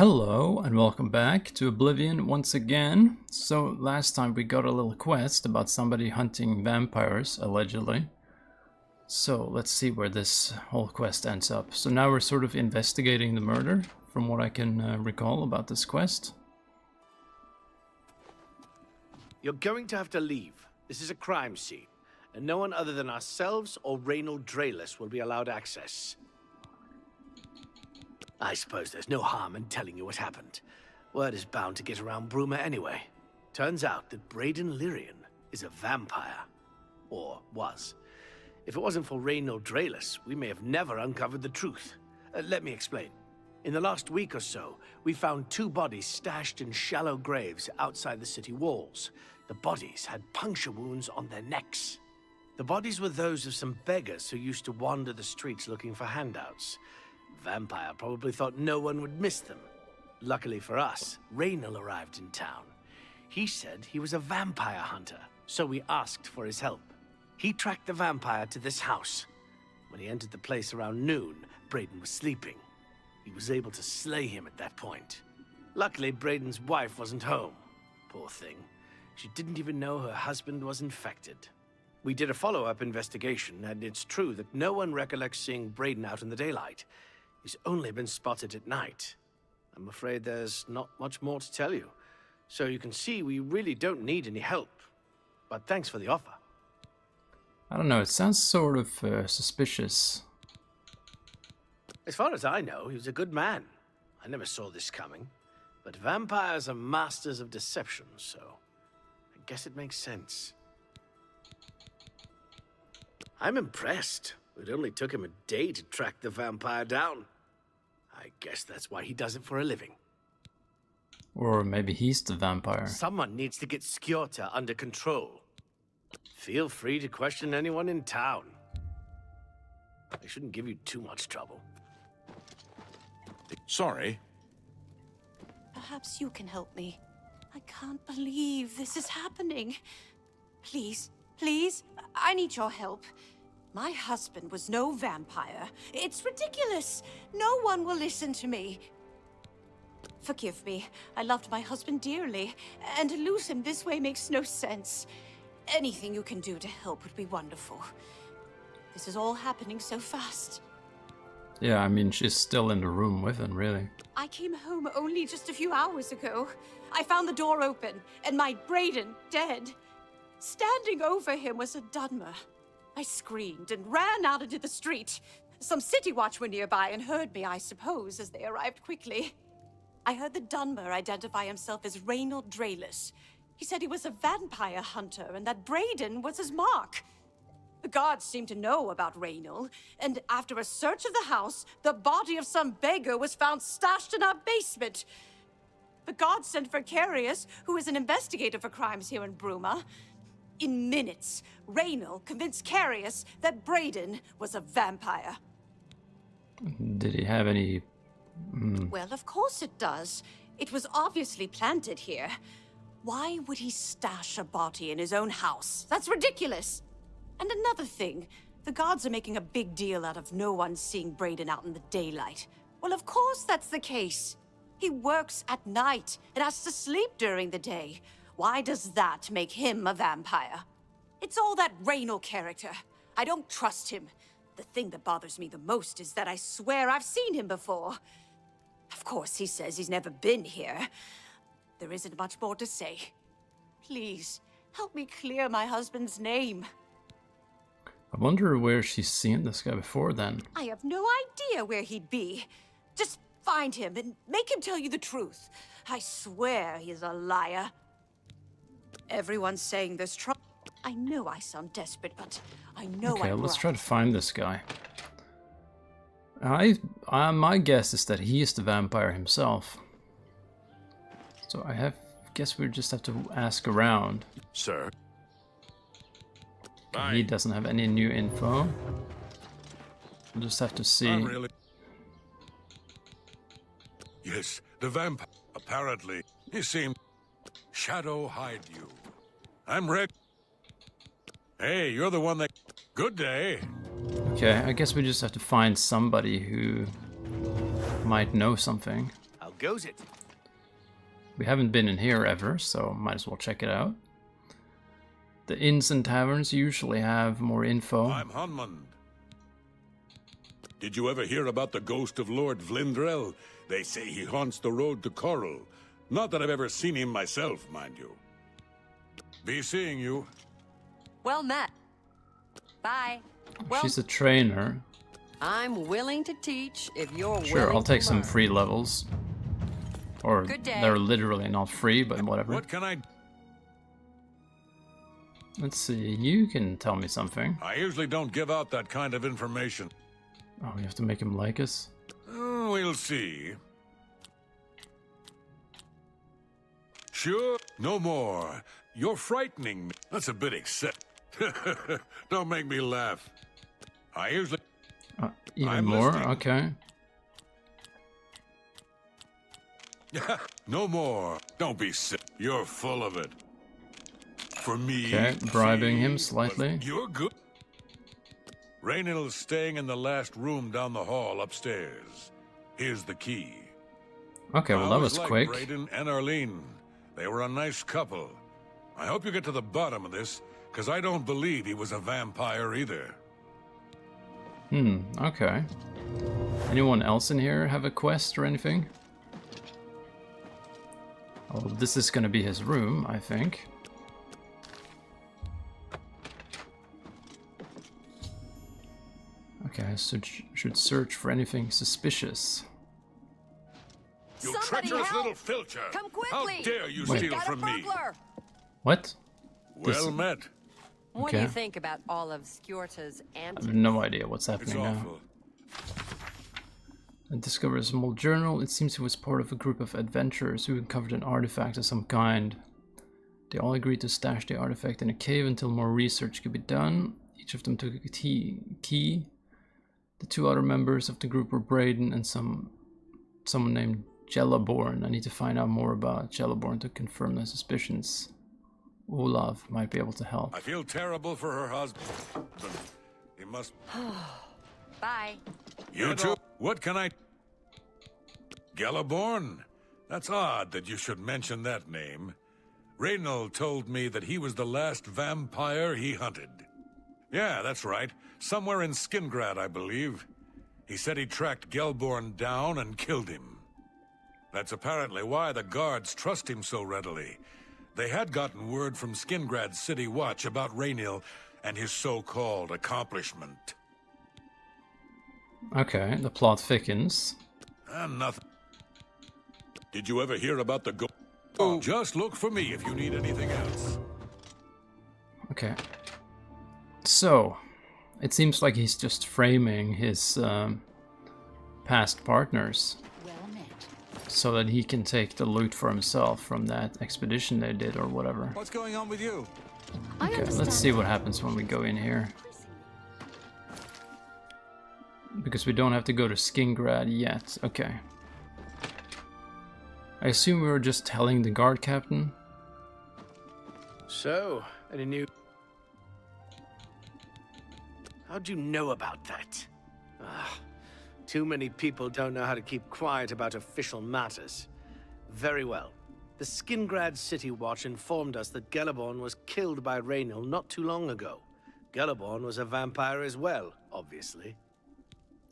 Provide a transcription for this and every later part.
Hello and welcome back to Oblivion once again. So last time we got a little quest about somebody hunting vampires, allegedly. So let's see where this whole quest ends up. So now we're sort of investigating the murder, from what I can recall about this quest. You're going to have to leave. This is a crime scene, and no one other than ourselves or Reynold Drayless will be allowed access. I suppose there's no harm in telling you what happened. Word is bound to get around Bruma anyway. Turns out that Braden Lyrian is a vampire. Or was. If it wasn't for Reynold Drayless, we may have never uncovered the truth. Let me explain. In the last week or so, we found two bodies stashed in shallow graves outside the city walls. The bodies had puncture wounds on their necks. The bodies were those of some beggars who used to wander the streets looking for handouts. Vampire probably thought no one would miss them. Luckily for us, Reynold arrived in town. He said he was a vampire hunter, so we asked for his help. He tracked the vampire to this house. When he entered the place around noon, Braden was sleeping. He was able to slay him at that point. Luckily, Braden's wife wasn't home. Poor thing. She didn't even know her husband was infected. We did a follow-up investigation, and it's true that no one recollects seeing Braden out in the daylight. He's only been spotted at night. I'm afraid there's not much more to tell you. So you can see we really don't need any help. But thanks for the offer. I don't know, it sounds sort of suspicious. As far as I know, he was a good man. I never saw this coming. But vampires are masters of deception, so I guess it makes sense. I'm impressed. It only took him a day to track the vampire down. I guess that's why he does it for a living. Or maybe he's the vampire. Someone needs to get Skjorta under control. Feel free to question anyone in town. I shouldn't give you too much trouble. Sorry. Perhaps you can help me. I can't believe this is happening. Please, please, I need your help. My husband was no vampire. It's ridiculous. No one will listen to me. Forgive me. I loved my husband dearly, and to lose him this way makes no sense. Anything you can do to help would be wonderful. This is all happening so fast. Yeah, I mean, she's still in the room with him, really. I came home only just a few hours ago. I found the door open, and my Braden dead. Standing over him was a Dunmer. I screamed and ran out into the street. Some city watch were nearby and heard me, I suppose, as they arrived quickly. I heard the Dunmer identify himself as Reynold Drayless. He said he was a vampire hunter and that Braden was his mark. The guards seemed to know about Reynold, and after a search of the house, the body of some beggar was found stashed in our basement. The guards sent for Carius, who is an investigator for crimes here in Bruma. In minutes, Reynold convinced Carius that Braden was a vampire. Did he have any... Well, of course it does. It was obviously planted here. Why would he stash a body in his own house? That's ridiculous! And another thing, the guards are making a big deal out of no one seeing Braden out in the daylight. Well, of course that's the case. He works at night and has to sleep during the day. Why does that make him a vampire? It's all that Reynold character. I don't trust him. The thing that bothers me the most is that I swear I've seen him before. Of course, he says he's never been here. There isn't much more to say. Please, help me clear my husband's name. I wonder where she's seen this guy before then. I have no idea where he'd be. Just find him and make him tell you the truth. I swear he's a liar. Everyone's saying there's trouble. I know I sound desperate, but I know Okay, I'm let's right. try to find this guy. My guess is that he is the vampire himself. So guess we just have to ask around. Sir. He doesn't have any new info. We'll just have to see. Really... Yes, the vampire. Apparently, he seemed... Shadow hide you. I'm Rick. Hey, you're the one that... Good day. Okay, I guess we just have to find somebody who might know something. I'll goes it. We haven't been in here ever, so might as well check it out. The inns and taverns usually have more info. I'm Hunmund. Did you ever hear about the ghost of Lord Vlindrel? They say he haunts the road to Coral. Not that I've ever seen him myself, mind you. Be seeing you. Well met. Bye. Well, She's a trainer. I'm willing to teach if you're Sure, willing I'll take to some learn. free levels. Or Good day. they're literally not free, but whatever. What can I... Let's see, you can tell me something. I usually don't give out that kind of information. Oh, we have to make him like us? We'll see. Sure, no more. You're frightening me. That's a bit excessive. Don't make me laugh. I usually... Even I'm more? listening. Okay. No more. Don't be sick. You're full of it. For me... Okay, bribing him see, slightly. but you're good. Raynill's staying in the last room down the hall upstairs. Here's the key. Okay, well I that always was liked quick. Brayden and Arlene. They were a nice couple. I hope you get to the bottom of this, because I don't believe he was a vampire either. Okay. Anyone else in here have a quest or anything? Oh, this is gonna be his room, I think. Okay, so should search for anything suspicious. You Somebody treacherous help! little filcher! Come How quickly! dare you Wait. steal Got a from me? burglar! What? Well This- met. What do you Okay. think about all of Skjorta's I antics? have no idea what's It's happening now. awful. I discovered a small journal. It seems he was part of a group of adventurers who uncovered an artifact of some kind. They all agreed to stash the artifact in a cave until more research could be done. Each of them took a key. The two other members of the group were Brayden and someone named Jellaborn. I need to find out more about Jellaborn to confirm my suspicions. Olaf might be able to help. I feel terrible for her husband. He must... Bye. You too? What can I... Gelliborn? That's odd that you should mention that name. Reynold told me that he was the last vampire he hunted. Yeah, that's right. Somewhere in Skingrad, I believe. He said he tracked Gelborn down and killed him. That's apparently why the guards trust him so readily. They had gotten word from Skingrad's City Watch about Raynil and his so-called accomplishment. Okay, the plot thickens. Nothing. Did you ever hear about the Oh, just look for me if you need anything else. Okay. So, it seems like he's just framing his past partners Well met. so that he can take the loot for himself from that expedition they did or whatever. What's going on with you? Okay, let's see what happens when we go in here. Because we don't have to go to Skingrad yet. Okay. I assume we were just telling the guard captain. So, any new... How'd you know about that? Too many people don't know how to keep quiet about official matters. Very well. The Skingrad City Watch informed us that Gelliborn was killed by Raynil not too long ago. Gelliborn was a vampire as well, obviously.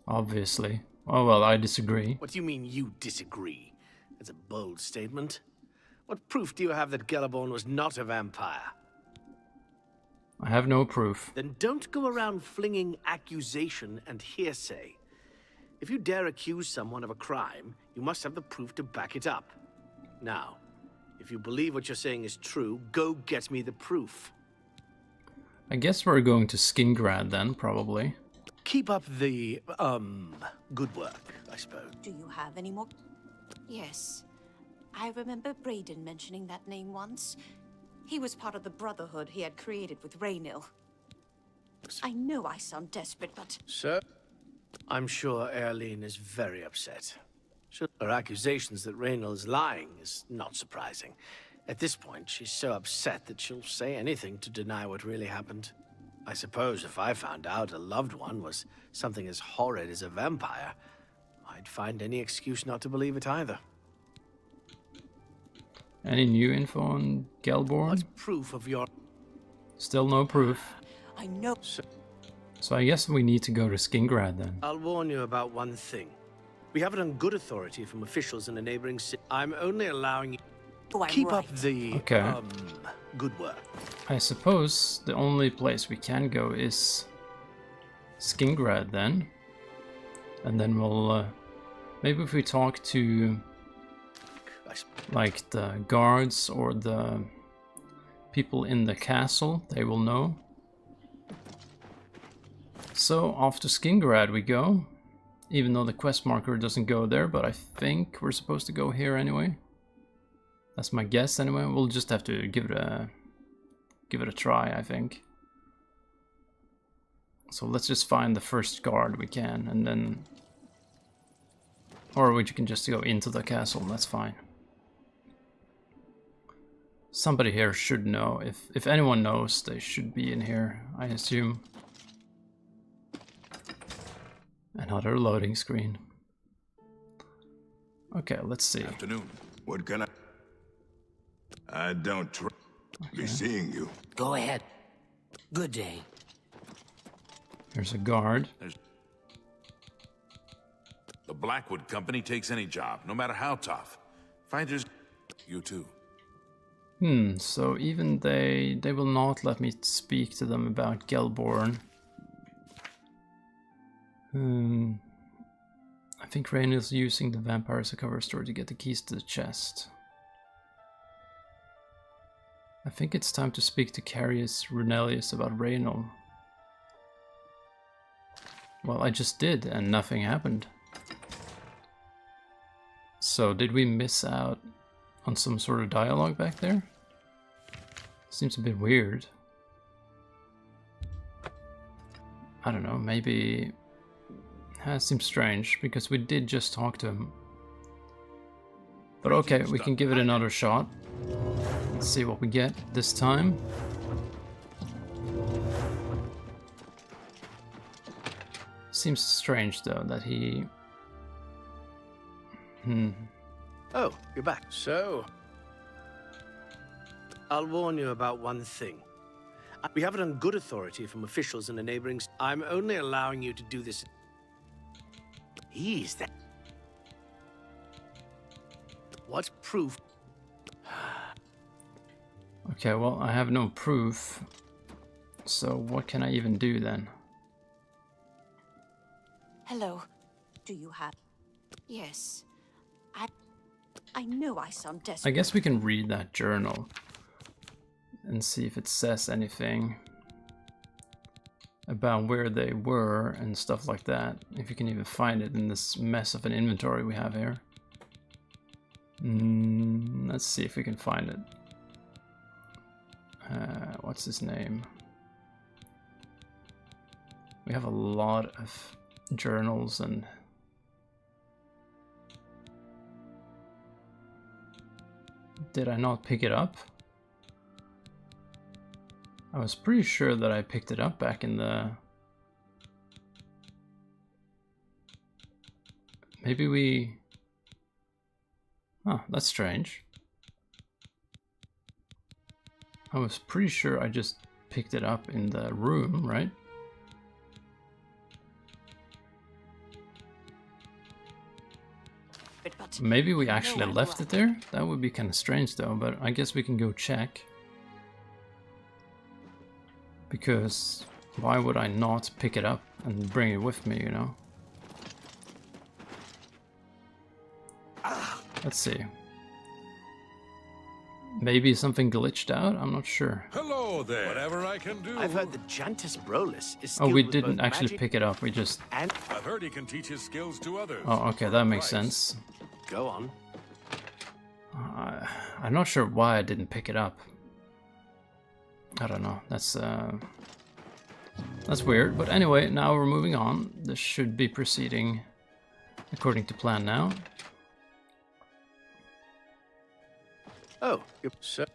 Obviously. Oh well, I disagree. What do you mean you disagree? That's a bold statement. What proof do you have that Gelliborn was not a vampire? I have no proof. Then don't go around flinging accusation and hearsay. If you dare accuse someone of a crime, you must have the proof to back it up. Now, if you believe what you're saying is true, go get me the proof. I guess we're going to Skingrad then, probably. Keep up the, good work, I suppose. Do you have any more? Yes. I remember Brayden mentioning that name once. He was part of the brotherhood he had created with Raynil. I know I sound desperate, but... Sir? I'm sure Erlene is very upset. Sure, her accusations that Raynil is lying is not surprising. At this point, she's so upset that she'll say anything to deny what really happened. I suppose if I found out a loved one was something as horrid as a vampire, I'd find any excuse not to believe it either. Any new info on Gelborn? What's proof of your... Still no proof. I know. So I guess we need to go to Skingrad then. I'll warn you about one thing. We have it on good authority from officials in a neighboring city. I'm only allowing you... Oh, I'm Keep right. up the, Okay. Good work. I suppose the only place we can go is Skingrad then. And then we'll... maybe if we talk to like the guards or the people in the castle, they will know. So off to Skingrad we go. Even though the quest marker doesn't go there, but I think we're supposed to go here anyway. That's my guess anyway. We'll just have to give it a try, I think. So let's just find the first guard we can, and then... Or we can just go into the castle, that's fine. Somebody here should know. If anyone knows, they should be in here, I assume. Another loading screen. Okay, let's see. Afternoon. What can I don't be seeing you. Go ahead. Good day. There's a guard. The Blackwood Company takes any job, no matter how tough. Finders, you too. So even they will not let me speak to them about Gelborn. I think Rain is using the vampire as a cover story to get the keys to the chest. I think it's time to speak to Carius Runelius about Raynor. Well, I just did, and nothing happened. So, did we miss out on some sort of dialogue back there? Seems a bit weird. I don't know, maybe... It seems strange, because we did just talk to him. But okay, we can give it another shot. Let's see what we get this time. Seems strange, though, that he... Oh, you're back. So... I'll warn you about one thing. We have it on good authority from officials in a neighboring... I'm only allowing you to do this... He's that... What's proof? Okay, well, I have no proof. So what can I even do then? Hello. Do you have... Yes. I know I sound desperate. I guess we can read that journal and see if it says anything about where they were and stuff like that. If you can even find it in this mess of an inventory we have here. Let's see if we can find it. What's his name? We have a lot of journals and... Did I not pick it up? I was pretty sure that I picked it up back in the... Maybe we... Oh, that's strange. I was pretty sure I just picked it up in the room, right? But Maybe we actually left it there? That would be kind of strange though, but I guess we can go check. Because why would I not pick it up and bring it with me, you know? Let's see. Maybe something glitched out? I'm not sure. Hello there. Whatever I can do. I've heard that Jantis Brolis is Oh, skilled we with didn't both actually magic pick it up, we just... and... I've heard he can teach his skills to others. Oh, okay, that makes sense. Go on. I'm not sure why I didn't pick it up. I don't know, that's weird. But anyway, now we're moving on. This should be proceeding according to plan now. Oh, so...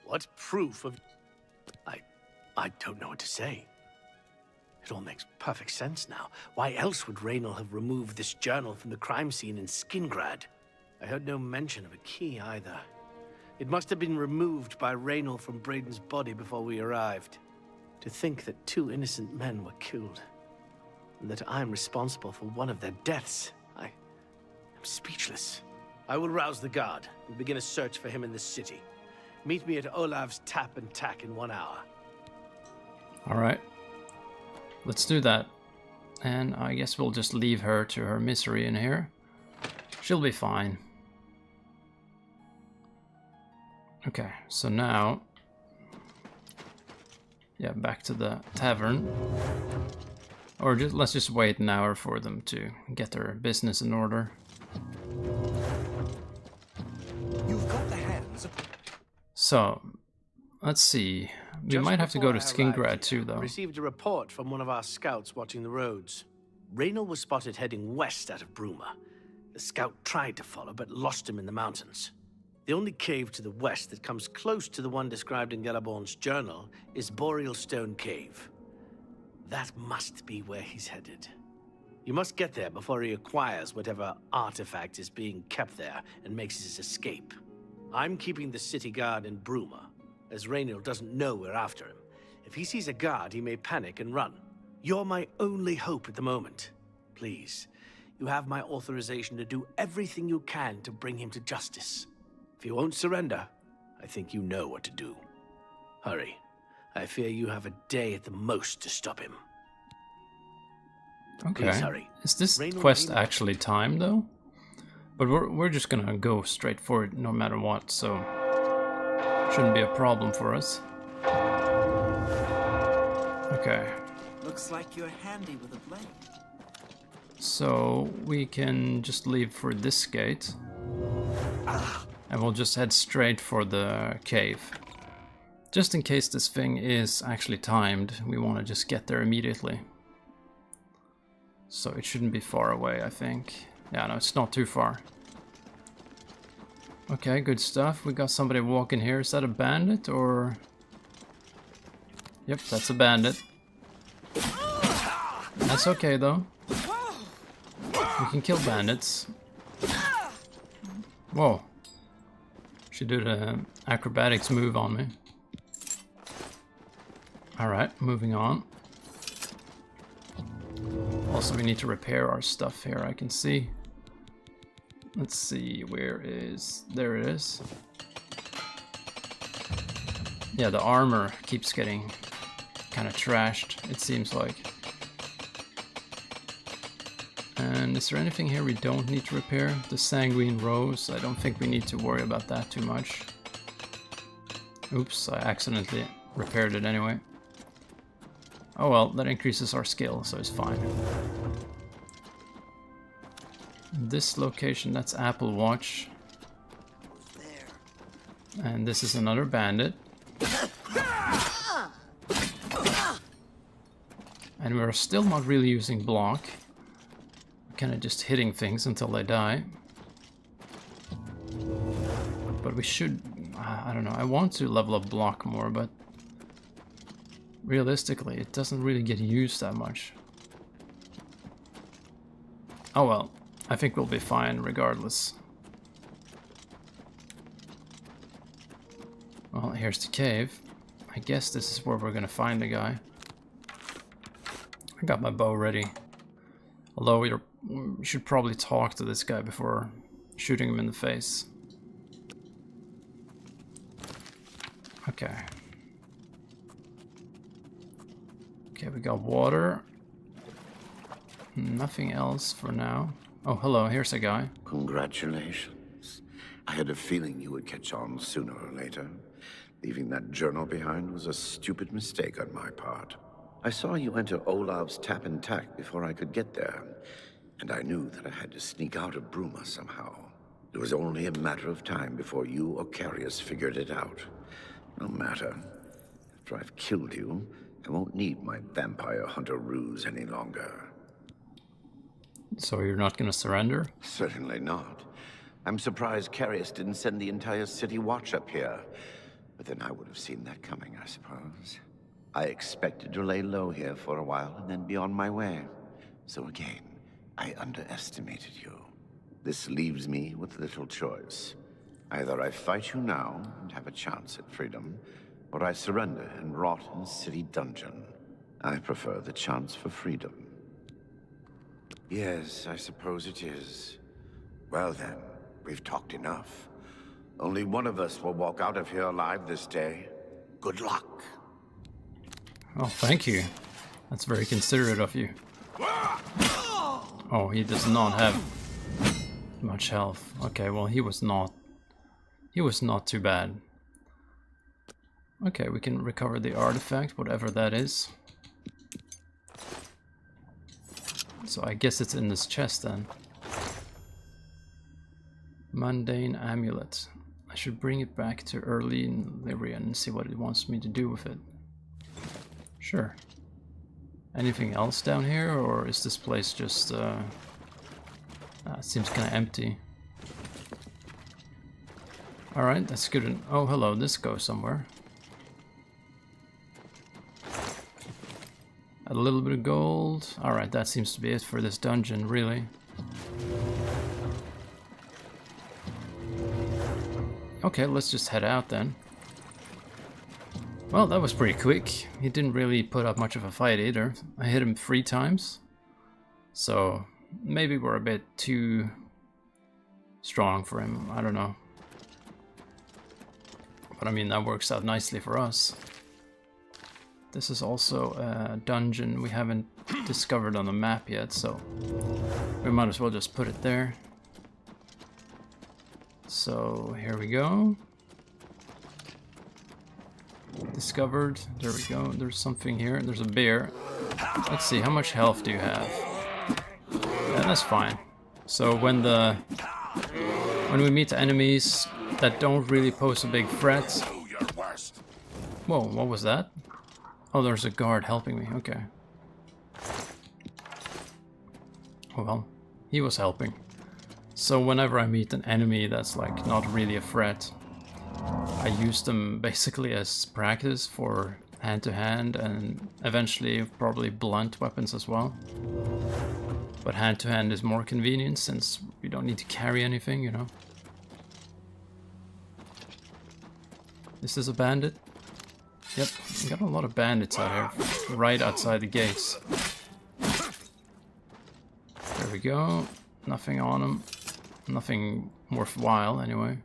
What's proof of... I don't know what to say. It all makes perfect sense now. Why else would Raynor have removed this journal from the crime scene in Skingrad? I heard no mention of a key either. It must have been removed by Raynor from Braden's body before we arrived. To think that 2 innocent men were killed, and that I'm responsible for one of their deaths, I'm speechless. I will rouse the guard and begin a search for him in the city. Meet me at Olav's Tap and Tack in 1 hour. Alright. Let's do that. And I guess we'll just leave her to her misery in here. She'll be fine. Okay, so now... yeah, back to the tavern. Or let's just wait an hour for them to get their business in order. You've got the hands. So, let's see. We might have to go to Skingrad too, though. I received a report from one of our scouts watching the roads. Raynor was spotted heading west out of Bruma. The scout tried to follow, but lost him in the mountains. The only cave to the west that comes close to the one described in Galaborn's journal is Boreal Stone Cave. That must be where he's headed. You must get there before he acquires whatever artifact is being kept there and makes his escape. I'm keeping the city guard in Bruma, as Raynor doesn't know we're after him. If he sees a guard, he may panic and run. You're my only hope at the moment. Please, you have my authorization to do everything you can to bring him to justice. If he won't surrender, I think you know what to do. Hurry. I fear you have a day at the most to stop him. Okay. Please hurry. Is this Raynor quest may- actually timed, though? But we're just gonna go straight for it no matter what, so... shouldn't be a problem for us. Okay. Looks like you're handy with a blade. So we can just leave for this gate. And we'll just head straight for the cave. Just in case this thing is actually timed, we want to just get there immediately. So it shouldn't be far away, I think. Yeah, no, it's not too far. Okay, good stuff. We got somebody walking here. Is that a bandit or... Yep, that's a bandit. That's okay though. We can kill bandits. Whoa. She did an acrobatics move on me. Alright, moving on. Also, we need to repair our stuff here, I can see. Let's see, where is... there it is. Yeah, the armor keeps getting kind of trashed, it seems like. And is there anything here we don't need to repair? The Sanguine Rose, I don't think we need to worry about that too much. Oops, I accidentally repaired it anyway. Oh well, that increases our skill, so it's fine. This location, that's Apple Watch. And this is another bandit. And we're still not really using block. Kind of just hitting things until they die. But we should... I don't know, I want to level up block more, but... realistically, it doesn't really get used that much. Oh well, I think we'll be fine regardless. Well, here's the cave. I guess this is where we're gonna find the guy. I got my bow ready. Although we should probably talk to this guy before shooting him in the face. Okay. Okay, we got water. Nothing else for now. Oh, hello, here's a guy. Congratulations. I had a feeling you would catch on sooner or later. Leaving that journal behind was a stupid mistake on my part. I saw you enter Olav's Tap and Tack before I could get there, and I knew that I had to sneak out of Bruma somehow. It was only a matter of time before you or Carius figured it out. No matter. After I've killed you, I won't need my vampire hunter ruse any longer. So you're not gonna surrender? Certainly not. I'm surprised Carius didn't send the entire city watch up here. But then I would have seen that coming, I suppose. I expected to lay low here for a while and then be on my way. So again, I underestimated you. This leaves me with little choice. Either I fight you now and have a chance at freedom, or I surrender and rot in a city dungeon. I prefer the chance for freedom. Yes, I suppose it is. Well then, we've talked enough. Only one of us will walk out of here alive this day. Good luck. Oh, thank you. That's very considerate of you. Oh, he does not have much health. Okay, well, he was not too bad. Okay, we can recover the artifact, whatever that is. So I guess it's in this chest then. Mundane amulet. I should bring it back to early in Lyrian and see what it wants me to do with it. Sure. Anything else down here, or is this place just it seems kind of empty. Alright, that's good. Oh, hello, this goes somewhere. A little bit of gold. Alright, that seems to be it for this dungeon, really. Okay, let's just head out then. Well, that was pretty quick. He didn't really put up much of a fight either. I hit him 3 times. So, maybe we're a bit too strong for him. I don't know. But I mean, that works out nicely for us. This is also a dungeon we haven't discovered on the map yet, so we might as well just put it there. So here we go. Discovered. There we go. There's something here. There's a bear. Let's see, how much health do you have? Yeah, that's fine. So when we meet enemies that don't really pose a big threat. Whoa, what was that? Oh, there's a guard helping me. Okay. Oh well, he was helping. So whenever I meet an enemy that's like not really a threat, I use them basically as practice for hand-to-hand and eventually probably blunt weapons as well. But hand-to-hand is more convenient since we don't need to carry anything, you know. This is a bandit. Yep, we got a lot of bandits out here, right outside the gates. There we go. Nothing on them. Nothing worthwhile, anyway.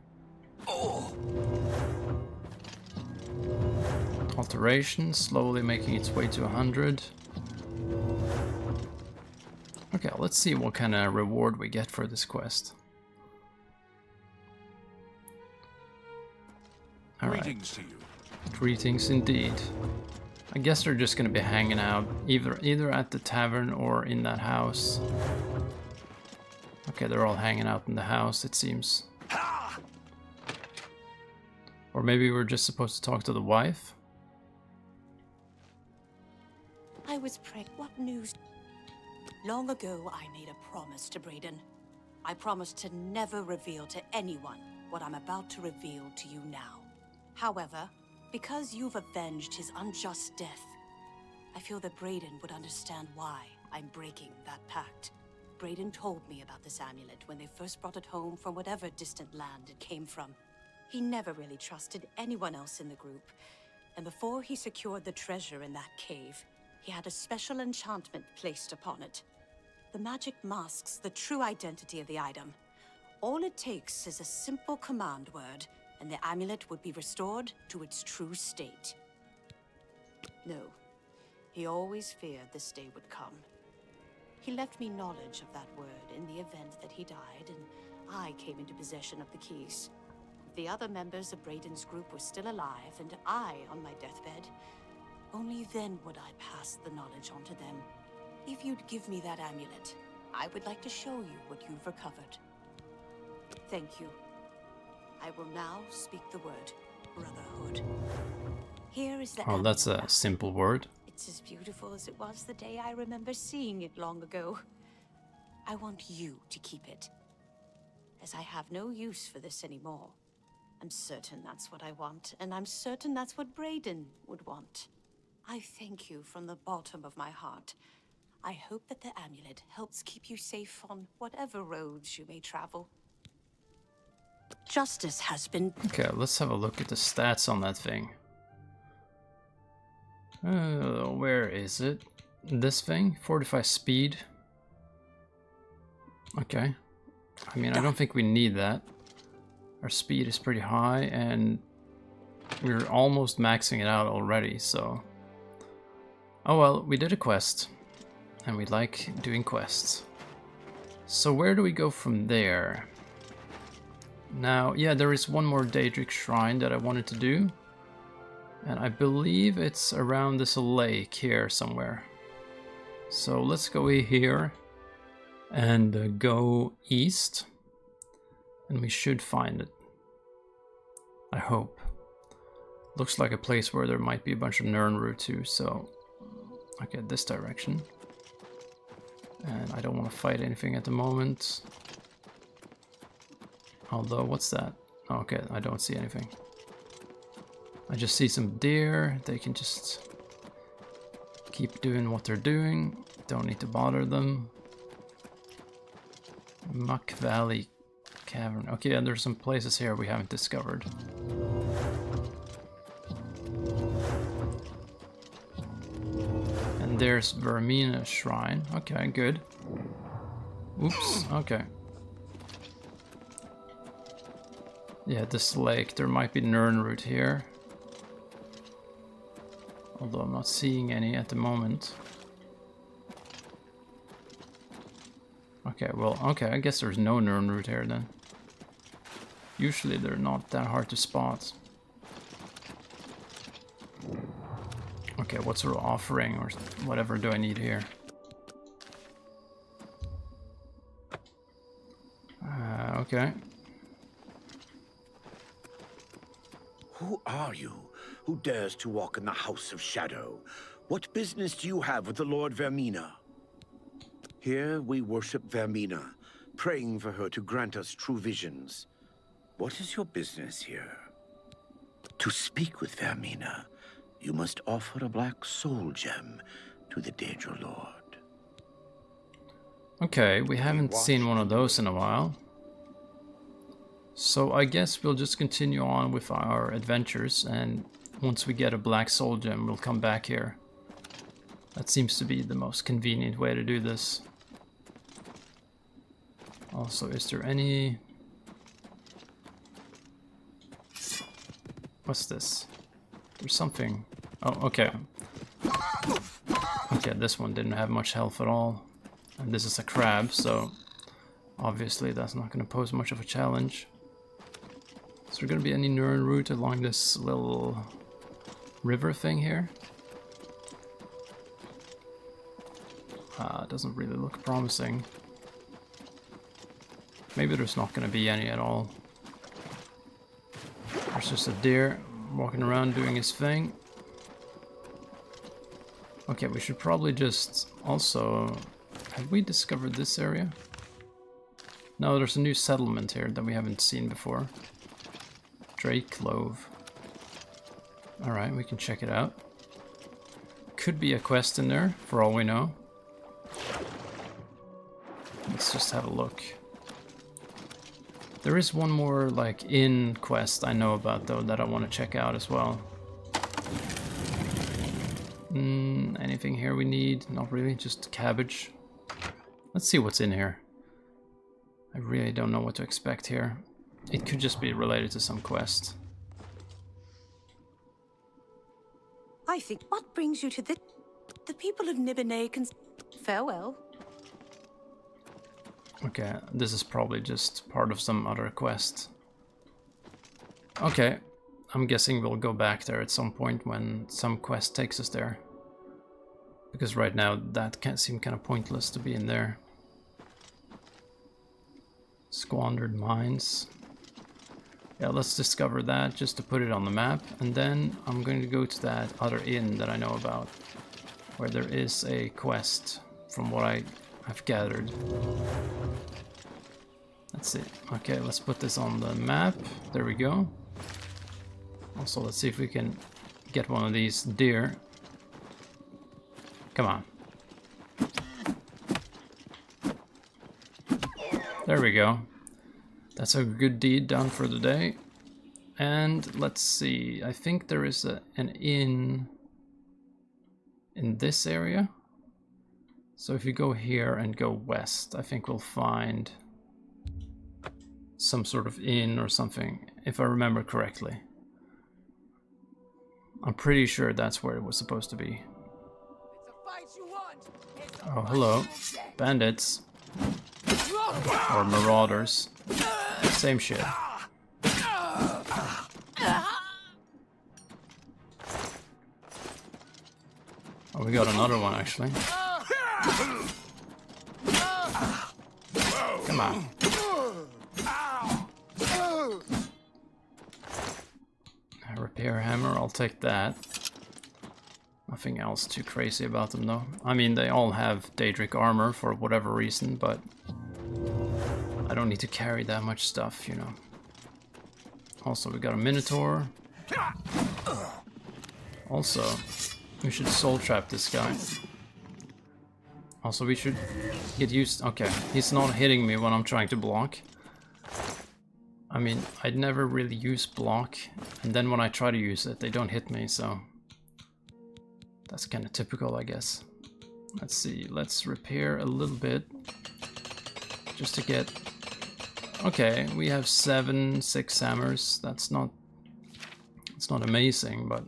Alteration, slowly making its way to 100. Okay, let's see what kind of reward we get for this quest. Greetings to you. Greetings indeed. I guess they're just gonna be hanging out either at the tavern or in that house. Okay, they're all hanging out in the house, it seems. Or maybe we're just supposed to talk to the wife? I was pregnant. What news? Long ago, I made a promise to Braden. I promised to never reveal to anyone what I'm about to reveal to you now. However, because you've avenged his unjust death, I feel that Braden would understand why I'm breaking that pact. Braden told me about this amulet when they first brought it home from whatever distant land it came from. He never really trusted anyone else in the group, and before he secured the treasure in that cave, he had a special enchantment placed upon it. The magic masks the true identity of the item. All it takes is a simple command word, and the amulet would be restored to its true state. No, he always feared this day would come. He left me knowledge of that word in the event that he died, and I came into possession of the keys. If the other members of Braden's group were still alive, and I on my deathbed, only then would I pass the knowledge on to them. If you'd give me that amulet, I would like to show you what you've recovered. Thank you. I will now speak the word, Brotherhood. Here is the Oh, that's a simple word. It's as beautiful as it was the day I remember seeing it long ago. I want you to keep it, as I have no use for this anymore. I'm certain that's what I want, and I'm certain that's what Braden would want. I thank you from the bottom of my heart. I hope that the amulet helps keep you safe on whatever roads you may travel. Justice has been... Okay, let's have a look at the stats on that thing. Where is it? This thing? 45 speed. Okay. I mean, I don't think we need that. Our speed is pretty high, and we're almost maxing it out already, so... Oh well, we did a quest. And we like doing quests. So where do we go from there? Now, yeah, there is one more Daedric shrine that I wanted to do. And I believe it's around this lake here somewhere. So let's go here and go east. And we should find it. I hope. Looks like a place where there might be a bunch of Nirnroot too, so... Okay, this direction. And I don't want to fight anything at the moment. Although, what's that? Okay, I don't see anything. I just see some deer. They can just keep doing what they're doing. Don't need to bother them. Muck Valley Cavern. Okay, and there's some places here we haven't discovered. And there's Vermina Shrine. Okay, good. Oops, okay. Yeah, this lake. There might be Nirnroot here. Although I'm not seeing any at the moment. Okay, well, okay, I guess there's no Nirnroot here then. Usually they're not that hard to spot. Okay, what sort of offering or whatever do I need here? Okay. Who are you? Who dares to walk in the House of Shadow? What business do you have with the Lord Vermina? Here we worship Vermina, praying for her to grant us true visions. What is your business here? To speak with Vermina, you must offer a black soul gem to the Daedra Lord. Okay, we haven't seen one of those in a while. So I guess we'll just continue on with our adventures, and once we get a black soul gem, we'll come back here. That seems to be the most convenient way to do this. Also, is there any... What's this? There's something... Oh, okay. Okay, this one didn't have much health at all. And this is a crab, so... Obviously that's not going to pose much of a challenge. Is there going to be any Nirnroot along this little river thing here? Doesn't really look promising. Maybe there's not going to be any at all. There's just a deer walking around doing his thing. Okay, we should probably just also... Have we discovered this area? No, there's a new settlement here that we haven't seen before. Drake Clove. Alright, we can check it out. Could be a quest in there, for all we know. Let's just have a look. There is one more, like, inn quest I know about, though, that I want to check out as well. Anything here we need? Not really, just cabbage. Let's see what's in here. I really don't know what to expect here. It could just be related to some quest. I think what brings you to the people of Nibene can... Farewell. Okay, this is probably just part of some other quest. Okay, I'm guessing we'll go back there at some point when some quest takes us there. Because right now that can seem kind of pointless to be in there. Squandered mines. Yeah, let's discover that just to put it on the map. And then I'm going to go to that other inn that I know about. Where there is a quest from what I've gathered. Let's see. Okay, let's put this on the map. There we go. Also, let's see if we can get one of these deer. Come on. There we go. That's a good deed done for the day. And let's see, I think there is an inn in this area. So if you go here and go west, I think we'll find some sort of inn or something, if I remember correctly. I'm pretty sure that's where it was supposed to be. Oh, hello. Bandits. Or marauders. Same shit. Oh, we got another one actually. Come on. A repair hammer, I'll take that. Nothing else too crazy about them though. I mean, they all have Daedric armor for whatever reason, but I don't need to carry that much stuff, you know. Also, we got a Minotaur. Also, we should soul trap this guy. Also, we should get used... Okay, he's not hitting me when I'm trying to block. I mean, I'd never really use block, and then when I try to use it, they don't hit me, so... That's kind of typical, I guess. Let's see, let's repair a little bit. Just to get... Okay, we have 6 hammers. That's not... It's not amazing, but...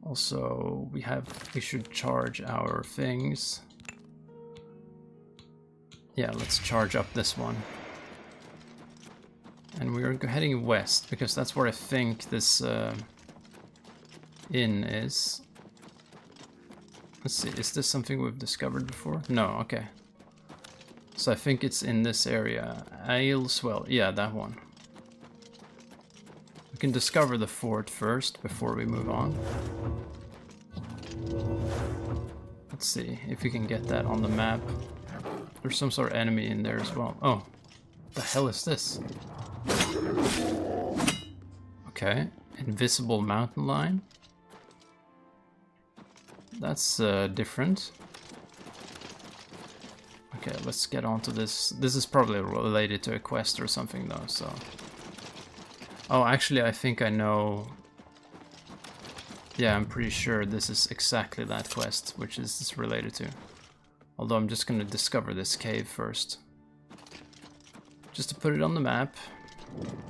Also, we should charge our things. Yeah, let's charge up this one. And we're heading west, because that's where I think this inn is. Let's see, is this something we've discovered before? No, okay. So I think it's in this area. Ayleswell, yeah, that one. We can discover the fort first before we move on. Let's see if we can get that on the map. There's some sort of enemy in there as well. Oh, what the hell is this? Okay, invisible mountain lion. That's different. Okay, let's get on to this. This is probably related to a quest or something though, so... Oh, actually I think I know... Yeah, I'm pretty sure this is exactly that quest, which is this related to. Although I'm just gonna discover this cave first. Just to put it on the map.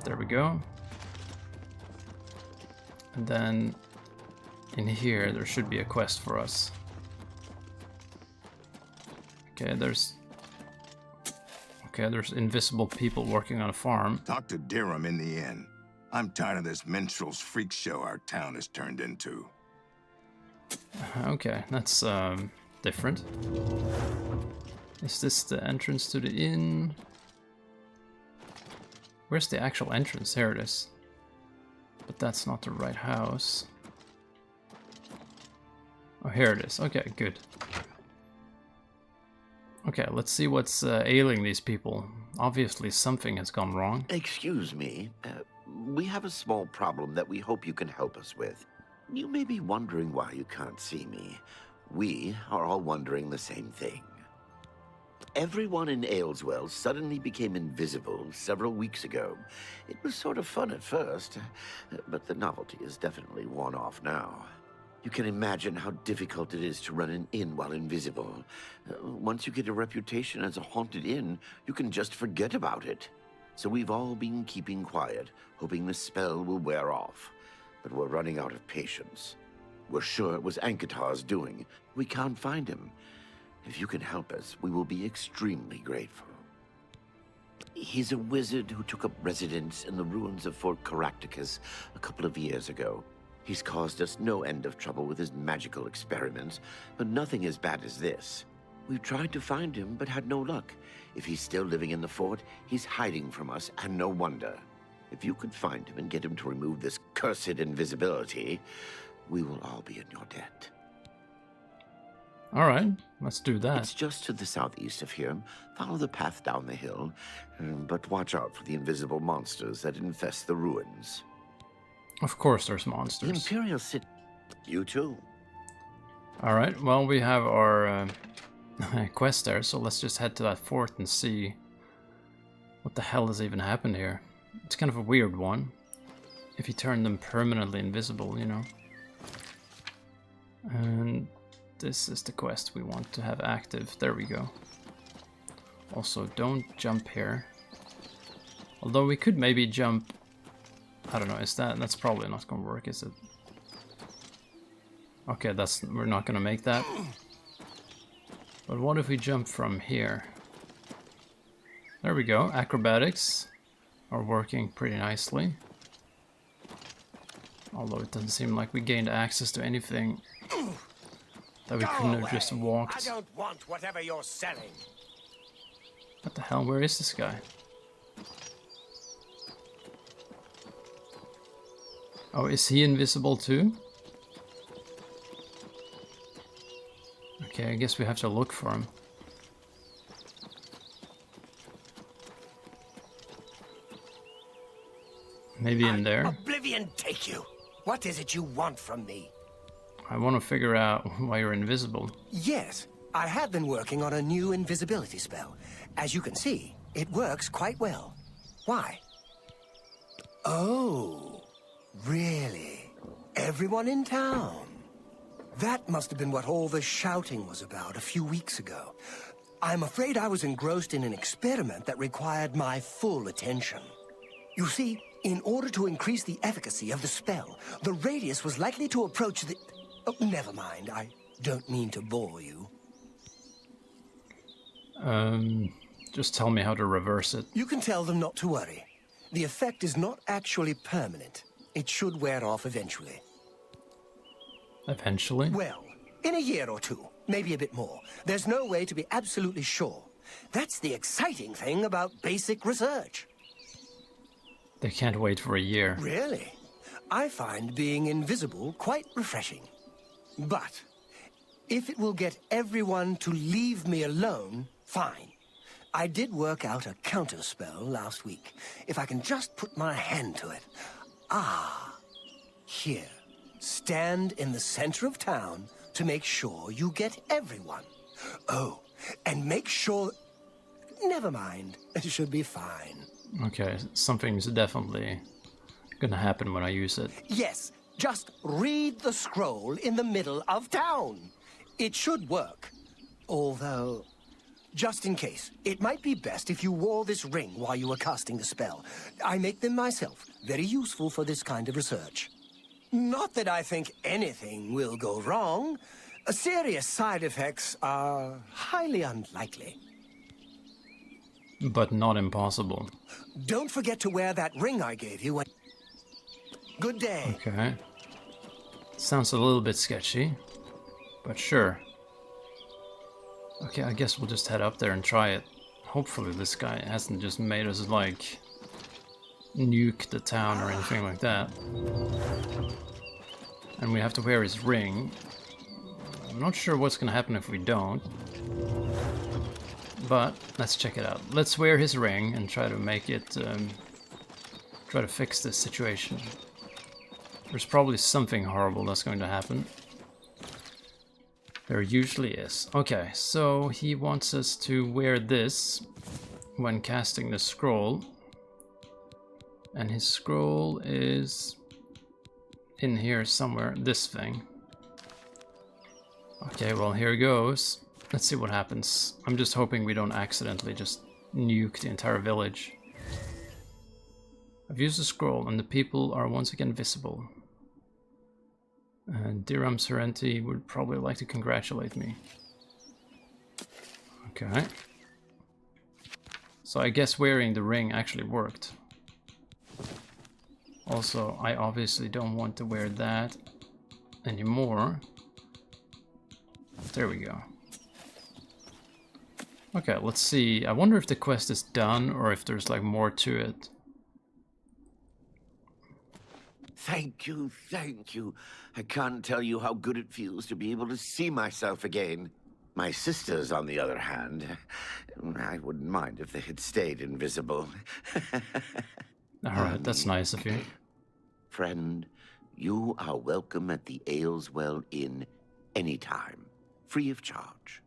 There we go. And then in here there should be a quest for us. Okay, there's invisible people working on a farm. Talk to Dirham in the inn. I'm tired of this minstrel's freak show our town has turned into. Okay, that's different. Is this the entrance to the inn? Where's the actual entrance? Here it is. But that's not the right house. Oh, here it is. Okay, good. Okay, let's see what's ailing these people. Obviously something has gone wrong. Excuse me. We have a small problem that we hope you can help us with. You may be wondering why you can't see me. We are all wondering the same thing. Everyone in Ayleswell suddenly became invisible several weeks ago. It was sort of fun at first, but the novelty is definitely worn off now. You can imagine how difficult it is to run an inn while invisible. Once you get a reputation as a haunted inn, you can just forget about it. So we've all been keeping quiet, hoping the spell will wear off. But we're running out of patience. We're sure it was Ankatar's doing. We can't find him. If you can help us, we will be extremely grateful. He's a wizard who took up residence in the ruins of Fort Caractacus a couple of years ago. He's caused us no end of trouble with his magical experiments, but nothing as bad as this. We've tried to find him, but had no luck. If he's still living in the fort, he's hiding from us, and no wonder. If you could find him and get him to remove this cursed invisibility, we will all be in your debt. All right, let's do that. It's just to the southeast of here. Follow the path down the hill, but watch out for the invisible monsters that infest the ruins. Of course there's monsters. The Imperial City. You too. All right, well, we have our quest there, so let's just head to that fort and see What the hell has even happened here? It's kind of a weird one. If you turn them permanently invisible, you know. And this is the quest we want to have active. There we go. Also, don't jump here. Although we could maybe jump... I don't know, that's probably not gonna work, is it? Okay, we're not gonna make that. But what if we jump from here? There we go, acrobatics are working pretty nicely. Although it doesn't seem like we gained access to anything that we couldn't have just walked. I don't want whatever you're selling. What the hell, where is this guy? Oh, is he invisible too? Okay, I guess we have to look for him. Maybe in there? Oblivion take you! What is it you want from me? I want to figure out why you're invisible. Yes, I have been working on a new invisibility spell. As you can see, it works quite well. Why? Oh, really? Everyone in town? That must have been what all the shouting was about a few weeks ago. I'm afraid I was engrossed in an experiment that required my full attention. You see, in order to increase the efficacy of the spell, the radius was likely to approach the... Oh, never mind, I don't mean to bore you. Just tell me how to reverse it. You can tell them not to worry. The effect is not actually permanent. It should wear off eventually. Eventually? Well, in a year or two, maybe a bit more. There's no way to be absolutely sure. That's the exciting thing about basic research. They can't wait for a year. Really? I find being invisible quite refreshing. But if it will get everyone to leave me alone, fine. I did work out a counterspell last week. If I can just put my hand to it. Ah, here. Stand in the center of town to make sure you get everyone. Oh, and make sure... Never mind. It should be fine. Okay, something's definitely gonna happen when I use it. Yes, just read the scroll in the middle of town. It should work. Although, just in case, it might be best if you wore this ring while you were casting the spell. I make them myself. Very useful for this kind of research. Not that I think anything will go wrong. Serious side effects are highly unlikely. But not impossible. Don't forget to wear that ring I gave you. Good day. Okay. Sounds a little bit sketchy, but sure. Okay, I guess we'll just head up there and try it. Hopefully this guy hasn't just made us, like, nuke the town or anything like that. And we have to wear his ring. I'm not sure what's gonna happen if we don't. But let's check it out. Let's wear his ring and try to make it, try to fix this situation. There's probably something horrible that's going to happen. There usually is. Okay, so he wants us to wear this when casting the scroll. And his scroll is in here somewhere, this thing. Okay, well, here goes. Let's see what happens. I'm just hoping we don't accidentally just nuke the entire village. I've used the scroll and the people are once again visible. And Dirham Serenti would probably like to congratulate me. Okay. So I guess wearing the ring actually worked. Also, I obviously don't want to wear that anymore. There we go. Okay, let's see. I wonder if the quest is done or if there's like more to it. Thank you, thank you. I can't tell you how good it feels to be able to see myself again. My sisters, on the other hand, I wouldn't mind if they had stayed invisible. Alright, that's nice of you. Friend, you are welcome at the Ayleswell Inn anytime, free of charge.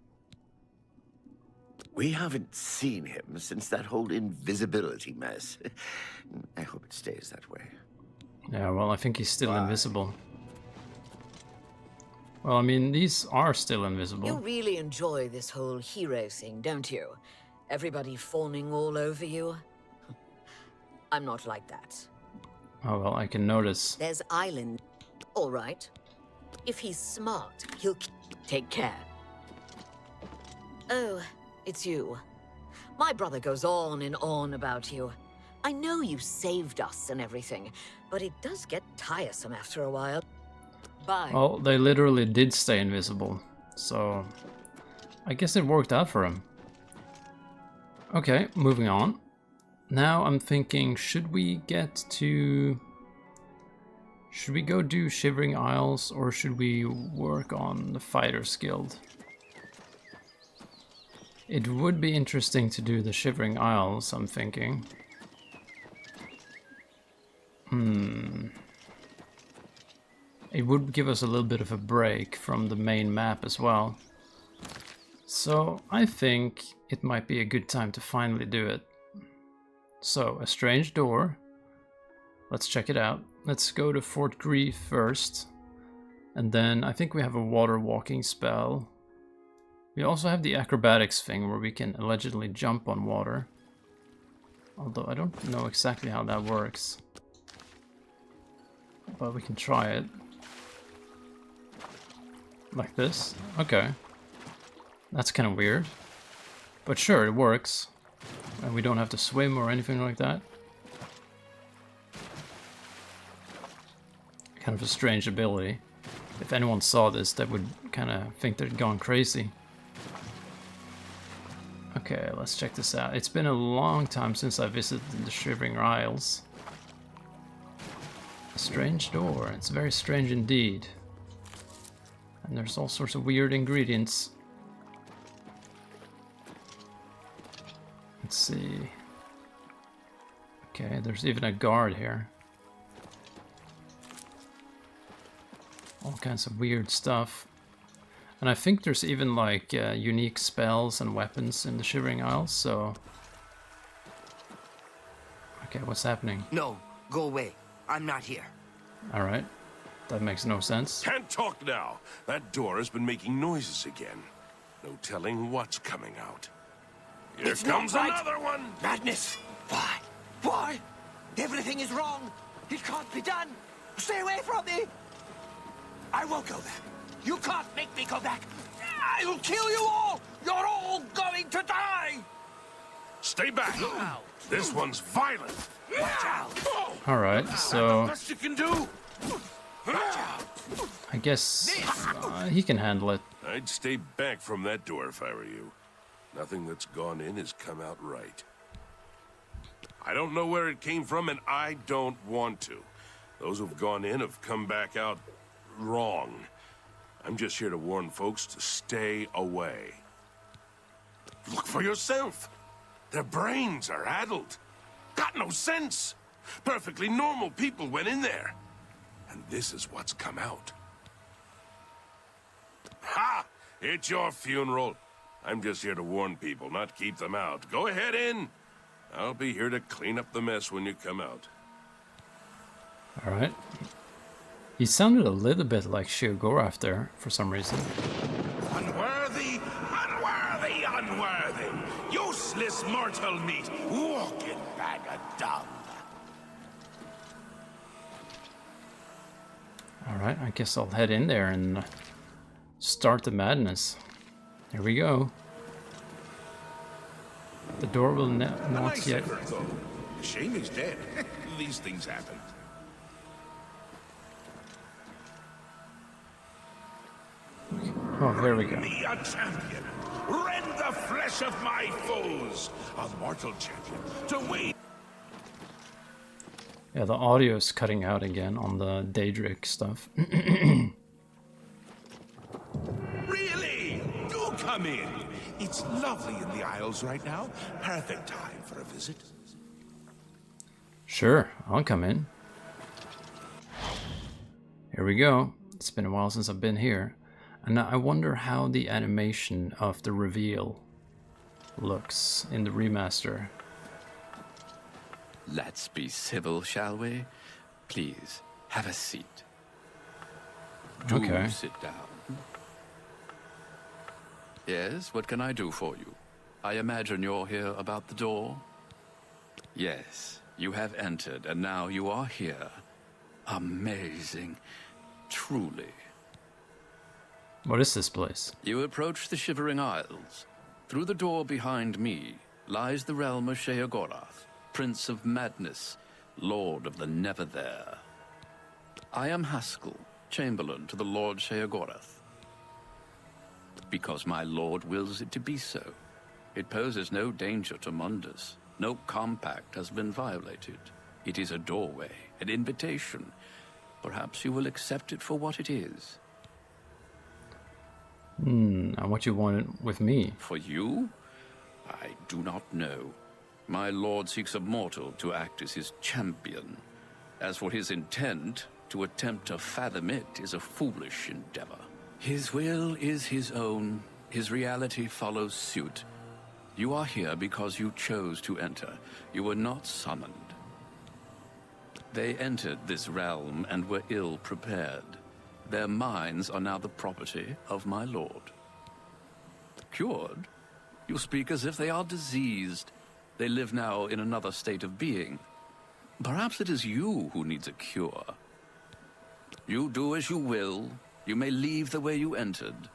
We haven't seen him since that whole invisibility mess. I hope it stays that way. Yeah, well, I think he's still invisible. Well, I mean, these are still invisible. You really enjoy this whole hero thing, don't you? Everybody fawning all over you? I'm not like that. Oh, well, I can notice. There's Island. All right. If he's smart, he'll take care. Oh, it's you. My brother goes on and on about you. I know you saved us and everything, but it does get tiresome after a while. Bye. Well, they literally did stay invisible, so I guess it worked out for him. Okay, moving on. Now I'm thinking, should we go do Shivering Isles, or should we work on the Fighters Guild? It would be interesting to do the Shivering Isles, I'm thinking. It would give us a little bit of a break from the main map as well. So I think it might be a good time to finally do it. So, a strange door. Let's check it out. Let's go to Fort Grief first. And then I think we have a water walking spell. We also have the acrobatics thing where we can allegedly jump on water. Although I don't know exactly how that works. But we can try it. Like this. Okay. That's kind of weird. But sure, it works. And we don't have to swim or anything like that. Kind of a strange ability. If anyone saw this, they would kind of think they'd gone crazy. Okay, let's check this out. It's been a long time since I visited the Shivering Isles. A strange door. It's very strange indeed. And there's all sorts of weird ingredients. Let's see. Okay, there's even a guard here. All kinds of weird stuff. And I think there's even like unique spells and weapons in the Shivering Isles, so... Okay, what's happening? No, go away. I'm not here. Alright. That makes no sense. Can't talk now. That door has been making noises again. No telling what's coming out. Here It's comes not right. another one! Madness! Why? Why? Everything is wrong. It can't be done. Stay away from me. I won't go back. You can't make me go back. I'll kill you all. You're all going to die. Stay back! This one's violent! Watch out! Alright, so... Best you can do! I guess he can handle it. I'd stay back from that door if I were you. Nothing that's gone in has come out right. I don't know where it came from, and I don't want to. Those who've gone in have come back out wrong. I'm just here to warn folks to stay away. Look for yourself. Their brains are addled. Got no sense. Perfectly normal people went in there. And this is what's come out. Ha! It's your funeral. I'm just here to warn people, not keep them out. Go ahead in. I'll be here to clean up the mess when you come out. Alright. He sounded a little bit like Shiogorath there, for some reason. Unworthy, unworthy, unworthy. Useless mortal meat, walking bag of dung. Alright, I guess I'll head in there and start the madness. Here we go. The door will not yet... Shame he's dead. These things happen. Oh, there we go. Me a champion. Rend the flesh of my foes. A mortal champion. To wait. Yeah, the audio's cutting out again on the Daedric stuff. Really? Do come in. It's lovely in the Isles right now. Perfect time for a visit. Sure, I'll come in. Here we go. It's been a while since I've been here. And I wonder how the animation of the reveal looks in the remaster. Let's be civil, shall we? Please, have a seat. Do Okay. sit down. Yes, what can I do for you? I imagine you're here about the door? Yes, you have entered, and now you are here. Amazing. Truly. What is this place? You approach the Shivering Isles. Through the door behind me lies the realm of Sheogorath, Prince of Madness, Lord of the Never There. I am Haskell, Chamberlain to the Lord Sheogorath. Because my lord wills it to be so. It poses no danger to Mundus. No compact has been violated. It is a doorway, an invitation. Perhaps you will accept it for what it is. And what you want with me? For you? I do not know. My lord seeks a mortal to act as his champion. As for his intent, to attempt to fathom it is a foolish endeavor. His will is his own. His reality follows suit. You are here because you chose to enter. You were not summoned. They entered this realm and were ill prepared. Their minds are now the property of my lord. Cured? You speak as if they are diseased. They live now in another state of being. Perhaps it is you who needs a cure. You do as you will. You may leave the way you entered.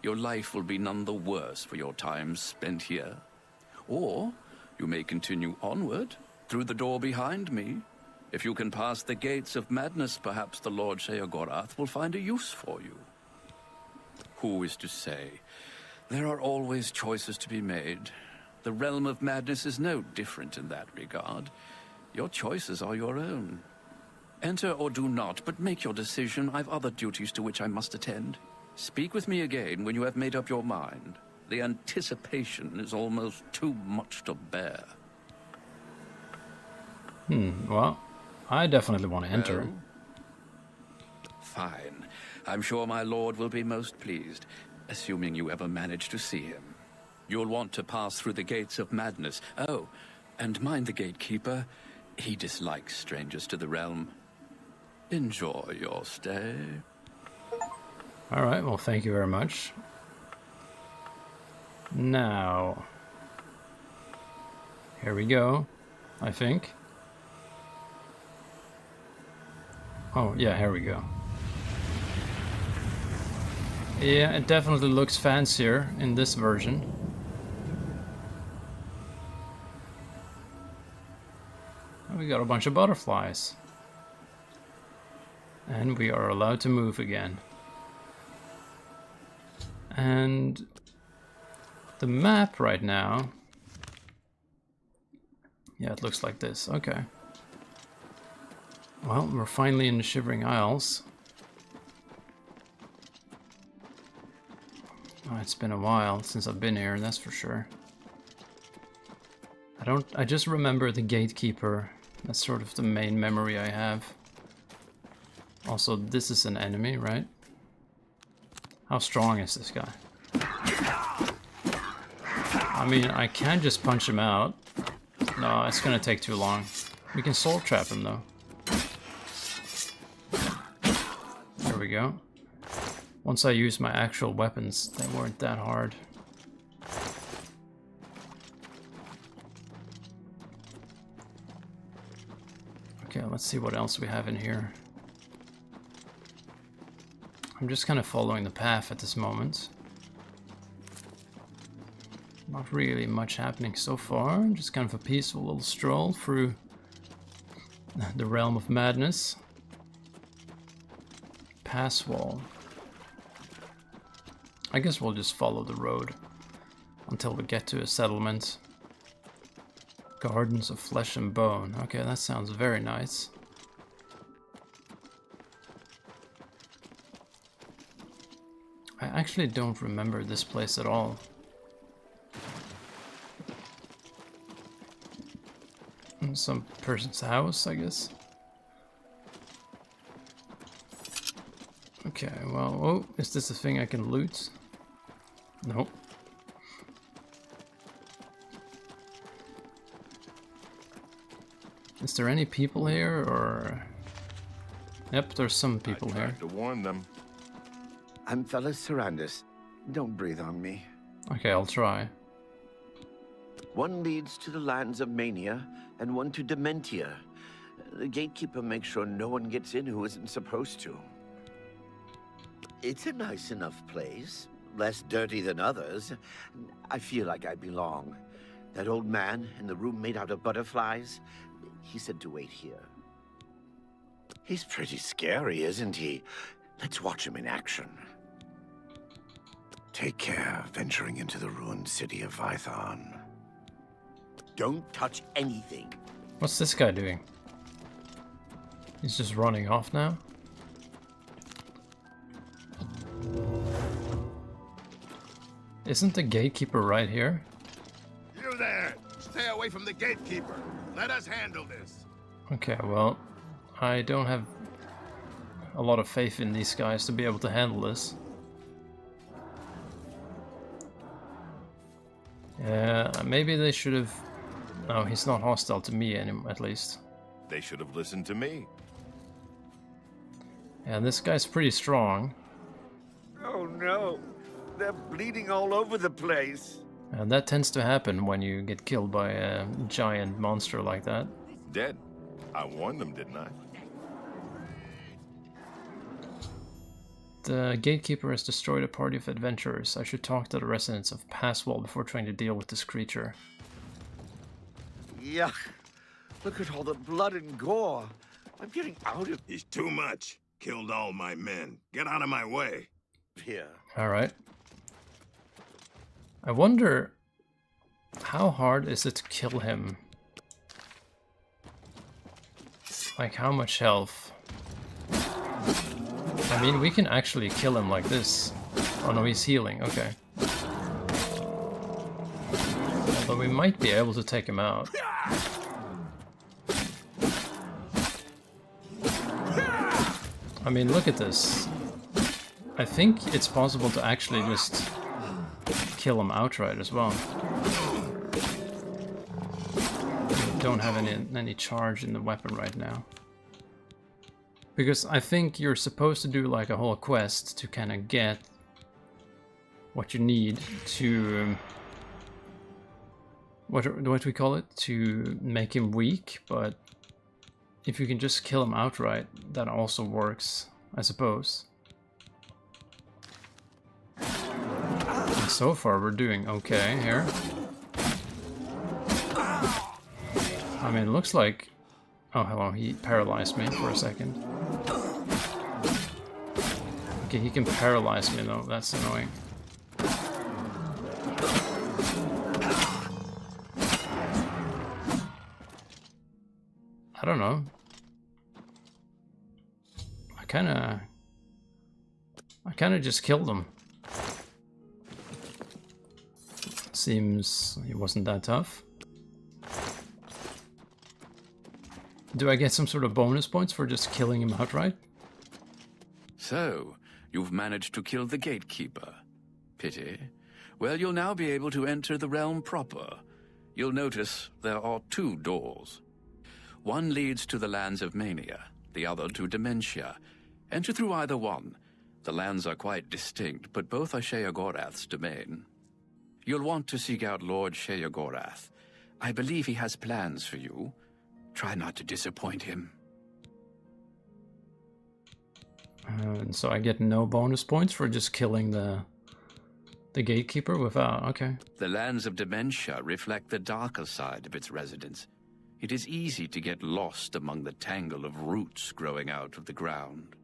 Your life will be none the worse for your time spent here. Or you may continue onward, through the door behind me. If you can pass the gates of madness, perhaps the Lord Sheogorath will find a use for you. Who is to say? There are always choices to be made. The realm of madness is no different in that regard. Your choices are your own. Enter or do not, but make your decision. I've other duties to which I must attend. Speak with me again when you have made up your mind. The anticipation is almost too much to bear. Well, I definitely want to enter. Oh? Fine. I'm sure my lord will be most pleased, assuming you ever manage to see him. You'll want to pass through the gates of madness. Oh, and mind the gatekeeper. He dislikes strangers to the realm. Enjoy your stay. Alright, well, thank you very much. Now, here we go, I think. Oh, yeah, here we go. Yeah, it definitely looks fancier in this version. Oh, we got a bunch of butterflies. And we are allowed to move again. And the map right now, yeah, it looks like this. Okay. Well, we're finally in the Shivering Isles. Oh, it's been a while since I've been here, that's for sure. I just remember the gatekeeper. That's sort of the main memory I have. Also, this is an enemy, right? How strong is this guy? I mean, I can just punch him out. No, it's gonna take too long. We can soul trap him though. There we go. Once I used my actual weapons, they weren't that hard. Okay, let's see what else we have in here. I'm just kind of following the path at this moment. Not really much happening so far, just kind of a peaceful little stroll through the realm of madness. Pass wall. I guess we'll just follow the road until we get to a settlement. Gardens of Flesh and Bone. Okay, that sounds very nice. I actually don't remember this place at all. Some person's house, I guess. Okay, well, oh, is this a thing I can loot? Nope. Is there any people here, or... Yep, there's some people I tried here. to warn them. I'm Fellas Sarandis. Don't breathe on me. Okay, I'll try. One leads to the lands of Mania, and one to Dementia. The gatekeeper makes sure no one gets in who isn't supposed to. It's a nice enough place. Less dirty than others. I feel like I belong. That old man in the room made out of butterflies, he said to wait here. He's pretty scary, isn't he? Let's watch him in action. Take care venturing into the ruined city of Vython. Don't touch anything. What's this guy doing? He's just running off now? Isn't the gatekeeper right here? You there! Stay away from the gatekeeper. Let us handle this. Okay, well, I don't have a lot of faith in these guys to be able to handle this. Yeah, maybe they should have... No, he's not hostile to me anymore, at least. They should have listened to me. And this guy's pretty strong. Oh no! They're bleeding all over the place. And that tends to happen when you get killed by a giant monster like that. Dead. I warned them, didn't I? The gatekeeper has destroyed a party of adventurers. I should talk to the residents of Passwall before trying to deal with this creature. Yuck. Look at all the blood and gore. I'm getting out of He's too much. Killed all my men. Get out of my way. here. Alright. I wonder how hard is it to kill him? Like how much health? I mean, we can actually kill him like this. Oh no, he's healing, okay. But we might be able to take him out. I mean, look at this. I think it's possible to actually just kill him outright as well. Don't have any charge in the weapon right now. Because I think you're supposed to do like a whole quest to kind of get what you need to... what do we call it? To make him weak, but if you can just kill him outright, that also works, I suppose. And so far we're doing okay here. I mean, it looks like... Oh, hello, he paralyzed me for a second. Okay, he can paralyze me though, that's annoying. I don't know. I kinda just killed him. Seems he wasn't that tough. Do I get some sort of bonus points for just killing him outright? So, you've managed to kill the gatekeeper. Pity. Well, you'll now be able to enter the realm proper. You'll notice there are 2 doors. One leads to the lands of Mania, the other to Dementia. Enter through either one. The lands are quite distinct, but both are Sheogorath's domain. You'll want to seek out Lord Sheogorath. I believe he has plans for you. Try not to disappoint him. And so I get no bonus points for just killing the gatekeeper without... Okay. The lands of Dementia reflect the darker side of its residents. It is easy to get lost among the tangle of roots growing out of the ground.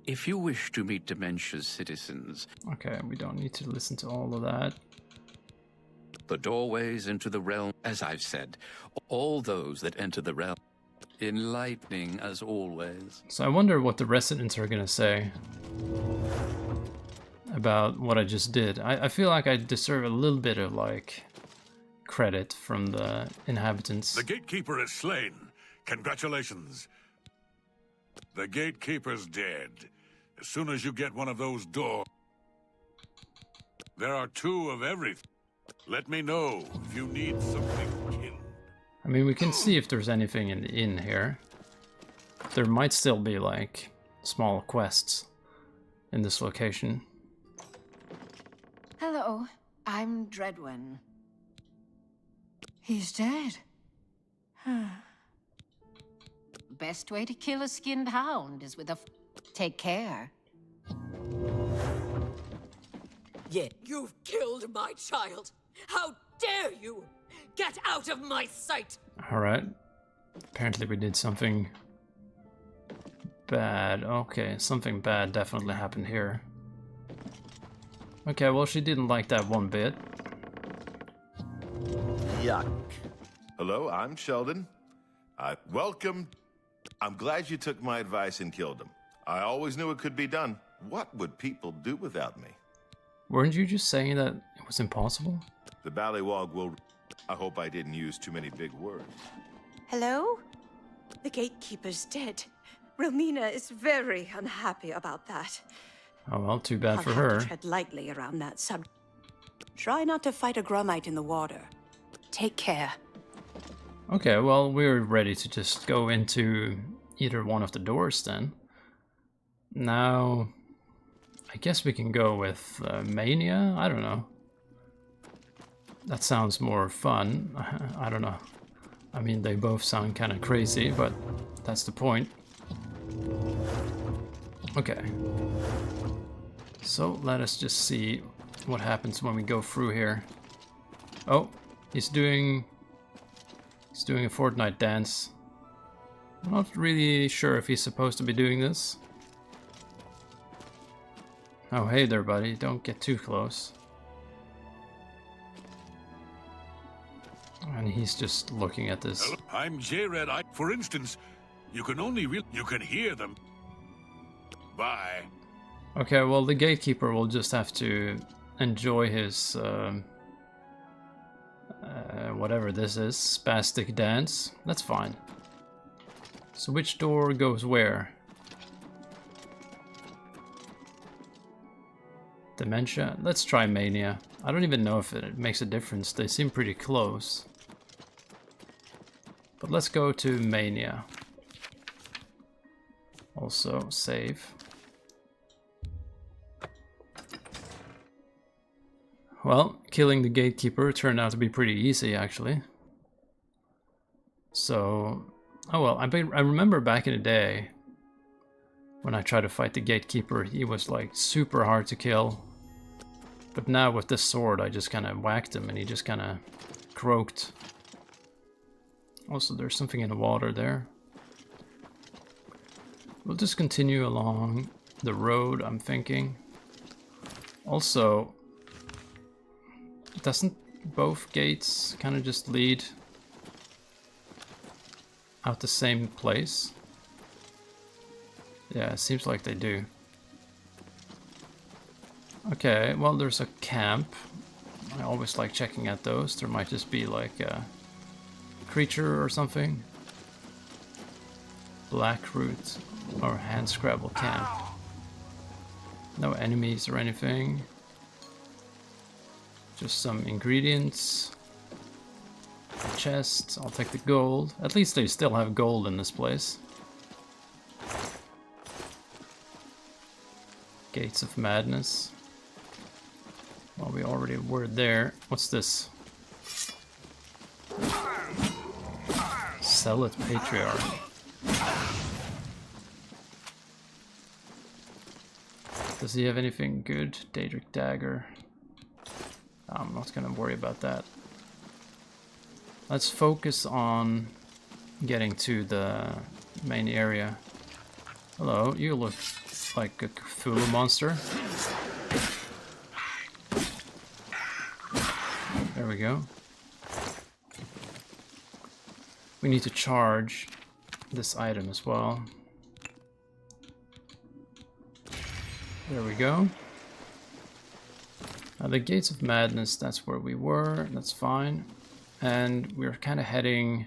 If you wish to meet Dementia's citizens... Okay, we don't need to listen to all of that. The doorways into the realm, as I've said, all those that enter the realm, enlightening as always. So I wonder what the residents are gonna say about what I just did. I feel like I deserve a little bit of, like, credit from the inhabitants. The gatekeeper is slain. Congratulations. The gatekeeper's dead. As soon as you get one of those doors... There are 2 of everything. Let me know if you need something killed. I mean, we can see if there's anything in the inn here. There might still be, like, small quests in this location. Hello, I'm Dreadwin. He's dead. Best way to kill a skinned hound is with a take care. Yeah, you've killed my child. How dare you! Get out of my sight! Alright. Apparently we did something bad. Okay, something bad definitely happened here. Okay, well, she didn't like that one bit. Yuck. Hello, I'm Sheldon. Welcome. I'm glad you took my advice and killed him. I always knew it could be done. What would people do without me? Weren't you just saying that it was impossible? The Ballywog will... I hope I didn't use too many big words. Hello? The gatekeeper's dead. Romina is very unhappy about that. Oh well, too bad for I'll her. have to tread lightly around that subject. Try not to fight a Grummite in the water. Take care. Okay, well, we're ready to just go into either one of the doors then. Now, I guess we can go with Mania? I don't know. That sounds more fun. I don't know. I mean, they both sound kind of crazy, but that's the point. Okay. So, let us just see what happens when we go through here. Oh, he's doing a Fortnite dance. I'm not really sure if he's supposed to be doing this. Oh, hey there, buddy. Don't get too close. And he's just looking at this. Hello, I'm J-Red. For instance, you can only you can hear them. Bye. Okay, well, the gatekeeper will just have to enjoy his whatever this is, spastic dance. That's fine. So which door goes where? Dementia? Let's try Mania. I don't even know if it makes a difference. They seem pretty close. But let's go to Mania. Also, save. Well, killing the gatekeeper turned out to be pretty easy, actually. So, oh well, I remember back in the day when I tried to fight the gatekeeper, he was like super hard to kill. But now with this sword, I just kind of whacked him and he just kind of croaked. Also, there's something in the water there. We'll just continue along the road, I'm thinking. Also, doesn't both gates kind of just lead out the same place? Yeah, it seems like they do. Okay, well, there's a camp. I always like checking at those. There might just be like a creature or something. Blackroot or Handscrabble camp. No enemies or anything. Just some ingredients. A chest. I'll take the gold. At least they still have gold in this place. Gates of Madness. Well, we already were there. What's this? Sell it, Patriarch. Does he have anything good? Daedric Dagger. I'm not gonna worry about that. Let's focus on getting to the main area. Hello, you look like a Cthulhu monster. There we go. We need to charge this item as well. There we go. The Gates of Madness, that's where we were, that's fine. And we're kind of heading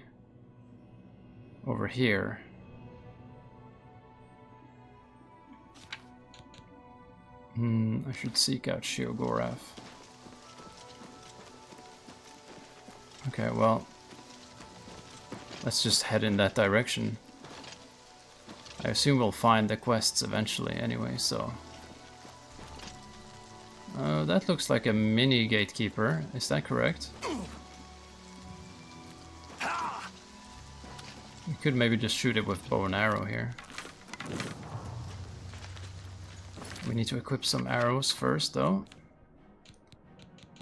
over here. I should seek out Sheogorath. Okay, well, let's just head in that direction. I assume we'll find the quests eventually anyway, so... that looks like a mini gatekeeper, is that correct? We could maybe just shoot it with bow and arrow here. We need to equip some arrows first, though.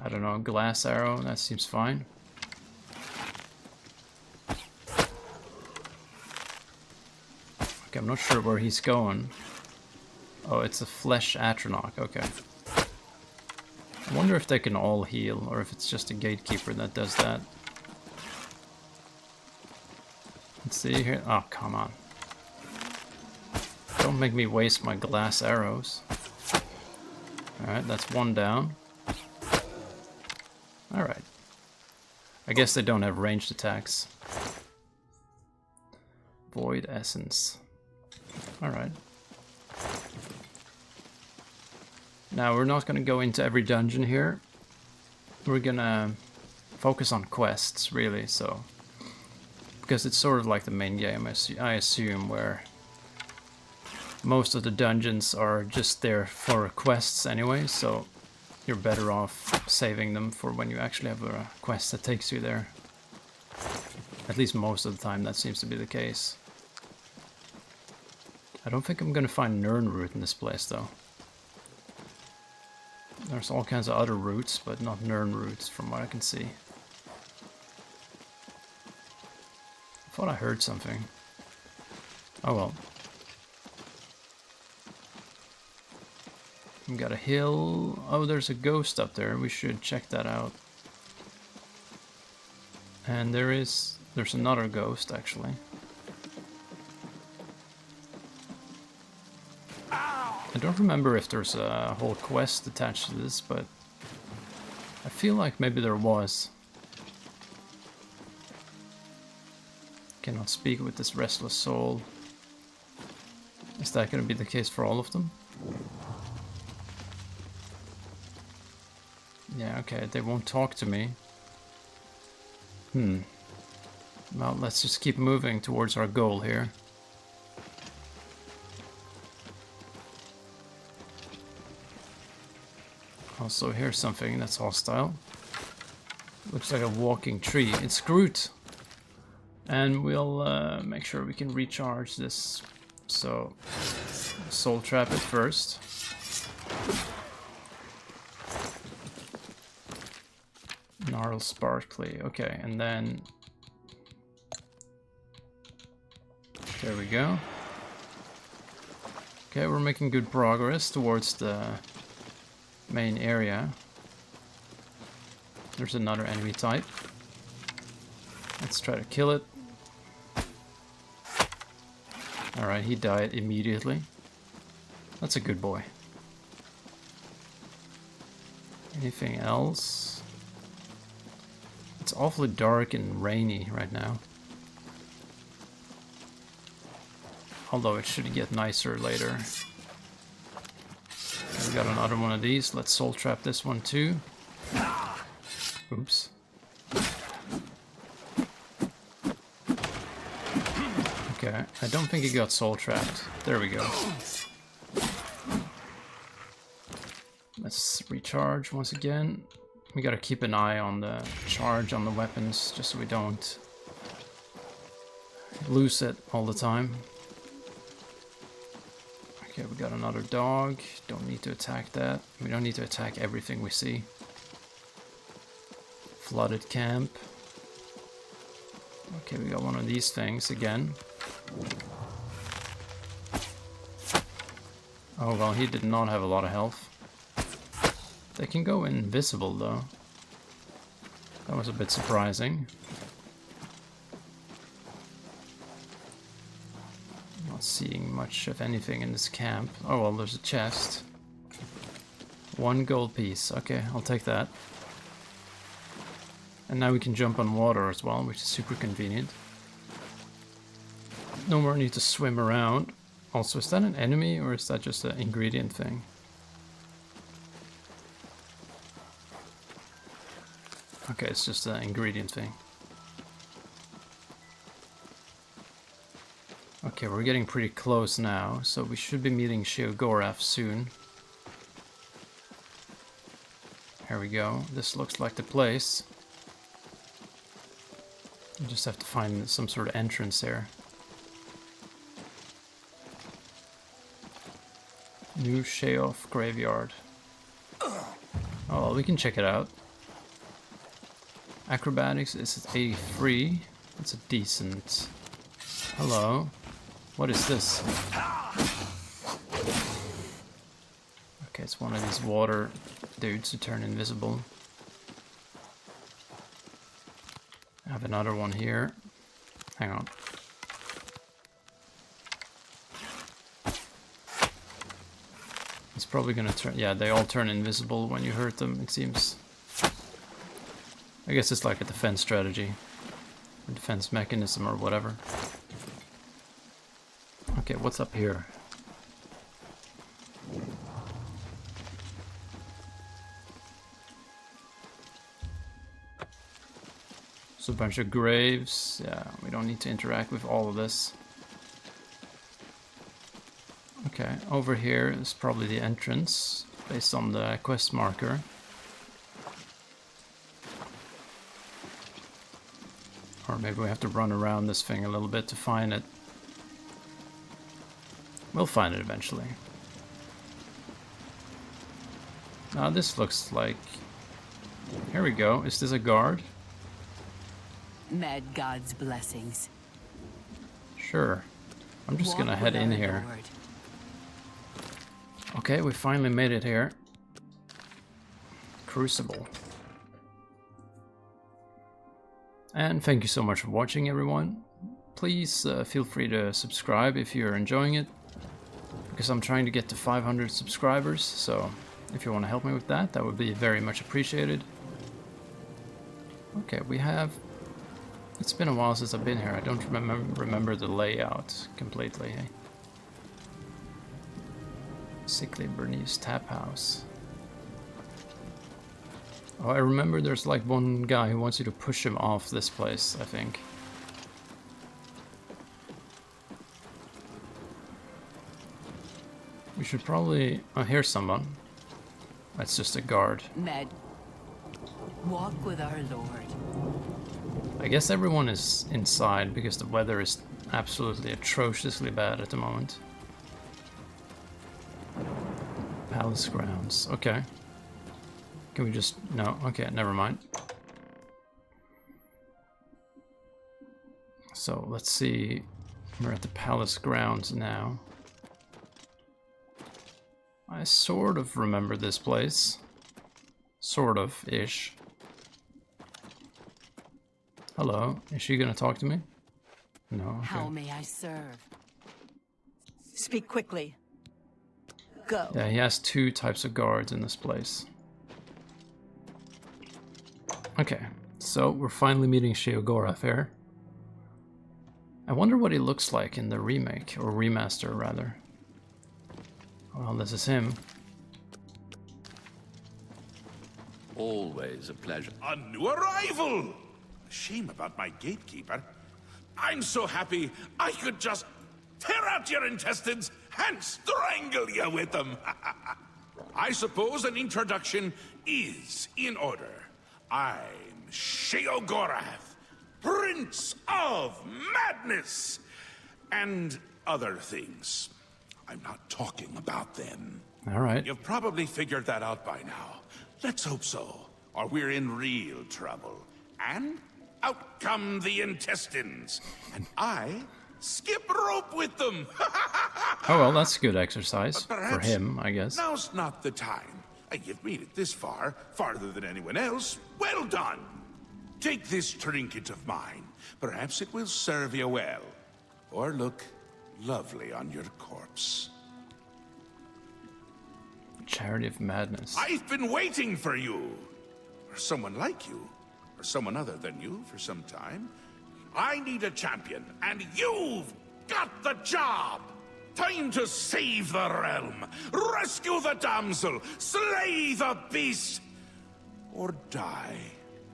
I don't know, glass arrow, that seems fine. Okay, I'm not sure where he's going. Oh, it's a flesh Atronach, okay. I wonder if they can all heal, or if it's just a gatekeeper that does that. Let's see here. Oh, come on. Don't make me waste my glass arrows. Alright, that's one down. Alright. I guess they don't have ranged attacks. Void Essence. Alright. Now, we're not going to go into every dungeon here. We're going to focus on quests, really, so... Because it's sort of like the main game, I assume, where most of the dungeons are just there for quests anyway, so you're better off saving them for when you actually have a quest that takes you there. At least most of the time that seems to be the case. I don't think I'm gonna find Nirnroot in this place, though. There's all kinds of other roots, but not Nirnroots from what I can see. I thought I heard something. Oh well. We got a hill. Oh, there's a ghost up there. We should check that out. And there's another ghost, actually. I don't remember if there's a whole quest attached to this, but I feel like maybe there was. Cannot speak with this restless soul. Is that going to be the case for all of them? Yeah, okay, they won't talk to me. Well, let's just keep moving towards our goal here. Also, here's something that's hostile. Looks like a walking tree. It's Groot! And we'll make sure we can recharge this. So, soul trap it first. Gnarl Sparkly, okay, and then... There we go. Okay, we're making good progress towards the main area. There's another enemy type. Let's try to kill it. Alright, he died immediately. That's a good boy. Anything else? It's awfully dark and rainy right now. Although it should get nicer later. We got another one of these. Let's soul trap this one too. Oops. Okay, I don't think he got soul trapped. There we go. Let's recharge once again. We gotta keep an eye on the charge on the weapons, just so we don't lose it all the time. Okay, we got another dog. Don't need to attack that. We don't need to attack everything we see. Flooded camp. Okay, we got one of these things again. Oh well, he did not have a lot of health. They can go invisible though. That was a bit surprising. Not seeing much of anything in this camp. Oh well, there's a chest. 1 gold piece. Okay, I'll take that. And now we can jump on water as well, which is super convenient. No more need to swim around. Also, is that an enemy or is that just an ingredient thing? Okay, it's just an ingredient thing. Okay, we're getting pretty close now, so we should be meeting Sheogorath soon. Here we go. This looks like the place. You just have to find some sort of entrance here. New Sheoth Graveyard. Oh, we can check it out. Acrobatics is at 83. It's a decent... Hello. What is this? Okay, it's one of these water dudes who turn invisible. I have another one here. Hang on. It's probably gonna turn... Yeah, they all turn invisible when you hurt them, it seems. I guess it's like a defense strategy. Or defense mechanism or whatever. Okay, what's up here? It's a bunch of graves. Yeah, we don't need to interact with all of this. Okay, over here is probably the entrance, based on the quest marker. Or maybe we have to run around this thing a little bit to find it. We'll find it eventually. Now this looks like... Here we go. Is this a guard? Mad God's blessings. Sure. I'm just gonna head in here. Okay, we finally made it here. Crucible. And thank you so much for watching, everyone. Please feel free to subscribe if you're enjoying it, because I'm trying to get to 500 subscribers, so if you want to help me with that, that would be very much appreciated. Okay, we have... It's been a while since I've been here. I don't remember the layout completely. Hey? Sickly Bernese Tap House. Oh, I remember there's like one guy who wants you to push him off this place, I think. We should probably... Oh, here's someone. That's just a guard. Med, walk with our Lord. I guess everyone is inside because the weather is absolutely atrociously bad at the moment. Palace grounds. Okay. Can we just... No, okay, never mind. So, let's see. We're at the palace grounds now. I sort of remember this place. Sort of-ish. Hello, is she gonna talk to me? No, okay. How may I serve? Speak quickly. Go. Yeah, he has two types of guards in this place. Okay, so we're finally meeting Sheogorath here. I wonder what he looks like in the remake, or remaster rather. Well, this is him. Always a pleasure. A new arrival! Shame about my gatekeeper. I'm so happy I could just tear out your intestines and strangle you with them. I suppose an introduction is in order. I'm Sheogorath, Prince of Madness, and other things. I'm not talking about them. All right. You've probably figured that out by now. Let's hope so, or we're in real trouble. And out come the intestines, and I skip rope with them. Oh well, that's good exercise for him, I guess. Now's not the time. You've made it this far, farther than anyone else. Well done. Take this trinket of mine. Perhaps it will serve you well, or look lovely on your corpse. Charity of Madness. I've been waiting for you, or someone like you, or someone other than you for some time. I need a champion, and you've got the job! Time to save the realm, rescue the damsel, slay the beast, or die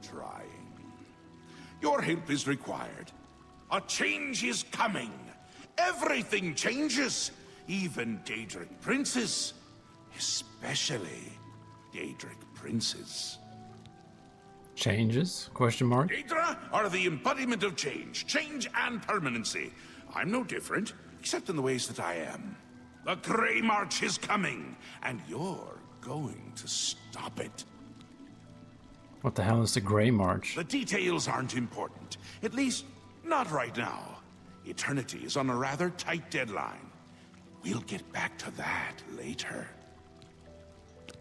trying. Your help is required. A change is coming, everything changes. Even Daedric princes. Especially Daedric princes. Changes? Question mark? Daedra are the embodiment of change. Change and permanency. I'm no different, except in the ways that I am. The Grey March is coming, and you're going to stop it. What the hell is the Grey March? The details aren't important. At least, not right now. Eternity is on a rather tight deadline. We'll get back to that later.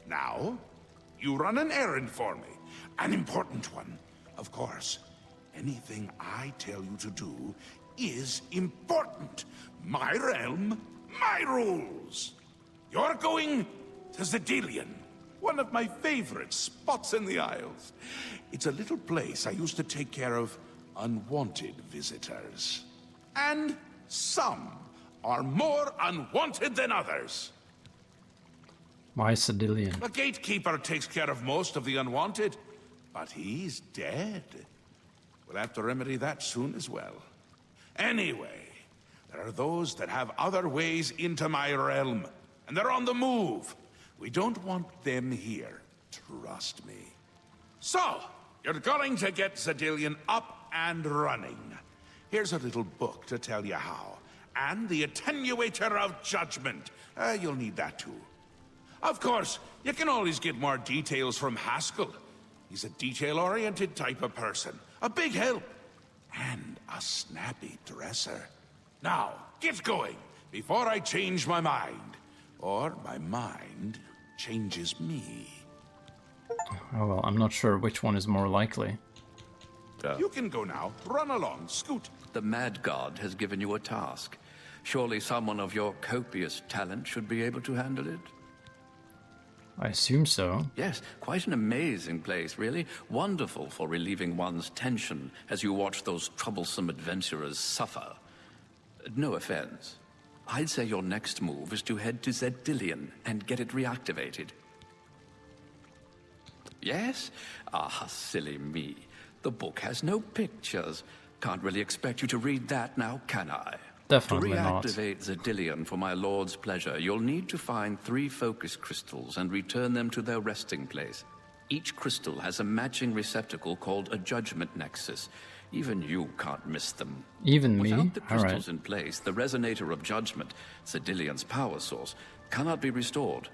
Now, you run an errand for me. An important one. Of course, anything I tell you to do is important. My realm, my rules. You're going to Zedilian, one of my favorite spots in the Isles. It's a little place I used to take care of unwanted visitors. And some are more unwanted than others. Why Cedillion? The gatekeeper takes care of most of the unwanted, but he's dead. We'll have to remedy that soon as well. Anyway, there are those that have other ways into my realm, and they're on the move. We don't want them here, trust me. So, you're going to get Zedilian up and running. Here's a little book to tell you how. And the Attenuator of Judgment. You'll need that too. Of course, you can always get more details from Haskell. He's a detail-oriented type of person. A big help. And a snappy dresser. Now, get going, before I change my mind. Or my mind changes me. Oh well, I'm not sure which one is more likely. You can go now. Run along, scoot. The Mad God has given you a task. Surely someone of your copious talent should be able to handle it? I assume so. Yes, quite an amazing place, really. Wonderful for relieving one's tension as you watch those troublesome adventurers suffer. No offense. I'd say your next move is to head to Zedilian and get it reactivated. Yes? Ah, silly me. The book has no pictures. Can't really expect you to read that now, can I? Definitely not. To reactivate Zedilian for my lord's pleasure, you'll need to find 3 focus crystals and return them to their resting place. Each crystal has a matching receptacle called a judgment nexus. Even you can't miss them. Even me? Without the crystals Alright. in place, the resonator of judgment, Zedilian's power source, cannot be restored.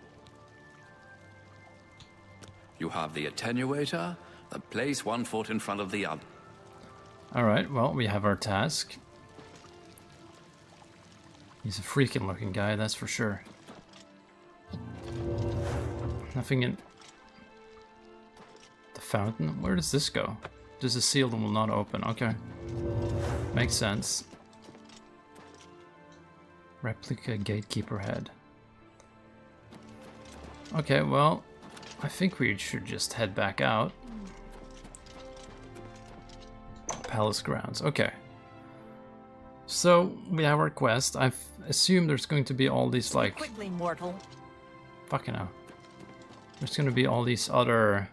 You have the attenuator, and place one foot in front of the other. Alright, well, we have our task. He's a freaking looking guy, that's for sure. Nothing in the fountain. Where does this go? There's a seal that will not open. Okay. Makes sense. Replica gatekeeper head. Okay, well, I think we should just head back out. Palace grounds. Okay. So, we have our quest. I assume there's going to be all these, like... Quickly, mortal. Fucking hell. There's going to be all these other...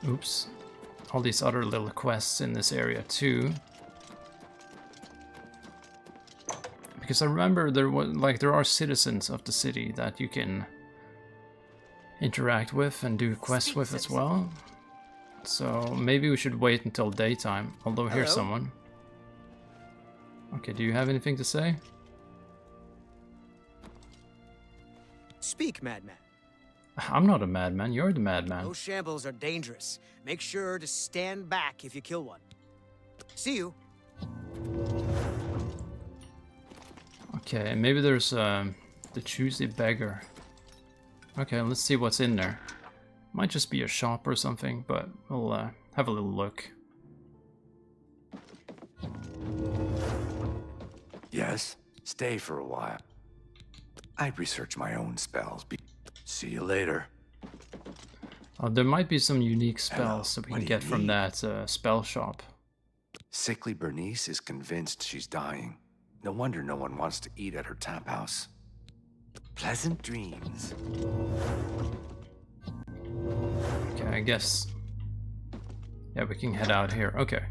Oops. All these other little quests in this area, too. Because I remember there are citizens of the city that you can interact with and do quests with as well. So, maybe we should wait until daytime. Although, here's someone. Okay, do you have anything to say? Speak, madman. I'm not a madman, you're the madman. Those shambles are dangerous. Make sure to stand back if you kill one. See you. Okay, maybe there's the choosy beggar. Okay, let's see what's in there. Might just be a shop or something, but we'll have a little look. Yes, stay for a while. I'd research my own spells. See you later. There might be some unique spells that we can get from that spell shop. Sickly Bernice is convinced she's dying. No wonder no one wants to eat at her tap house. Pleasant dreams. Okay, I guess... Yeah, we can head out here. Okay.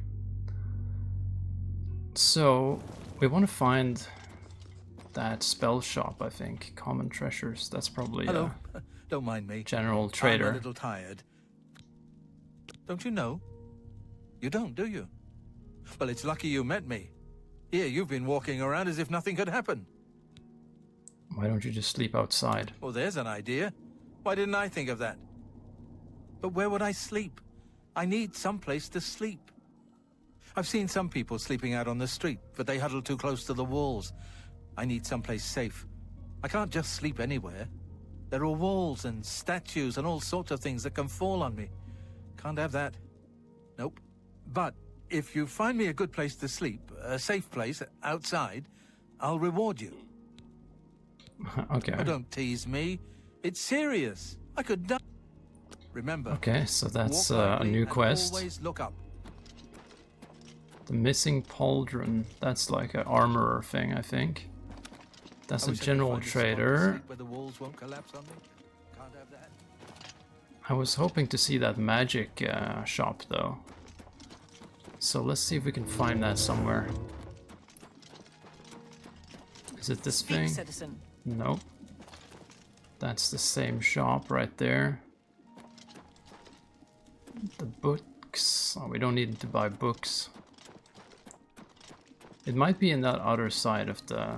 So, We want to find that spell shop, I think. Common treasures. That's probably Hello. Don't mind me. General trader. I'm a little tired. Don't you know? You don't, do you? Well, it's lucky you met me. Here, you've been walking around as if nothing could happen. Why don't you just sleep outside? Well, there's an idea. Why didn't I think of that? But where would I sleep? I need some place to sleep. I've seen some people sleeping out on the street, but they huddle too close to the walls. I need someplace safe. I can't just sleep anywhere. There are walls and statues and all sorts of things that can fall on me. Can't have that. Nope. But if you find me a good place to sleep, a safe place outside, I'll reward you. Okay. Oh, don't tease me. It's serious. I could die. Remember. Okay, so that's walk a new quest. Always look up. The missing pauldron. That's like an armorer thing, I think. That's a general trader. Where the walls won't collapse on me. Can't have that. I was hoping to see that magic shop, though. So let's see if we can find that somewhere. Is it this thing? Citizen. Nope. That's the same shop right there. The books. Oh, we don't need to buy books. It might be in that other side of the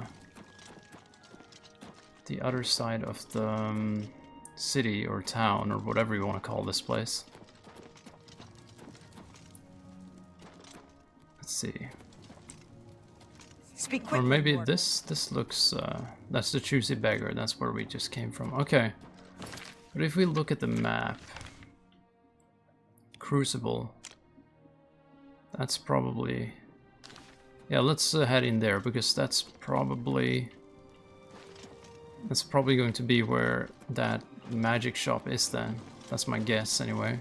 other side of the city or town or whatever you want to call this place. Let's see. Speak Or quickly, maybe Lord. this looks that's the choosy beggar. That's where we just came from. Okay. But if we look at the map, Crucible, that's probably, yeah, let's head in there because that's probably going to be where that magic shop is then. That's my guess anyway.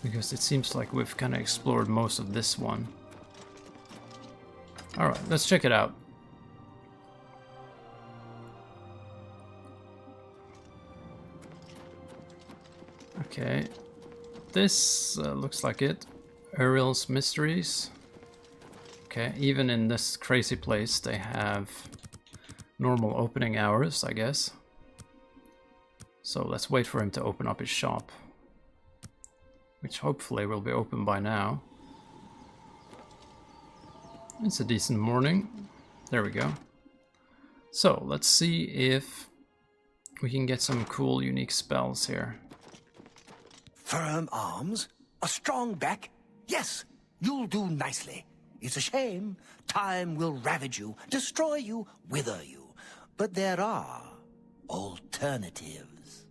Because it seems like we've kind of explored most of this one. Alright, let's check it out. Okay, this looks like it. Uriel's Mysteries. Okay, even in this crazy place they have normal opening hours, I guess. So let's wait for him to open up his shop, which hopefully will be open by now. It's a decent morning. There we go. So let's see if we can get some cool unique spells here. Firm arms, a strong back. Yes, you'll do nicely. It's a shame. Time will ravage you, destroy you, wither you. But there are alternatives.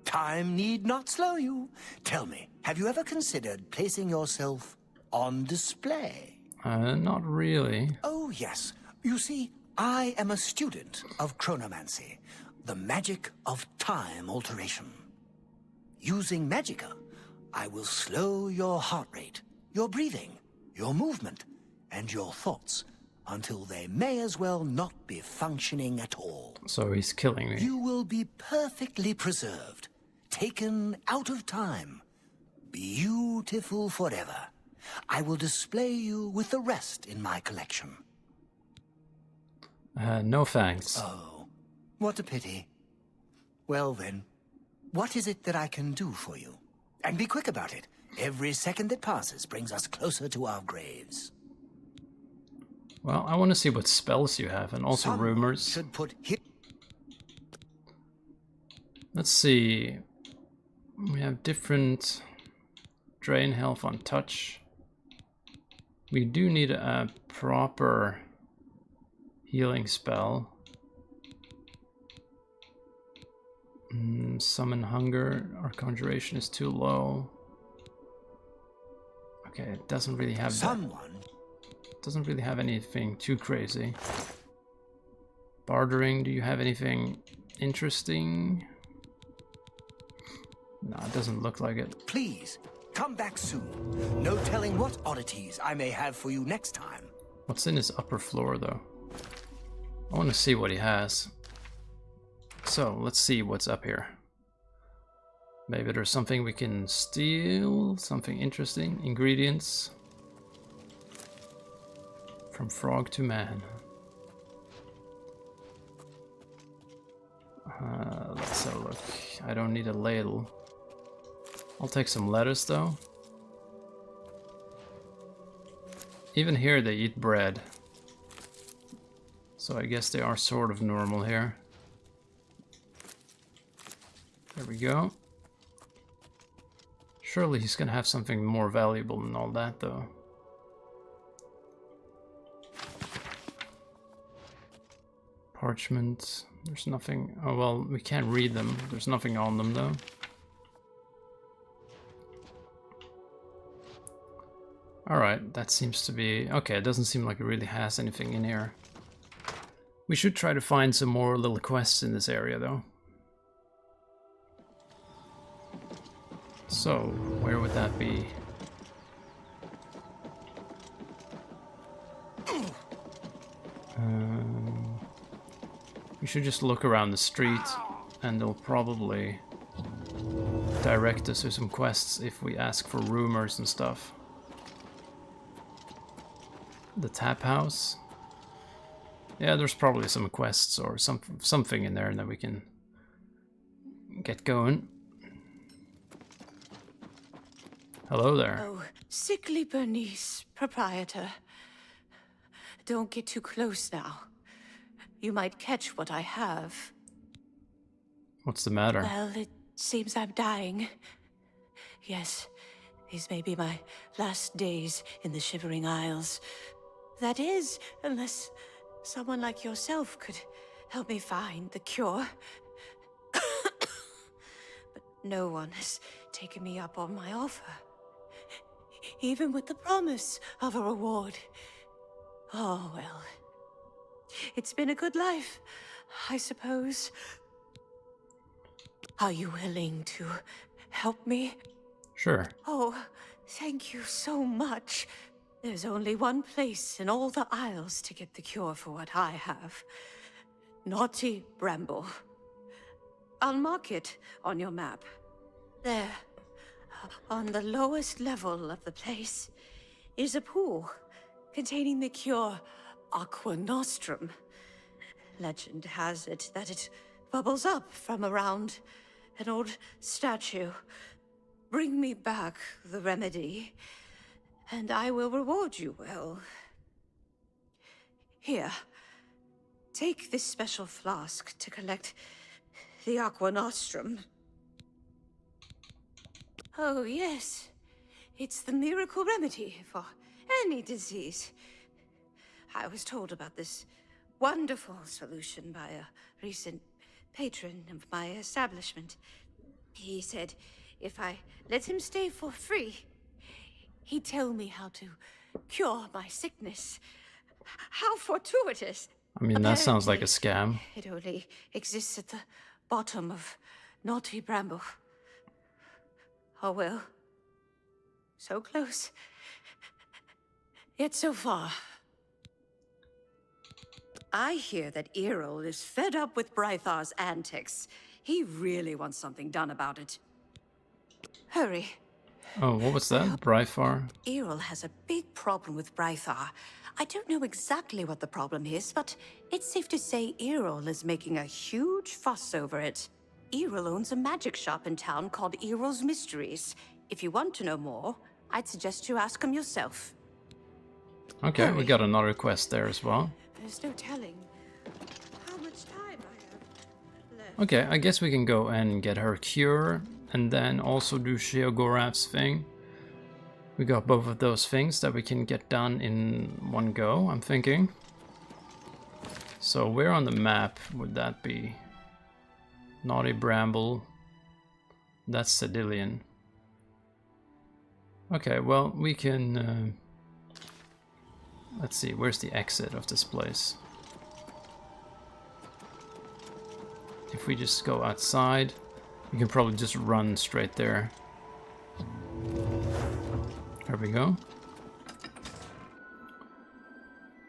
Time need not slow you. Tell me, have you ever considered placing yourself on display? Not really. Oh, yes. You see, I am a student of chronomancy, the magic of time alteration. Using magicka, I will slow your heart rate, your breathing, your movement, and your thoughts until they may as well not be functioning at all. So he's killing me. You will be perfectly preserved, taken out of time, beautiful forever. I will display you with the rest in my collection. No thanks. Oh, what a pity. Well then, what is it that I can do for you? And be quick about it. Every second that passes brings us closer to our graves. Well, I want to see what spells you have, and also Someone rumors. should put Let's see. We have different drain health on touch. We do need a proper healing spell. Summon hunger. Our conjuration is too low. Okay, it doesn't really have doesn't really have anything too crazy. Bartering, do you have anything interesting? No, it doesn't look like it. Please, come back soon. No telling what oddities I may have for you next time. What's in his upper floor, though? I want to see what he has. So, let's see what's up here. Maybe there's something we can steal, something interesting. Ingredients. From frog to man. Let's have a look. I don't need a ladle. I'll take some lettuce though. Even here they eat bread. So I guess they are sort of normal here. There we go. Surely he's gonna have something more valuable than all that though. Parchment. There's nothing. Oh well, we can't read them. There's nothing on them though. Alright, that seems to be... Okay, it doesn't seem like it really has anything in here. We should try to find some more little quests in this area though. So, where would that be? We should just look around the street and they'll probably direct us to some quests if we ask for rumors and stuff. The tap house. Yeah, there's probably some quests or something in there that we can get going. Hello there. Oh, sickly Bernice, proprietor. Don't get too close now. You might catch what I have. What's the matter? Well, it seems I'm dying. Yes, these may be my last days in the Shivering Isles. That is, unless someone like yourself could help me find the cure. But no one has taken me up on my offer. Even with the promise of a reward. Oh, well. It's been a good life, I suppose. Are you willing to help me? Sure. Oh, thank you so much. There's only one place in all the Isles to get the cure for what I have. Naughty Bramble. I'll mark it on your map. There, on the lowest level of the place, is a pool containing the cure Aqua Nostrum. Legend has it that it bubbles up from around an old statue. Bring me back the remedy, and I will reward you well. Here, take this special flask to collect the Aqua Nostrum. Oh, yes. It's the miracle remedy for any disease. I was told about this wonderful solution by a recent patron of my establishment. He said if I let him stay for free, he'd tell me how to cure my sickness. How fortuitous! I mean, that sounds like a scam. It only exists at the bottom of Naughty Bramble. Oh well. So close. Yet so far. I hear that Errol is fed up with Brythar's antics. He really wants something done about it. Hurry. Oh, what was that? Brythar? Errol has a big problem with Brythar. I don't know exactly what the problem is, but it's safe to say Errol is making a huge fuss over it. Errol owns a magic shop in town called Errol's Mysteries. If you want to know more, I'd suggest you ask him yourself. Okay, we got another quest there as well. There's no telling how much time I have left. Okay, I guess we can go and get her cure and then also do Sheogorath's thing. We got both of those things that we can get done in one go, I'm thinking. So where on the map would that be? Naughty Bramble. That's Cedillion. Okay, well, we can... let's see, where's the exit of this place? If we just go outside, we can probably just run straight there. There we go.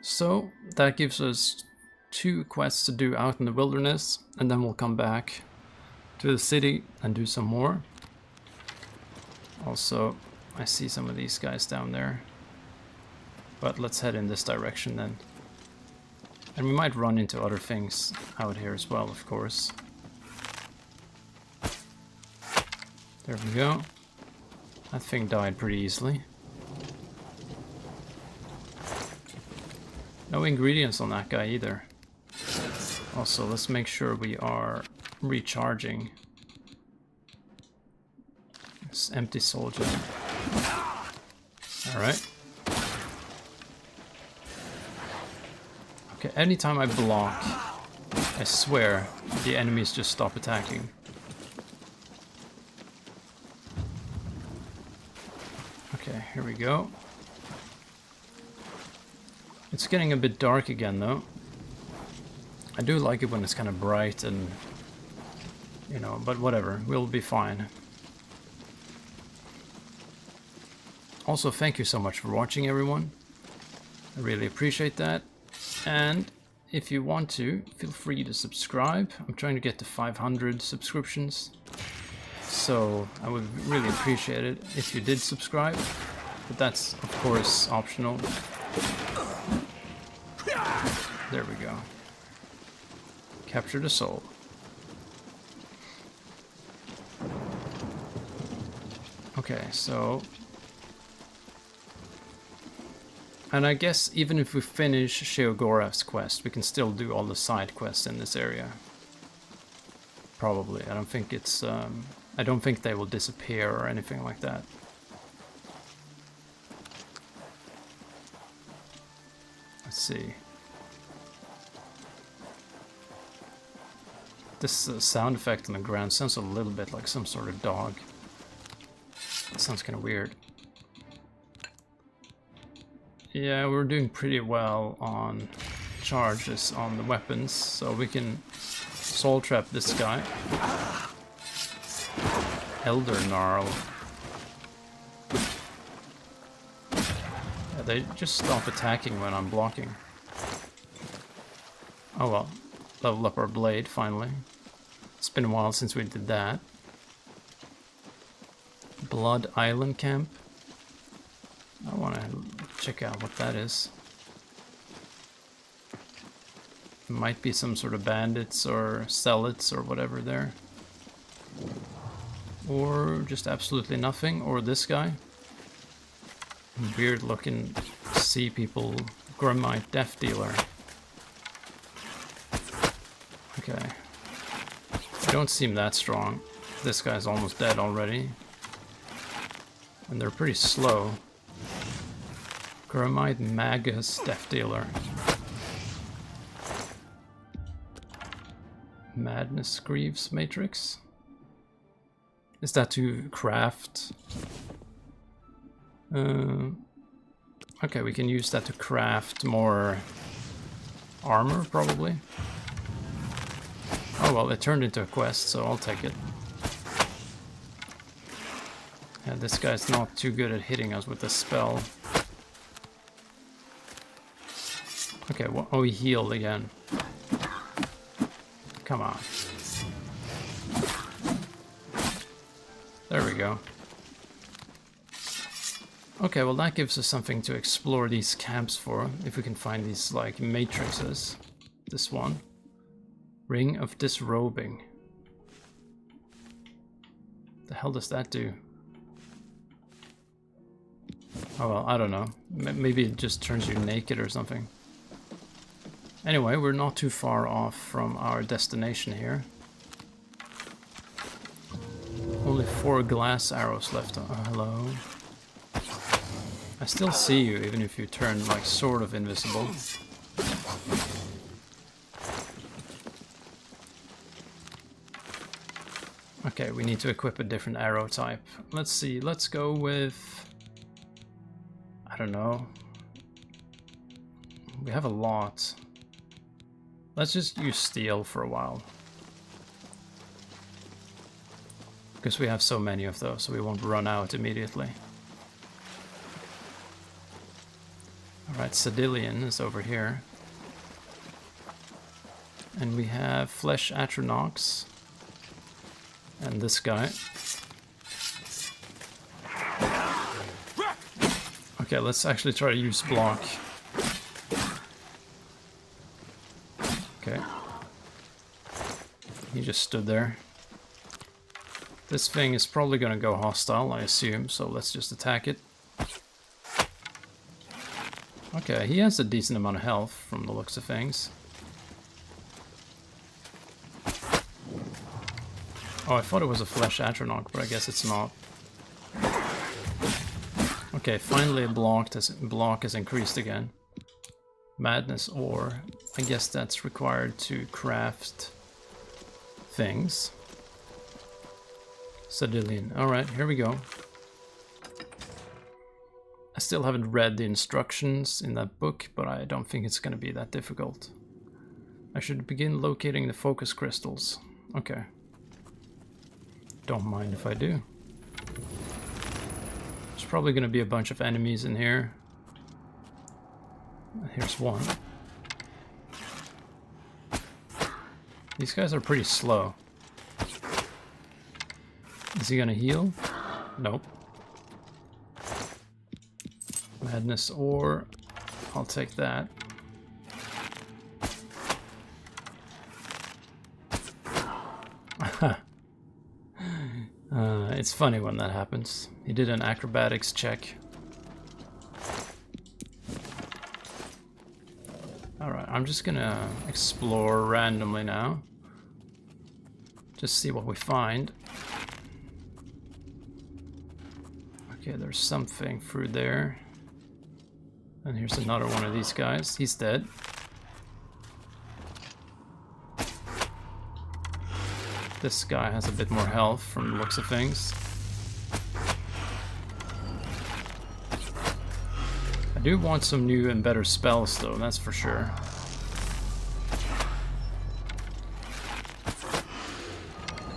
So, that gives us 2 quests to do out in the wilderness, and then we'll come back to the city and do some more. Also, I see some of these guys down there. But let's head in this direction then. And we might run into other things out here as well, of course. There we go. That thing died pretty easily. No ingredients on that guy either. Also, let's make sure we are recharging. This empty soldier. Alright. Okay, anytime I block, I swear, the enemies just stop attacking. Okay, here we go. It's getting a bit dark again though. I do like it when it's kind of bright and, you know, but whatever, we'll be fine. Also, thank you so much for watching, everyone. I really appreciate that. And if you want to, feel free to subscribe. I'm trying to get to 500 subscriptions. So I would really appreciate it if you did subscribe. But that's, of course, optional. There we go. Capture the soul. Okay, so... And I guess even if we finish Sheogorath's quest, we can still do all the side quests in this area. Probably. I don't think it's... I don't think they will disappear or anything like that. Let's see. This sound effect on the ground sounds a little bit like some sort of dog. It sounds kind of weird. Yeah, we're doing pretty well on charges on the weapons, so we can soul trap this guy. Elder Gnarl. Yeah, they just stop attacking when I'm blocking. Oh well, level up our blade finally. It's been a while since we did that. Blood Island Camp. I want to check out what that is. It might be some sort of bandits or zealots or whatever there. Or just absolutely nothing. Or this guy. Weird looking sea people. Grimite Death Dealer. Okay. They don't seem that strong. This guy's almost dead already. And they're pretty slow. Grimite Magus Death Dealer. Madness Greaves Matrix. Is that to craft? Okay, we can use that to craft more armor, probably. Oh well, it turned into a quest, so I'll take it. Yeah, this guy's not too good at hitting us with a spell. Okay, well, oh, he healed again. Come on. There we go. Okay, well that gives us something to explore these camps for, if we can find these, like, matrices. This one. Ring of Disrobing. The hell does that do? Oh well, I don't know. Maybe it just turns you naked or something. Anyway, we're not too far off from our destination here. Only 4 glass arrows left. Oh, hello. I still see you, even if you turn, like, sort of invisible. Okay, we need to equip a different arrow type. Let's see, let's go with... I don't know. We have a lot. Let's just use steel for a while. Because we have so many of those, so we won't run out immediately. Alright, Sedillion is over here. And we have Flesh Atronox. And this guy. Okay, let's actually try to use block. Okay. He just stood there. This thing is probably gonna go hostile, I assume, so let's just attack it. Okay, he has a decent amount of health from the looks of things. Oh, I thought it was a flesh Atronach, but I guess it's not. Okay, finally a block has increased again. Madness ore. I guess that's required to craft things. Sedillion. Alright, here we go. I still haven't read the instructions in that book, but I don't think it's going to be that difficult. I should begin locating the focus crystals. Okay. Don't mind if I do. There's probably going to be a bunch of enemies in here. Here's one. These guys are pretty slow. Is he gonna heal? Nope. Madness ore. I'll take that. It's funny when that happens. He did an acrobatics check. Alright, I'm just gonna explore randomly now. Just see what we find. Okay, there's something through there. And here's another one of these guys. He's dead. This guy has a bit more health from the looks of things. I do want some new and better spells though, that's for sure.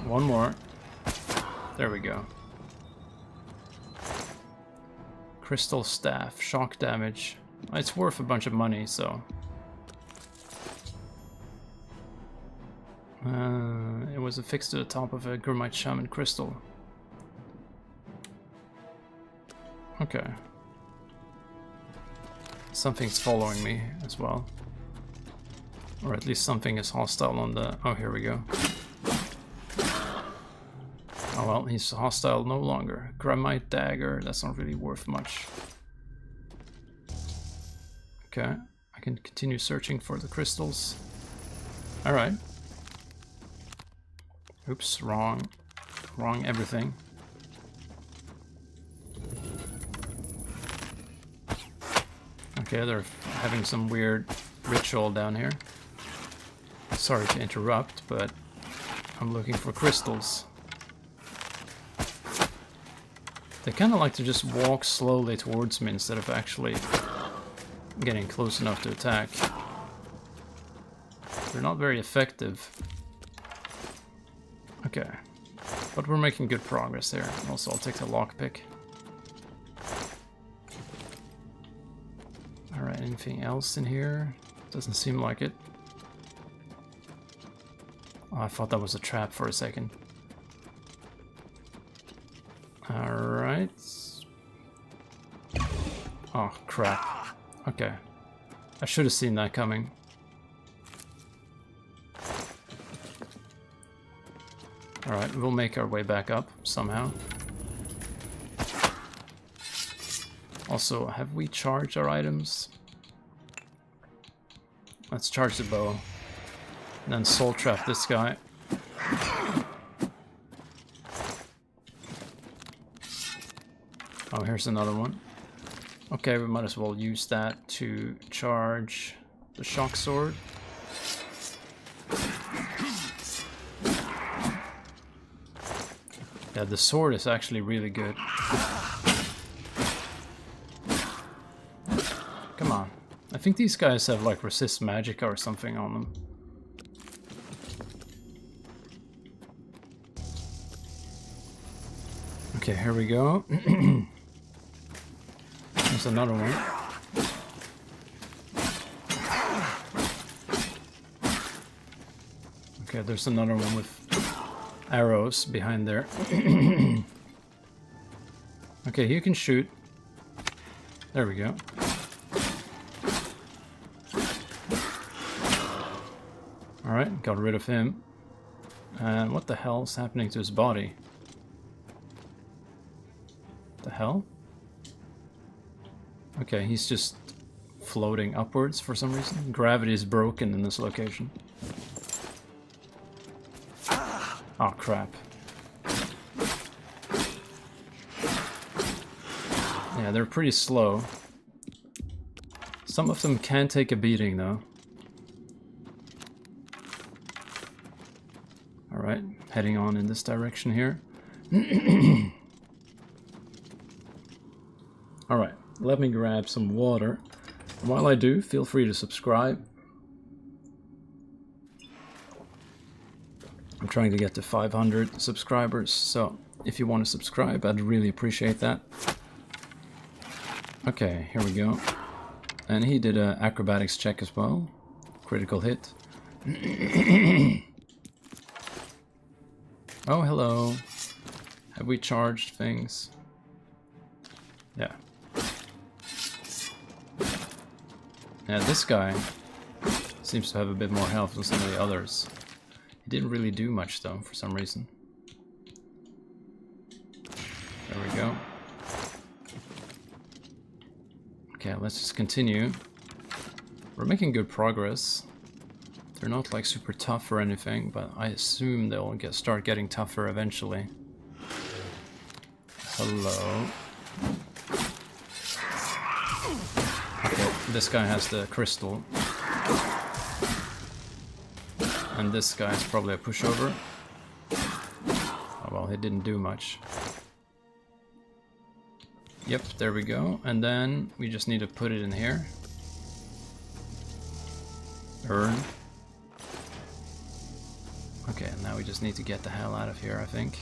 One more. There we go. Crystal staff, shock damage. It's worth a bunch of money, so. It was affixed to the top of a Gurmite Shaman crystal. Okay. Something's following me as well. Or at least something is hostile on the... Oh, here we go. Oh well, he's hostile no longer. Gurmite dagger, that's not really worth much. Okay, I can continue searching for the crystals. Alright. Oops, wrong everything. Okay, they're having some weird ritual down here. Sorry to interrupt, but I'm looking for crystals. They kind of like to just walk slowly towards me instead of actually getting close enough to attack. They're not very effective. Okay, but we're making good progress there. Also, I'll take the lockpick. Alright, anything else in here? Doesn't seem like it. Oh, I thought that was a trap for a second. Alright. Oh, crap. Okay. I should have seen that coming. Alright, we'll make our way back up somehow. Also, have we charged our items? Let's charge the bow. And then soul trap this guy. Oh, here's another one. Okay, we might as well use that to charge the shock sword. Yeah, the sword is actually really good. Come on. I think these guys have like resist magic or something on them. Okay, here we go. There's another one. Okay, there's another one with arrows behind there. Okay, you can shoot. There we go. Alright, got rid of him. And what the hell is happening to his body? The hell? Okay, he's just floating upwards for some reason. Gravity is broken in this location. Oh crap. Yeah, they're pretty slow. Some of them can take a beating though. Alright, heading on in this direction here. Alright, let me grab some water. While I do, feel free to subscribe. I'm trying to get to 500 subscribers, so if you want to subscribe, I'd really appreciate that. Okay, here we go. And he did an acrobatics check as well. Critical hit. Oh, hello. Have we charged things? Yeah. Yeah, this guy seems to have a bit more health than some of the others. He didn't really do much though, for some reason. There we go. Okay, let's just continue. We're making good progress. They're not like super tough or anything, but I assume they'll start getting tougher eventually. Hello. Okay, this guy has the crystal. And this guy is probably a pushover. Oh well, he didn't do much. Yep, there we go. And then we just need to put it in here. Earn. Okay, and now we just need to get the hell out of here, I think.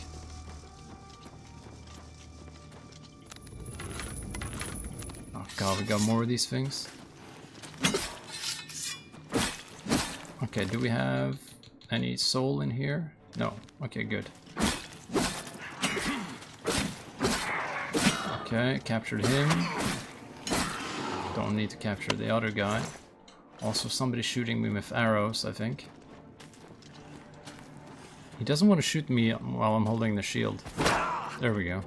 Oh god, we got more of these things. Okay, do we have any soul in here? No. Okay, good. Okay, captured him. Don't need to capture the other guy. Also, somebody shooting me with arrows, I think. He doesn't want to shoot me while I'm holding the shield. There we go.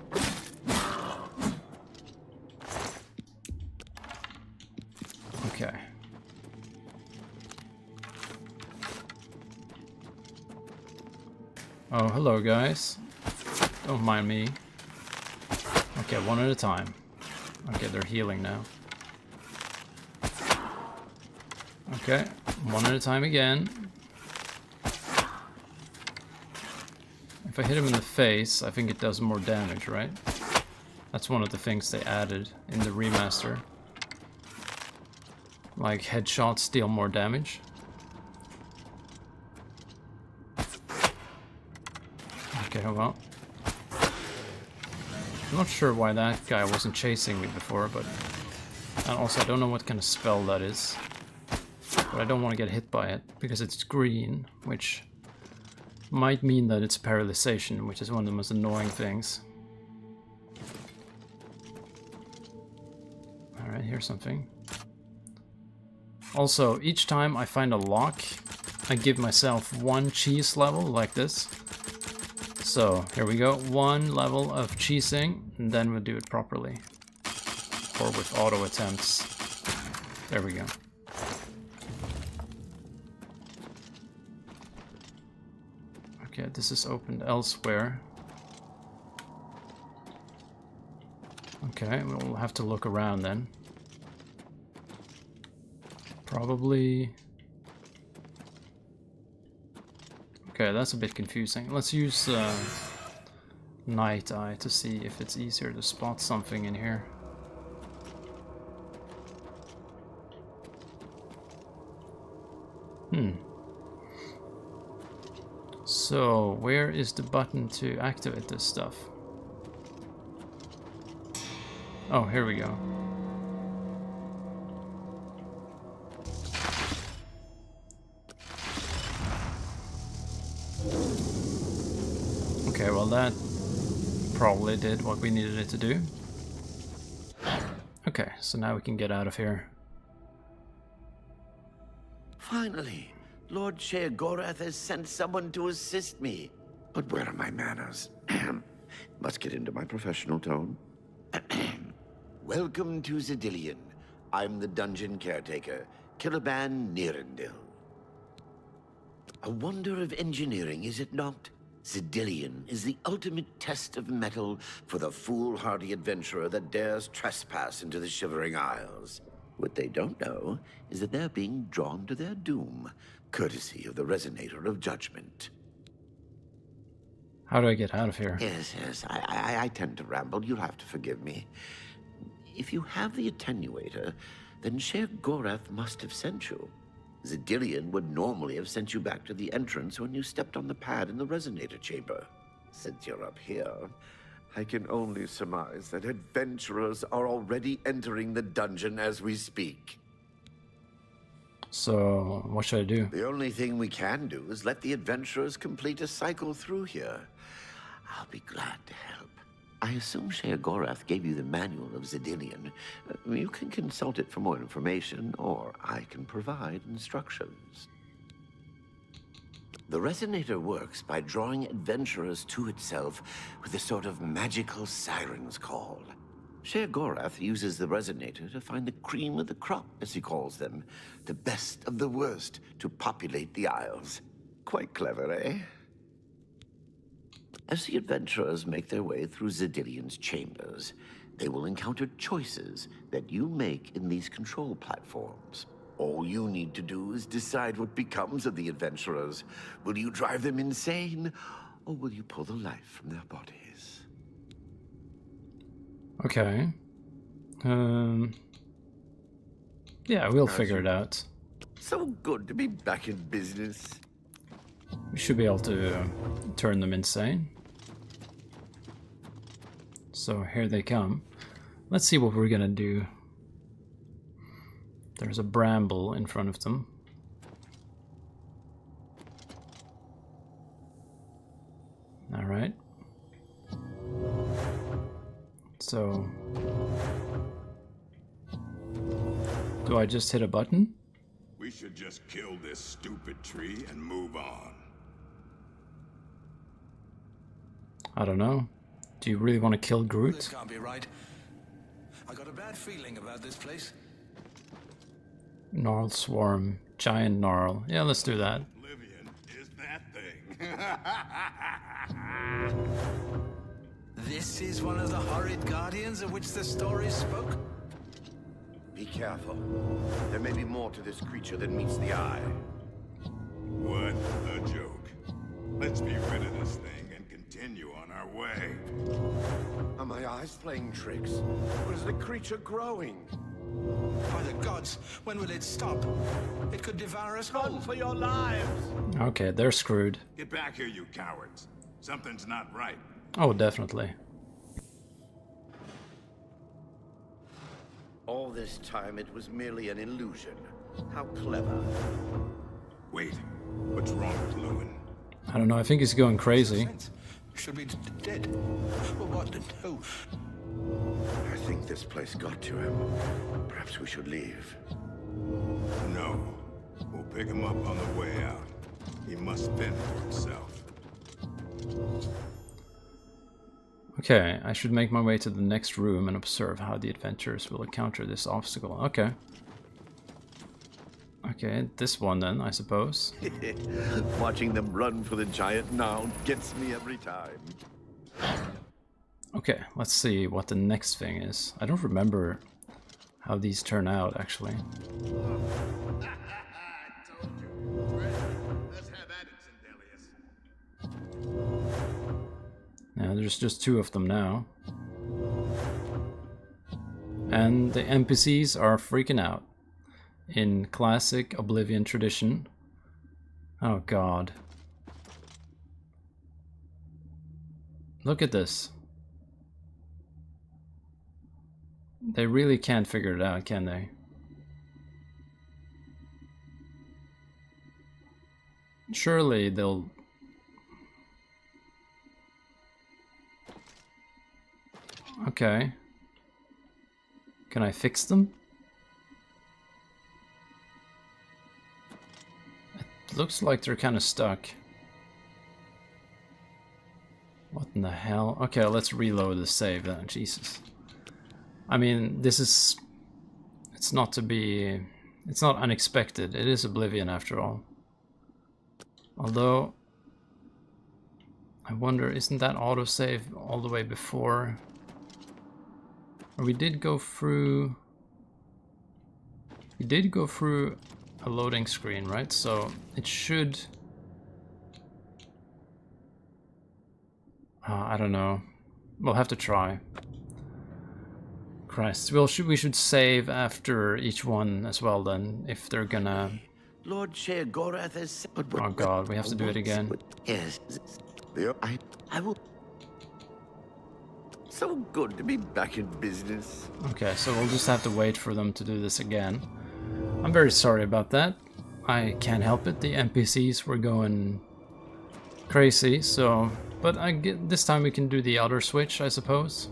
Okay. Oh, hello guys. Don't mind me. Okay, one at a time. Okay, they're healing now. Okay, one at a time again. If I hit him in the face, I think it does more damage, right? That's one of the things they added in the remaster. Like, headshots deal more damage. Okay, well. I'm not sure why that guy wasn't chasing me before, but... And also, I don't know what kind of spell that is. But I don't want to get hit by it, because it's green, which might mean that it's paralyzation, which is one of the most annoying things. Alright, here's something. Also, each time I find a lock, I give myself 1 cheese level, like this. So, here we go, 1 level of cheesing, and then we'll do it properly. Or with auto attempts. There we go. Okay, this is opened elsewhere. Okay, we'll have to look around then. Probably... Okay, that's a bit confusing. Let's use Night Eye to see if it's easier to spot something in here. So, where is the button to activate this stuff? Oh, here we go. Okay, well that probably did what we needed it to do. Okay, so now we can get out of here. Finally, Lord Sheogorath has sent someone to assist me. But where are my manners? Must get into my professional tone. Welcome to Zidillion. I'm the dungeon caretaker, Killaban Nirendil. A wonder of engineering, is it not? Zidillion is the ultimate test of mettle for the foolhardy adventurer that dares trespass into the Shivering Isles. What they don't know is that they're being drawn to their doom, courtesy of the Resonator of Judgment. How do I get out of here? Yes, I tend to ramble. You'll have to forgive me. If you have the attenuator, then Sheogorath must have sent you. Zidillion would normally have sent you back to the entrance when you stepped on the pad in the Resonator chamber. Since you're up here, I can only surmise that adventurers are already entering the dungeon as we speak. So, what should I do? The only thing we can do is let the adventurers complete a cycle through here. I'll be glad to help. I assume Sheogorath gave you the manual of Zidillion. You can consult it for more information, or I can provide instructions. The Resonator works by drawing adventurers to itself with a sort of magical siren's call. Sheogorath uses the Resonator to find the cream of the crop, as he calls them, the best of the worst to populate the Isles. Quite clever, eh? As the adventurers make their way through Zidillion's chambers, they will encounter choices that you make in these control platforms. All you need to do is decide what becomes of the adventurers. Will you drive them insane, or will you pull the life from their bodies? Okay. Yeah, we'll figure it out. So good to be back in business. We should be able to turn them insane. So here they come. Let's see what we're gonna do. There's a bramble in front of them. All right. So, do I just hit a button? We should just kill this stupid tree and move on. I don't know. Do you really want to kill This Groot? can't be right. I got a bad feeling about this place. Gnarl swarm, giant gnarl. Yeah, let's do that. Oblivion is that thing. This is one of the horrid guardians of which the story spoke? Be careful. There may be more to this creature than meets the eye. What a joke. Let's be rid of this thing and continue on our way. Are my eyes playing tricks? Or is the creature growing? By the gods, when will it stop? It could devour us Run whole. for your lives! Okay, they're screwed. Get back here, you cowards. Something's not right. Oh, definitely. All this time it was merely an illusion. How clever. Wait, what's wrong with Lewin? I don't know, I think he's going crazy. Should be dead. But what to do? I think this place got to him. Perhaps we should leave. No. We'll pick him up on the way out. He must fend for himself. Okay, I should make my way to the next room and observe how the adventurers will encounter this obstacle. Okay. Okay, this one then, I suppose. Watching them run for the giant now gets me every time. Okay, let's see what the next thing is. I don't remember how these turn out, actually. Yeah, there's just two of them now. And the NPCs are freaking out. In classic Oblivion tradition. Oh god. Look at this. They really can't figure it out, can they? Surely they'll... Okay. Can I fix them? It looks like they're kind of stuck. What in the hell? Okay, let's reload the save then. Jesus. I mean, this is... It's not to be... It's not unexpected. It is Oblivion after all. Although... I wonder, isn't that autosave all the way before? Or we did go through... We did go through a loading screen, right? So it should... I don't know. We'll have to try. Christ. Well, we should save after each one as well then, if they're gonna... Lord Sheogorath has... Oh god, we have to do it again. Yes. I will... So good to be back in business. Okay, so we'll just have to wait for them to do this again. I'm very sorry about that. I can't help it. The NPCs were going crazy, so... But this time we can do the other switch, I suppose.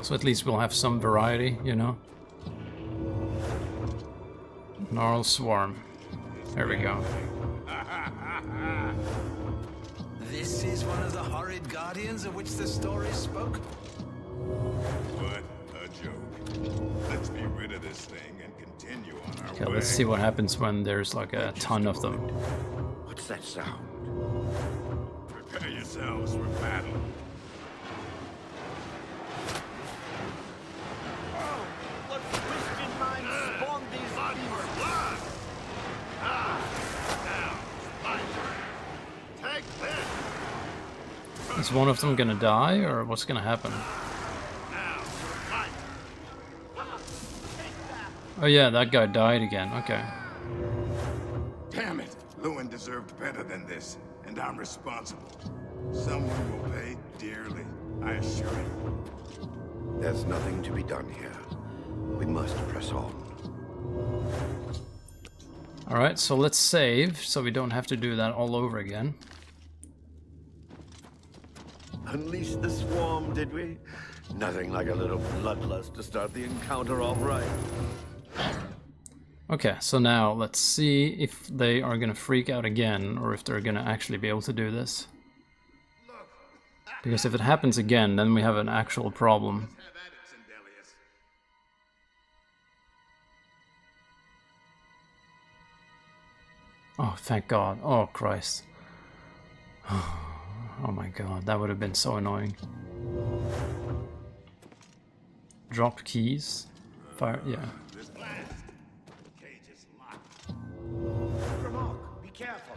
So at least we'll have some variety, you know. Gnarl Swarm. There we go. This is one of the horrid guardians of which the story spoke? What a joke. Let's be rid of this thing and continue on our way. Okay, let's see what happens when there's like a ton of them. What's that sound? Prepare yourselves for battle. Oh, what Christian mind spawned these beasts? Take this! Is one of them gonna die, or what's gonna happen? Oh yeah, that guy died again, okay. Damn it! Lewin deserved better than this, and I'm responsible. Someone will pay dearly, I assure you. There's nothing to be done here. We must press on. Alright, so let's save, so we don't have to do that all over again. Unleash the swarm, did we? Nothing like a little bloodlust to start the encounter off right. Okay, so now let's see if they are gonna freak out again, or if they're gonna actually be able to do this. Because if it happens again, then we have an actual problem. Oh, thank God. Oh, Christ. Oh my God, that would have been so annoying. Drop keys. Fire, yeah. Be careful.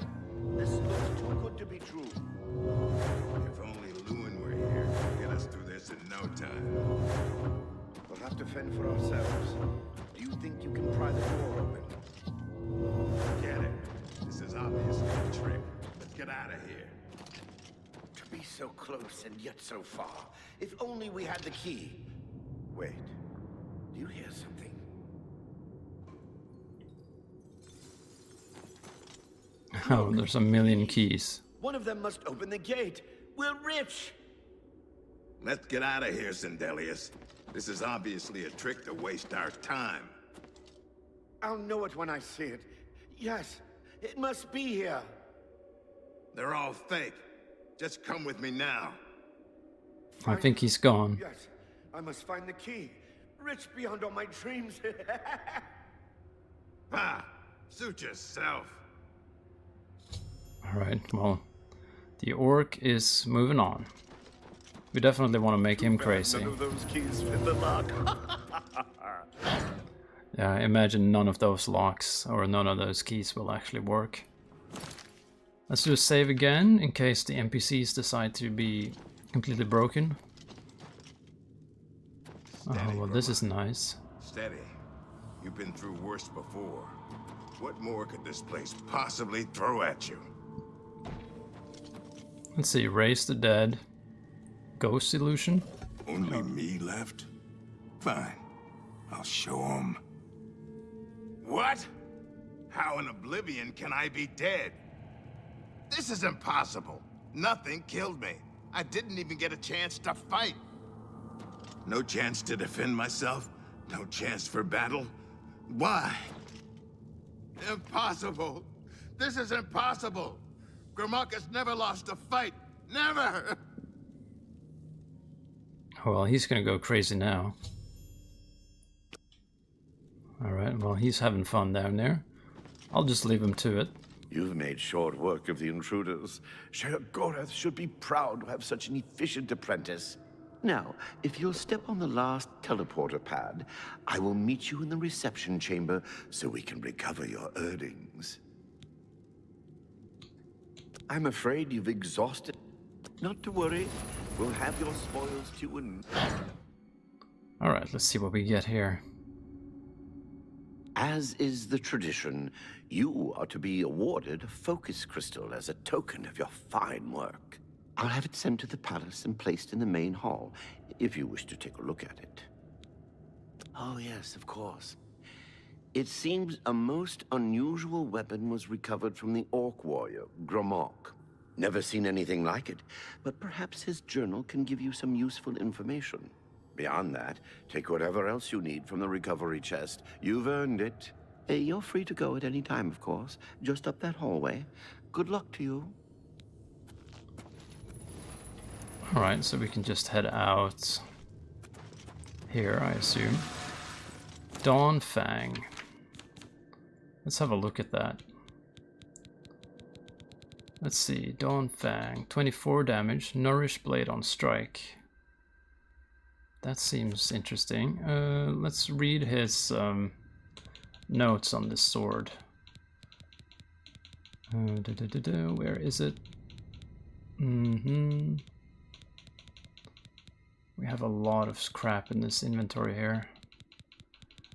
This looks too good to be true. If only Lewin were here, he'd get us through this in no time. We'll have to fend for ourselves. Do you think you can pry the door open? Get it. This is obviously a trick. Let's get out of here. To be so close and yet so far. If only we had the key. Wait. Do you hear something? Oh, there's a million keys. One of them must open the gate. We're rich. Let's get out of here, Sindelius. This is obviously a trick to waste our time. I'll know it when I see it. Yes, it must be here. They're all fake. Just come with me now. I think he's gone. Yes, I must find the key. Rich beyond all my dreams. Ah, suit yourself. Alright, well, the orc is moving on. We definitely want to make him crazy. None of those keys fit the lock. Yeah, I imagine none of those locks or none of those keys will actually work. Let's do a save again in case the NPCs decide to be completely broken. Oh, well, this is nice. Steady. You've been through worse before. What more could this place possibly throw at you? Let's see, raise the dead. Ghost illusion? Only me left? Fine. I'll show them. What? How in Oblivion can I be dead? This is impossible. Nothing killed me. I didn't even get a chance to fight. No chance to defend myself? No chance for battle? Why? Impossible! This is impossible! Grimmauld has never lost a fight! Never! Well, he's gonna go crazy now. Alright, well, he's having fun down there. I'll just leave him to it. You've made short work of the intruders. Sheogorath should be proud to have such an efficient apprentice. Now, if you'll step on the last teleporter pad, I will meet you in the reception chamber so we can recover your earnings. I'm afraid you've exhausted. Not to worry, we'll have your spoils too and... Alright, let's see what we get here. As is the tradition, you are to be awarded a focus crystal as a token of your fine work. I'll have it sent to the palace and placed in the main hall, if you wish to take a look at it. Oh yes, of course. It seems a most unusual weapon was recovered from the orc warrior, Grimmauld. Never seen anything like it, but perhaps his journal can give you some useful information. Beyond that, take whatever else you need from the recovery chest. You've earned it. You're free to go at any time, of course. Just up that hallway. Good luck to you. Alright, so we can just head out here, I assume. Dawnfang. Let's have a look at that. Let's see, Dawnfang. 24 damage, Nourish Blade on strike. That seems interesting. Let's read his notes on this sword. Where is it? We have a lot of scrap in this inventory here.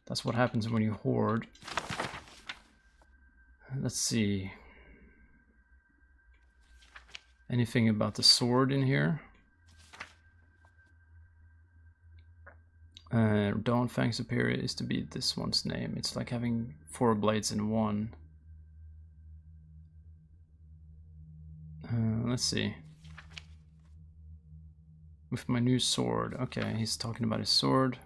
That's what happens when you hoard. Let's see. Anything about the sword in here? Dawnfang Superior is to be this one's name. It's like having 4 blades in one. Let's see. With my new sword. Okay, he's talking about his sword.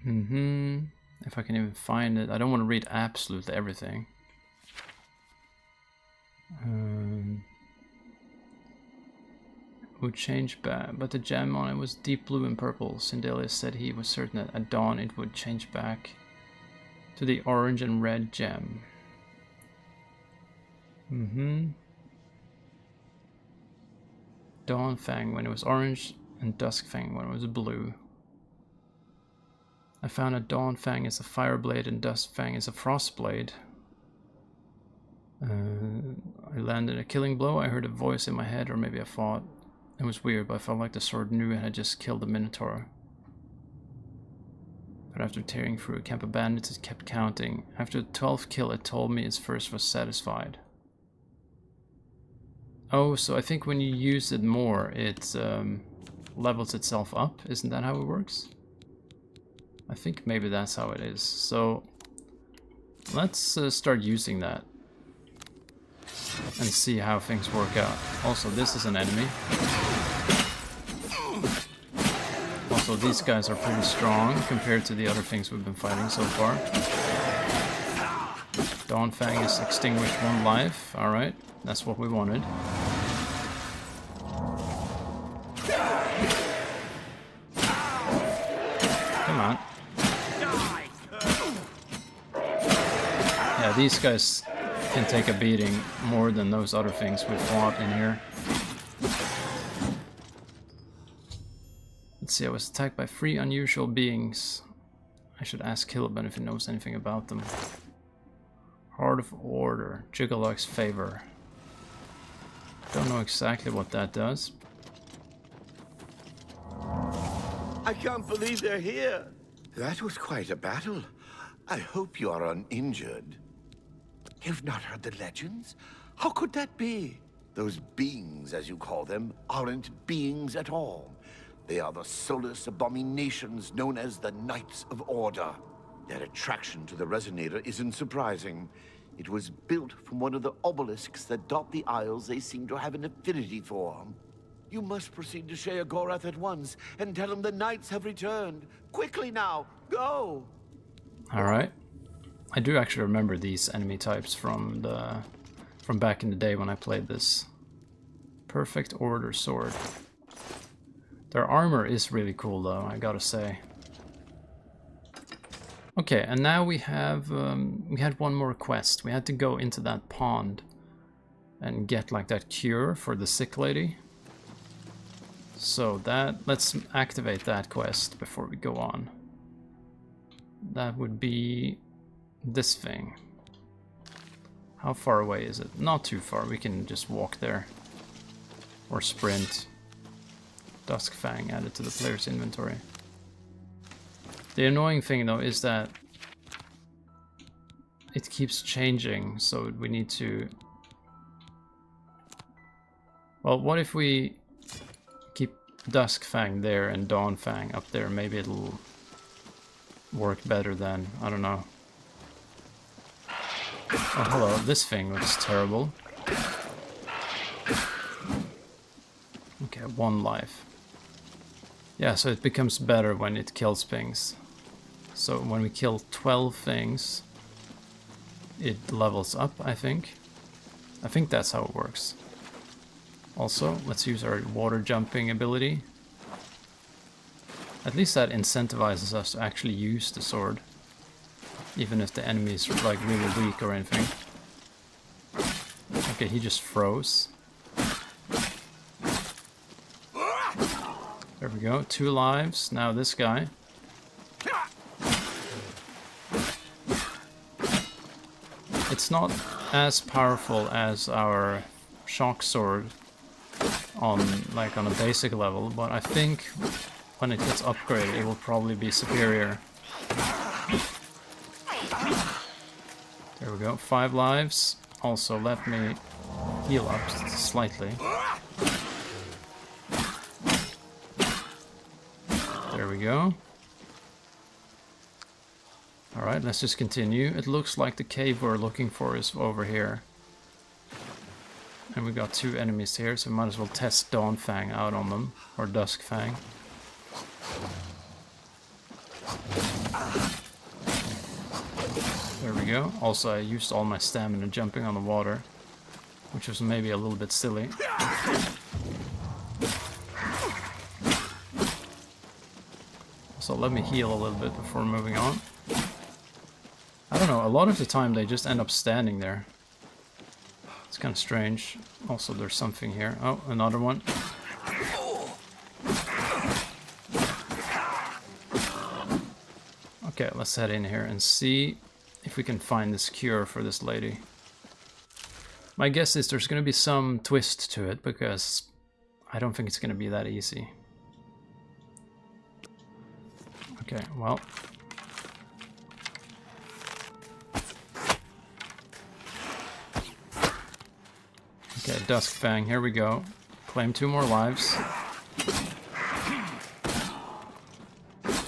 If I can even find it. I don't want to read absolutely everything. Would change back, but the gem on it was deep blue and purple. Sindelius said he was certain that at dawn it would change back to the orange and red gem. Dawnfang when it was orange and Duskfang when it was blue. I found that Dawnfang is a fire blade and Duskfang is a frost blade. I landed a killing blow. I heard a voice in my head, or maybe I thought. It was weird, but I felt like the sword knew it had just killed the Minotaur. But after tearing through a camp of bandits, it kept counting. After the 12th kill, it told me its first was satisfied. Oh, so I think when you use it more, it levels itself up. Isn't that how it works? I think maybe that's how it is. So let's start using that and see how things work out. Also, this is an enemy. Also, these guys are pretty strong compared to the other things we've been fighting so far. Dawnfang has extinguished 1 life. Alright, that's what we wanted. Come on. Yeah, these guys can take a beating more than those other things we've fought in here. Let's see, I was attacked by 3 unusual beings. I should ask Kilban if he knows anything about them. Heart of Order, Jiggalok's favor. Don't know exactly what that does. I can't believe they're here. That was quite a battle. I hope you are uninjured. You've not heard the legends? How could that be? Those beings, as you call them, aren't beings at all. They are the soulless abominations known as the Knights of Order. Their attraction to the Resonator isn't surprising. It was built from one of the obelisks that dot the isles they seem to have an affinity for. You must proceed to Sheogorath at once and tell him the knights have returned. Quickly now, go! Alright. I do actually remember these enemy types from back in the day when I played this. Perfect Order Sword. Their armor is really cool though, I gotta say. Okay, and now we have we had one more quest. We had to go into that pond and get like that cure for the sick lady. So let's activate that quest before we go on. That would be this thing. How far away is it? Not too far, we can just walk there. Or sprint. Duskfang added to the player's inventory. The annoying thing though is that it keeps changing, so we need to... Well, what if we keep Duskfang there and Dawnfang up there? Maybe it'll work better then. I don't know. Oh, hello. This thing looks terrible. Okay, 1 life. Yeah, so it becomes better when it kills things. So when we kill 12 things, it levels up, I think. I think that's how it works. Also, let's use our water jumping ability. At least that incentivizes us to actually use the sword. Even if the enemy is like really weak or anything. Okay, he just froze. There we go, 2 lives. Now this guy. It's not as powerful as our shock sword on a basic level, but I think when it gets upgraded it will probably be superior. There we go, 5 lives. Also let me heal up slightly. There we go. Alright, let's just continue. It looks like the cave we're looking for is over here. And we got 2 enemies here, so we might as well test Dawnfang out on them. Or Duskfang. There we go. Also, I used all my stamina jumping on the water, which was maybe a little bit silly. So let me heal a little bit before moving on. I don't know, a lot of the time they just end up standing there. It's kind of strange. Also, there's something here. Oh, another one. Okay, let's head in here and see if we can find this cure for this lady. My guess is there's going to be some twist to it, because I don't think it's going to be that easy. Okay, well. Okay, Duskfang, here we go. Claim 2 more lives.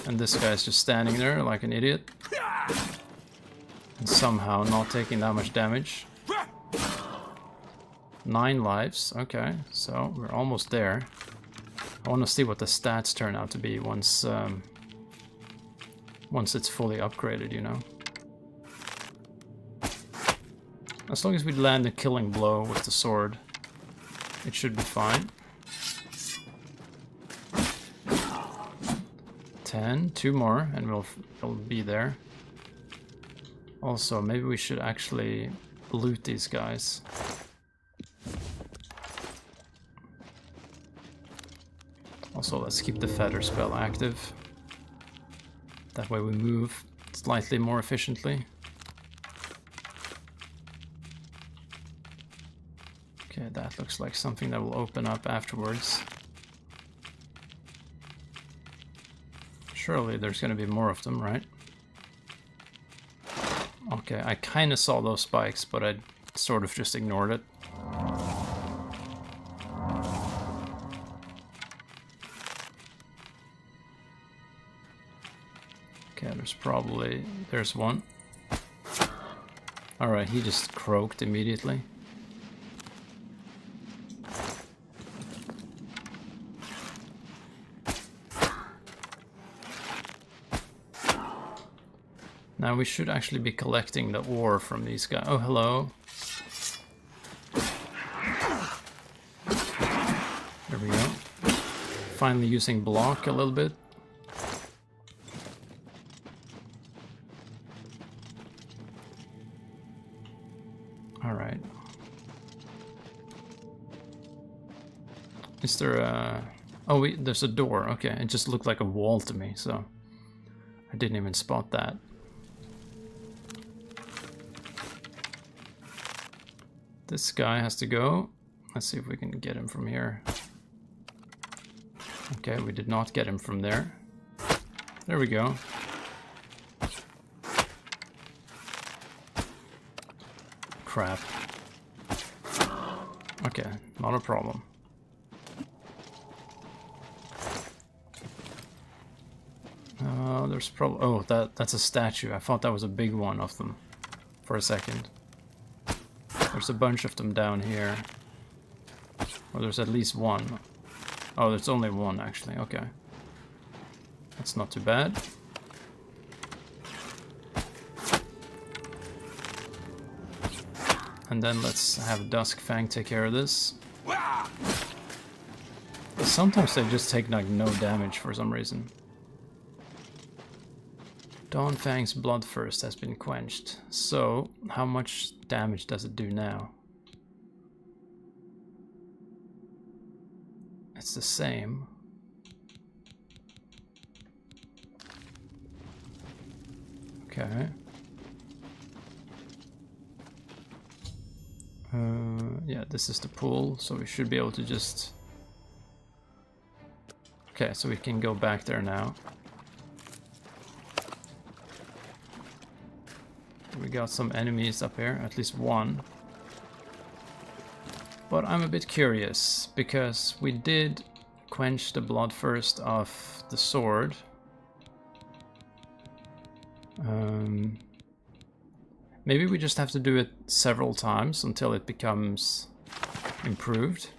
And this guy's just standing there like an idiot. And somehow not taking that much damage. 9 lives, okay, so we're almost there. I want to see what the stats turn out to be once it's fully upgraded, you know. As long as we land a killing blow with the sword, it should be fine. 10, 2 more, and we'll be there. Also, maybe we should actually loot these guys. Also, let's keep the feather spell active. That way we move slightly more efficiently. Okay, that looks like something that will open up afterwards. Surely there's going to be more of them, right? Okay, I kind of saw those spikes, but I sort of just ignored it. Okay, there's one. Alright, he just croaked immediately. Now we should actually be collecting the ore from these guys. Oh, hello. There we go. Finally using block a little bit. Alright. Is there a... Oh, wait, there's a door. Okay, it just looked like a wall to me, so... I didn't even spot that. This guy has to go. Let's see if we can get him from here. Okay, we did not get him from there. There we go. Crap. Okay, not a problem. There's probably... Oh, that's a statue. I thought that was a big one of them for a second. There's a bunch of them down here. Or there's at least one. Oh, there's only one actually. Okay. That's not too bad. And then let's have Duskfang take care of this. Sometimes they just take like no damage for some reason. Dawnfang's Bloodthirst has been quenched. So, how much damage does it do now? It's the same. Okay. Yeah, this is the pool, so we should be able to just... Okay, so we can go back there now. We got some enemies up here, at least one. But I'm a bit curious, because we did quench the Bloodthirst of the sword. Maybe we just have to do it several times until it becomes improved.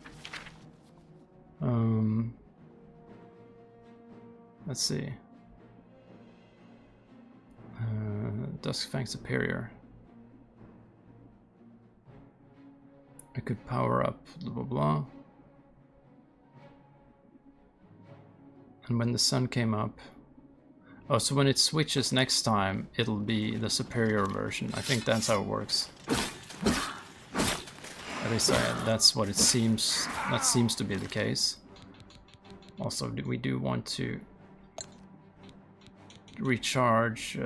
Let's see. Duskfang Superior. I could power up blah blah blah. And when the sun came up... Oh, so when it switches next time, it'll be the superior version. I think that's how it works. At least that's what it seems... That seems to be the case. Also, we do want to recharge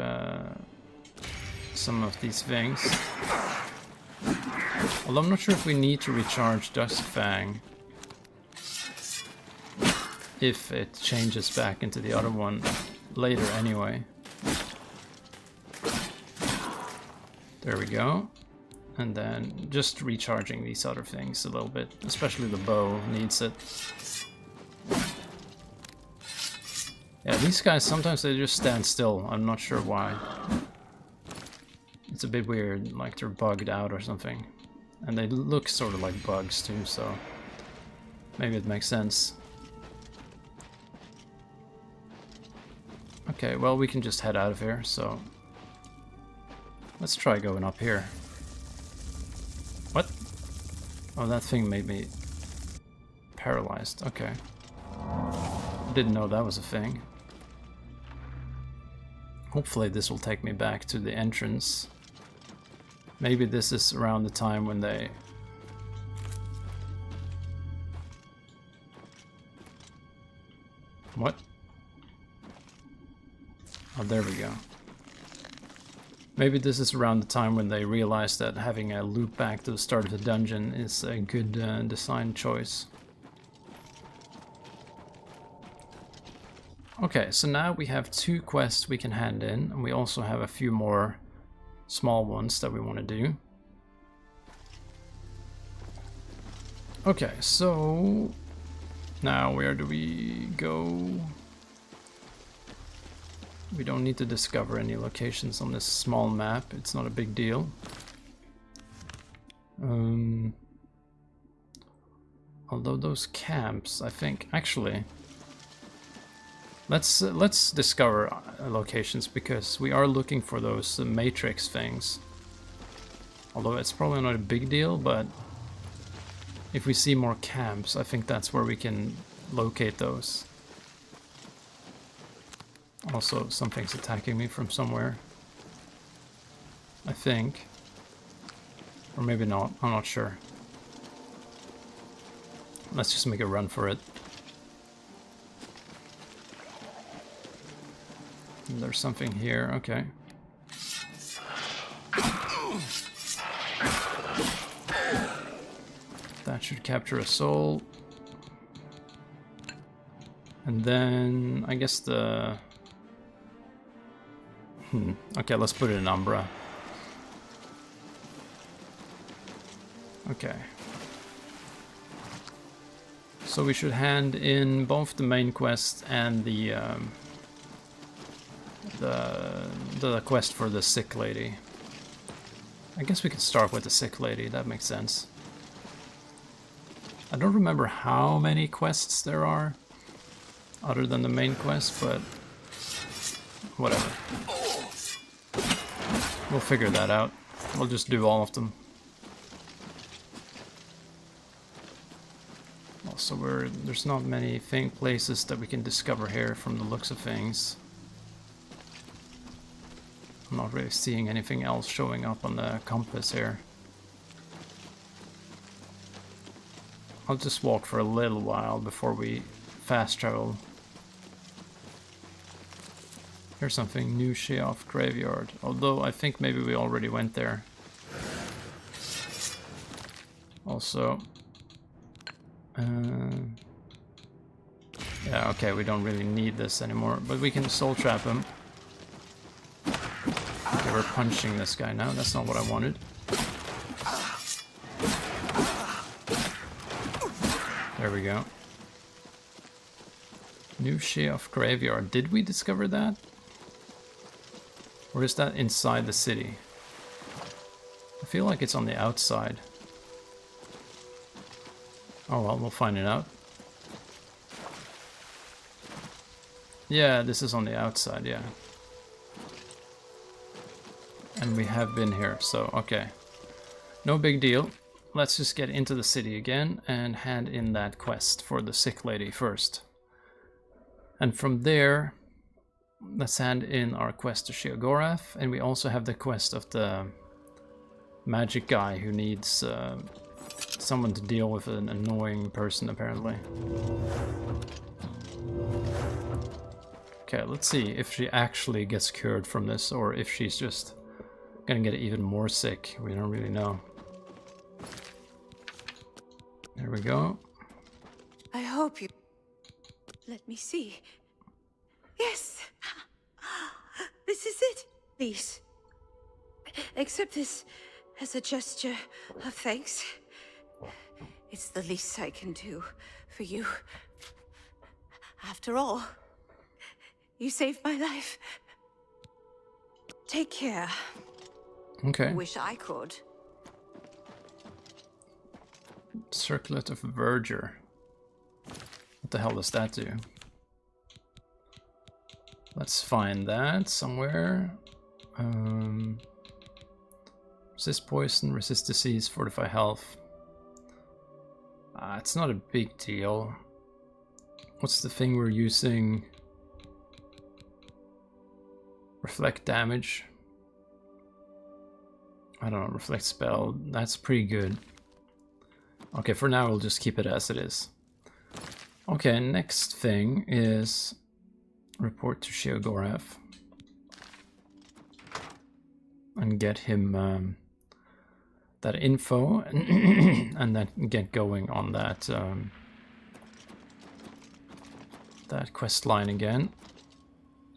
some of these things. Although I'm not sure if we need to recharge Duskfang if it changes back into the other one later anyway. There we go. And then just recharging these other things a little bit, especially the bow needs it. Yeah, these guys, sometimes they just stand still. I'm not sure why. It's a bit weird, like they're bugged out or something. And they look sort of like bugs too, so maybe it makes sense. Okay, well, we can just head out of here, so let's try going up here. What? Oh, that thing made me paralyzed. Okay. Didn't know that was a thing. Hopefully this will take me back to the entrance. Maybe this is around the time when they... What? Oh, there we go. Maybe this is around the time when they realized that having a loop back to the start of the dungeon is a good design choice. Okay, so now we have 2 quests we can hand in, and we also have a few more small ones that we want to do. Okay, so now where do we go? We don't need to discover any locations on this small map, it's not a big deal. Although those camps, I think, actually... Let's discover locations, because we are looking for those matrix things. Although it's probably not a big deal, but if we see more camps, I think that's where we can locate those. Also, something's attacking me from somewhere. I think. Or maybe not, I'm not sure. Let's just make a run for it. There's something here, okay. That should capture a soul. And then I guess the... Okay, let's put it in Umbra. Okay. So we should hand in both the main quest and the quest for the sick lady. I guess we could start with the sick lady, that makes sense. I don't remember how many quests there are, other than the main quest, but whatever. We'll figure that out. We'll just do all of them. Also, there's not many places that we can discover here from the looks of things. I'm not really seeing anything else showing up on the compass here. I'll just walk for a little while before we fast travel. Here's something, New Sheoff Graveyard. Although I think maybe we already went there. Also... yeah, okay, we don't really need this anymore, but we can soul trap him. Okay, we're punching this guy now, that's not what I wanted. There we go. New Sheoff Graveyard. Did we discover that? Or is that inside the city? I feel like it's on the outside. Oh well, we'll find it out. Yeah, this is on the outside, yeah. And we have been here, so okay. No big deal. Let's just get into the city again and hand in that quest for the sick lady first. And from there, let's hand in our quest to Sheogorath, and we also have the quest of the magic guy who needs someone to deal with an annoying person, apparently. Okay, let's see if she actually gets cured from this, or if she's just gonna get even more sick. We don't really know. There we go. I hope you... Let me see. Yes! This is it! Please. Accept this as a gesture of thanks. It's the least I can do for you. After all, you saved my life. Take care. Okay. Wish I could. Circlet of Verdure. What the hell does that do? Let's find that somewhere. Resist poison, resist disease, fortify health. It's not a big deal. What's the thing we're using? Reflect damage. I don't know, reflect spell. That's pretty good. Okay, for now we'll just keep it as it is. Okay, next thing is report to Sheogorath and get him that info and then get going on that that quest line again.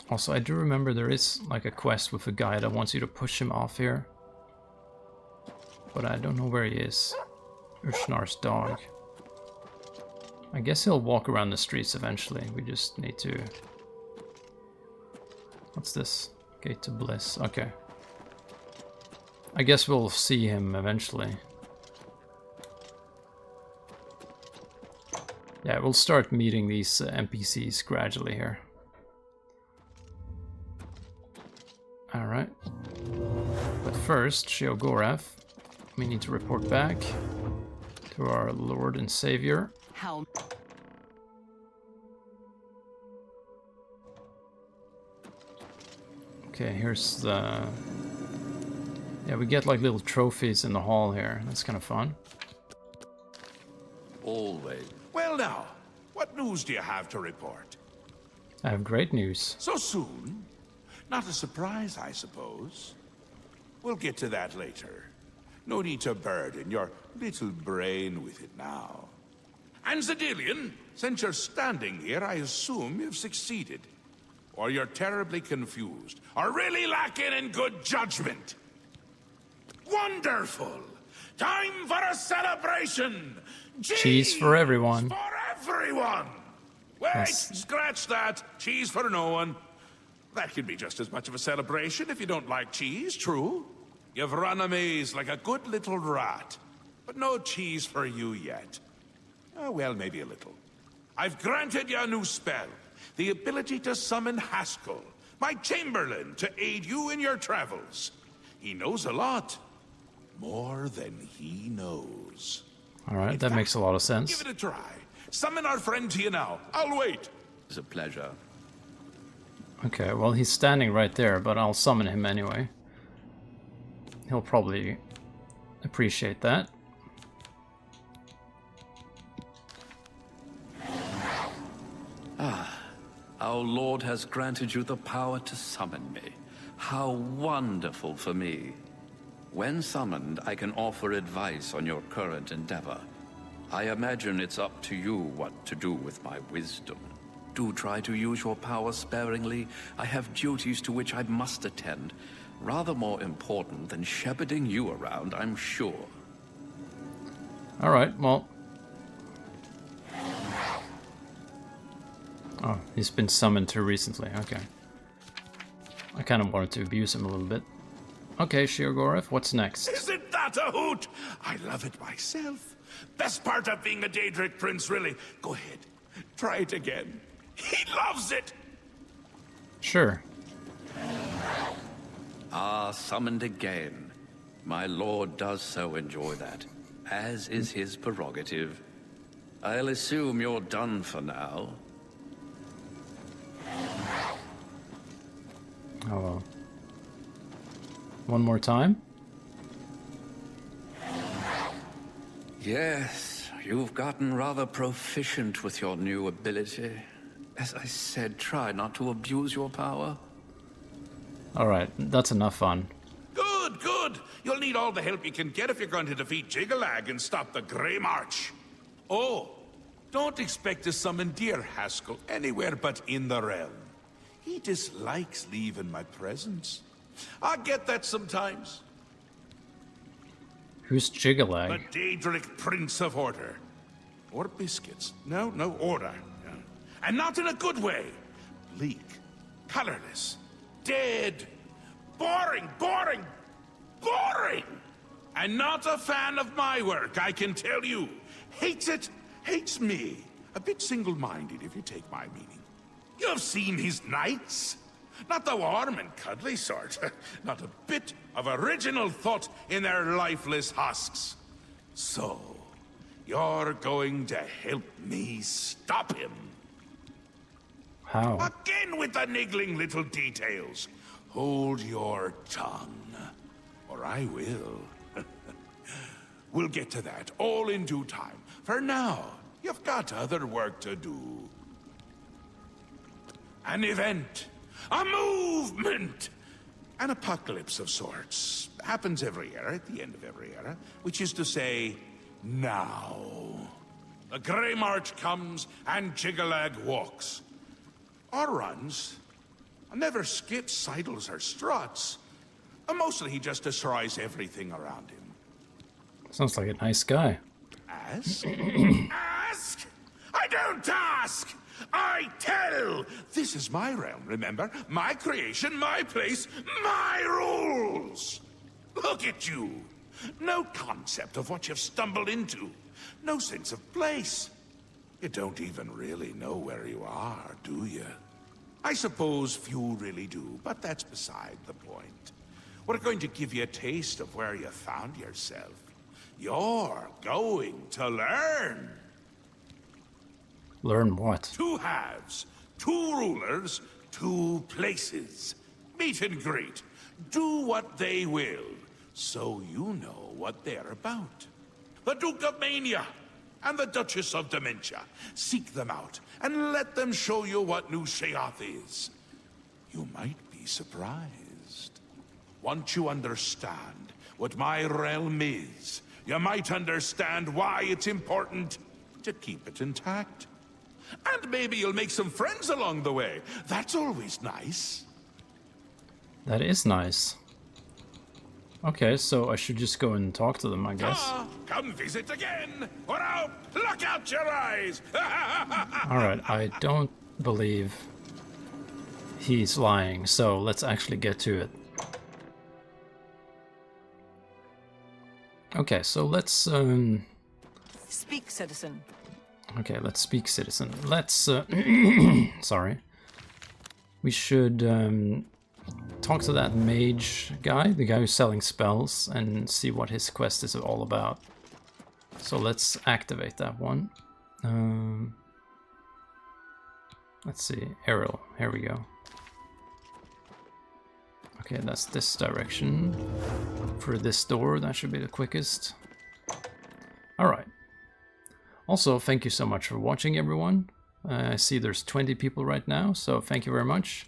Also, I do remember there is like a quest with a guy that wants you to push him off here, but I don't know where he is. Ushnar's dog. I guess he'll walk around the streets eventually. We just need to... What's this? Gate to Bliss. Okay. I guess we'll see him eventually. Yeah, we'll start meeting these NPCs gradually here. Alright. But first, Sheogorath, we need to report back to our Lord and Savior. How? Okay, here's the... Yeah, we get like little trophies in the hall here. That's kind of fun. Always. Well now, what news do you have to report? I have great news. So soon? Not a surprise, I suppose. We'll get to that later. No need to burden your little brain with it now. And Zedilian, since you're standing here, I assume you've succeeded. Or you're terribly confused, or really lacking in good judgment. Wonderful! Time for a celebration! Cheese for everyone. For everyone! Wait, Yes. scratch that. Cheese for no one. That could be just as much of a celebration if you don't like cheese, true? You've run a maze like a good little rat. But no cheese for you yet. Oh, well, maybe a little. I've granted you a new spell. The ability to summon Haskell, my Chamberlain, to aid you in your travels. He knows a lot. More than he knows. Alright, that makes a lot of sense. Give it a try. Summon our friend to you now. I'll wait. It's a pleasure. Okay, well he's standing right there, but I'll summon him anyway. He'll probably appreciate that. Our Lord has granted you the power to summon me. How wonderful for me. When summoned, I can offer advice on your current endeavor. I imagine it's up to you what to do with my wisdom. Do try to use your power sparingly. I have duties to which I must attend. Rather more important than shepherding you around, I'm sure. Alright, well... Oh, he's been summoned too recently, okay. I kind of wanted to abuse him a little bit. Okay, Sheogorath, what's next? Isn't that a hoot? I love it myself. Best part of being a Daedric prince, really. Go ahead, try it again. He loves it! Sure. Ah, summoned again. My lord does so enjoy that, as is his prerogative. I'll assume you're done for now. Oh well. One more time? Yes, you've gotten rather proficient with your new ability. As I said, try not to abuse your power. Alright, that's enough fun. Good, good. You'll need all the help you can get if you're going to defeat Jiggalag and stop the Grey March. Oh, don't expect to summon dear Haskell anywhere but in the realm. He dislikes leaving my presence. I get that sometimes. Who's Jiggalag? The Daedric Prince of Order. Or biscuits. No, order. Yeah. And not in a good way. Bleak. Colorless. Dead. Boring. And not a fan of my work, I can tell you. Hates it. Hates me. A bit single-minded, if you take my meaning. You've seen his knights. Not the warm and cuddly sort. Not a bit of original thought in their lifeless husks. So, you're going to help me stop him. How? Again with the niggling little details. Hold your tongue, or I will. We'll get to that, all in due time. For now, you've got other work to do. An event. A movement! An apocalypse of sorts. Happens every era, at the end of every era. Which is to say, now. The Grey March comes, and Jiggalag walks. Or runs. Never skips, sidles, or struts. Mostly he just destroys everything around him. Sounds like a nice guy. Ask? Ask? I don't ask! I tell! This is my realm, remember? My creation, my place, my rules! Look at you! No concept of what you've stumbled into. No sense of place. You don't even really know where you are, do you? I suppose few really do, but that's beside the point. We're going to give you a taste of where you found yourself. You're going to learn. Learn what? 2 halves, 2 rulers, 2 places. Meet and greet. Do what they will, so you know what they're about. The Duke of Mania and the Duchess of Dementia. Seek them out and let them show you what New Sheoth is. You might be surprised. Once you understand what my realm is, you might understand why it's important to keep it intact. And maybe you'll make some friends along the way. That's always nice. That is nice. Okay, so I should just go and talk to them, I guess. Come visit again, or I'll pluck out your eyes. Alright, I don't believe he's lying, so let's actually get to it. Okay, so let's Speak, citizen. okay, let's speak, citizen. Let's sorry. We should talk to that mage guy, the guy who's selling spells, and see what his quest is all about. So let's activate that one. Let's see, Errol, here we go. Okay, that's this direction. For this door, that should be the quickest. Alright. Also, thank you so much for watching, everyone. I see there's 20 people right now, so thank you very much.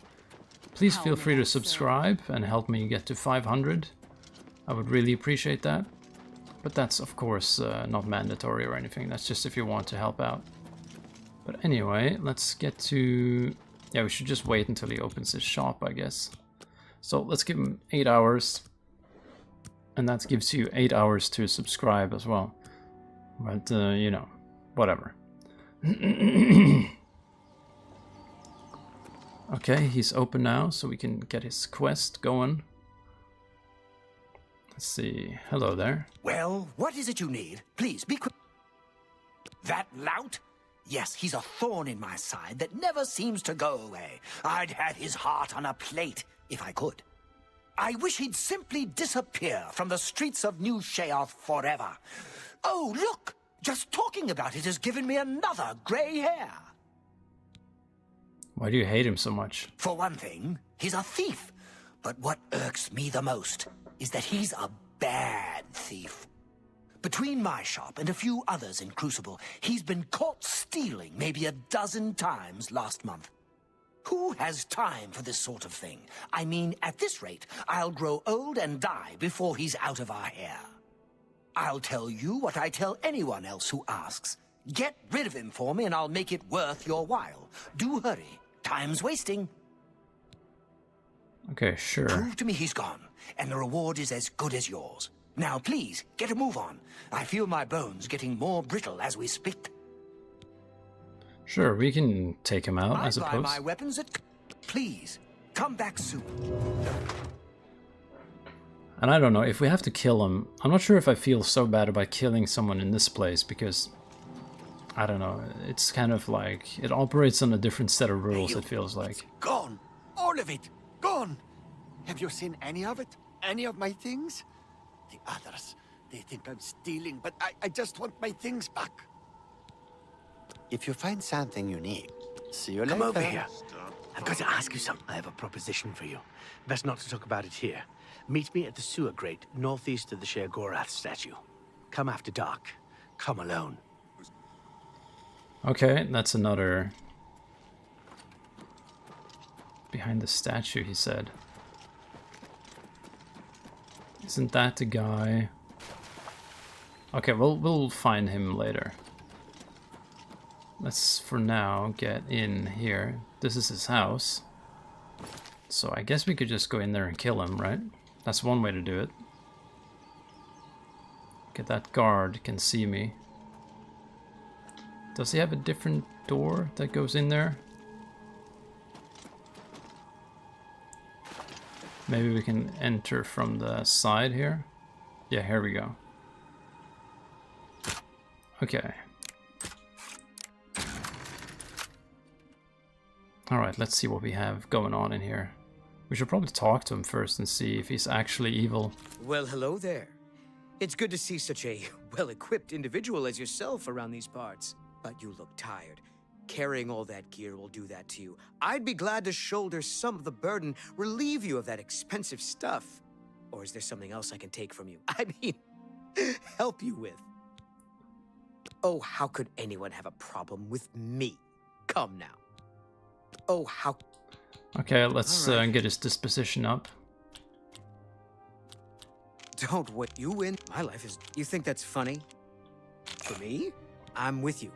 Please feel free to subscribe and help me get to 500. I would really appreciate that. But that's, of course, not mandatory or anything. That's just if you want to help out. But anyway, let's get to... Yeah, we should just wait until he opens his shop, I guess. So let's give him 8 hours. And that gives you 8 hours to subscribe as well. But, you know, whatever. Okay, he's open now, so we can get his quest going. Let's see. Hello there. Well, what is it you need? Please, be quick. That lout? Yes, he's a thorn in my side that never seems to go away. I'd have his heart on a plate, if I could. I wish he'd simply disappear from the streets of New Sheoth forever. Oh, look! Just talking about it has given me another grey hair. Why do you hate him so much? For one thing, he's a thief. But what irks me the most is that he's a bad thief. Between my shop and a few others in Crucible, he's been caught stealing maybe 12 times last month. Who has time for this sort of thing? I mean, at this rate, I'll grow old and die before he's out of our hair. I'll tell you what I tell anyone else who asks. Get rid of him for me and I'll make it worth your while. Do hurry. Time's wasting. Okay, sure. Prove to me he's gone, and the reward is as good as yours. Now, please, get a move on. I feel my bones getting more brittle as we speak. Sure, we can take him out, I buy suppose. my weapons at... Please, come back soon. And I don't know, if we have to kill him, I'm not sure if I feel so bad about killing someone in this place, because, I don't know, it's kind of like, it operates on a different set of rules, it feels like. Gone! All of it! Gone! Have you seen any of it? Any of my things? The others, they think I'm stealing, but I just want my things back. If you find something you need, see you later. Come over here. I've got to ask you something. I have a proposition for you. Best not to talk about it here. Meet me at the sewer grate, northeast of the Sher Gorath statue. Come after dark. Come alone. Okay, that's another... Behind the statue, he said. Isn't that the guy? Okay, we'll find him later. Let's, for now, get in here. This is his house. So I guess we could just go in there and kill him, right? That's one way to do it. Okay, that guard can see me. Does he have a different door that goes in there? Maybe we can enter from the side here. Yeah, here we go. Okay. Alright, let's see what we have going on in here. We should probably talk to him first and see if he's actually evil. Well, hello there. It's good to see such a well-equipped individual as yourself around these parts. But you look tired. Carrying all that gear will do that to you. I'd be glad to shoulder some of the burden, relieve you of that expensive stuff. Or is there something else I can take from you? I mean, help you with? Oh, how could anyone have a problem with me? Come now. Oh, how... Okay, let's get his disposition up. Don't what you win. My life is... You think that's funny? For me? I'm with you.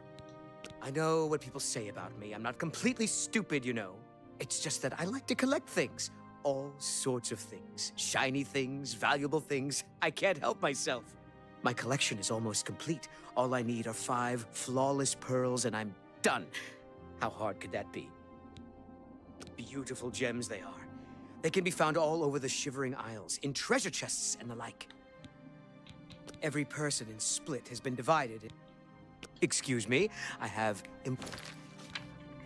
I know what people say about me. I'm not completely stupid, you know. It's just that I like to collect things. All sorts of things. Shiny things, valuable things. I can't help myself. My collection is almost complete. All I need are 5 flawless pearls and I'm done. How hard could that be? Beautiful gems they are. They can be found all over the Shivering Isles, in treasure chests and the like. Every person in Split has been divided. Excuse me, I have...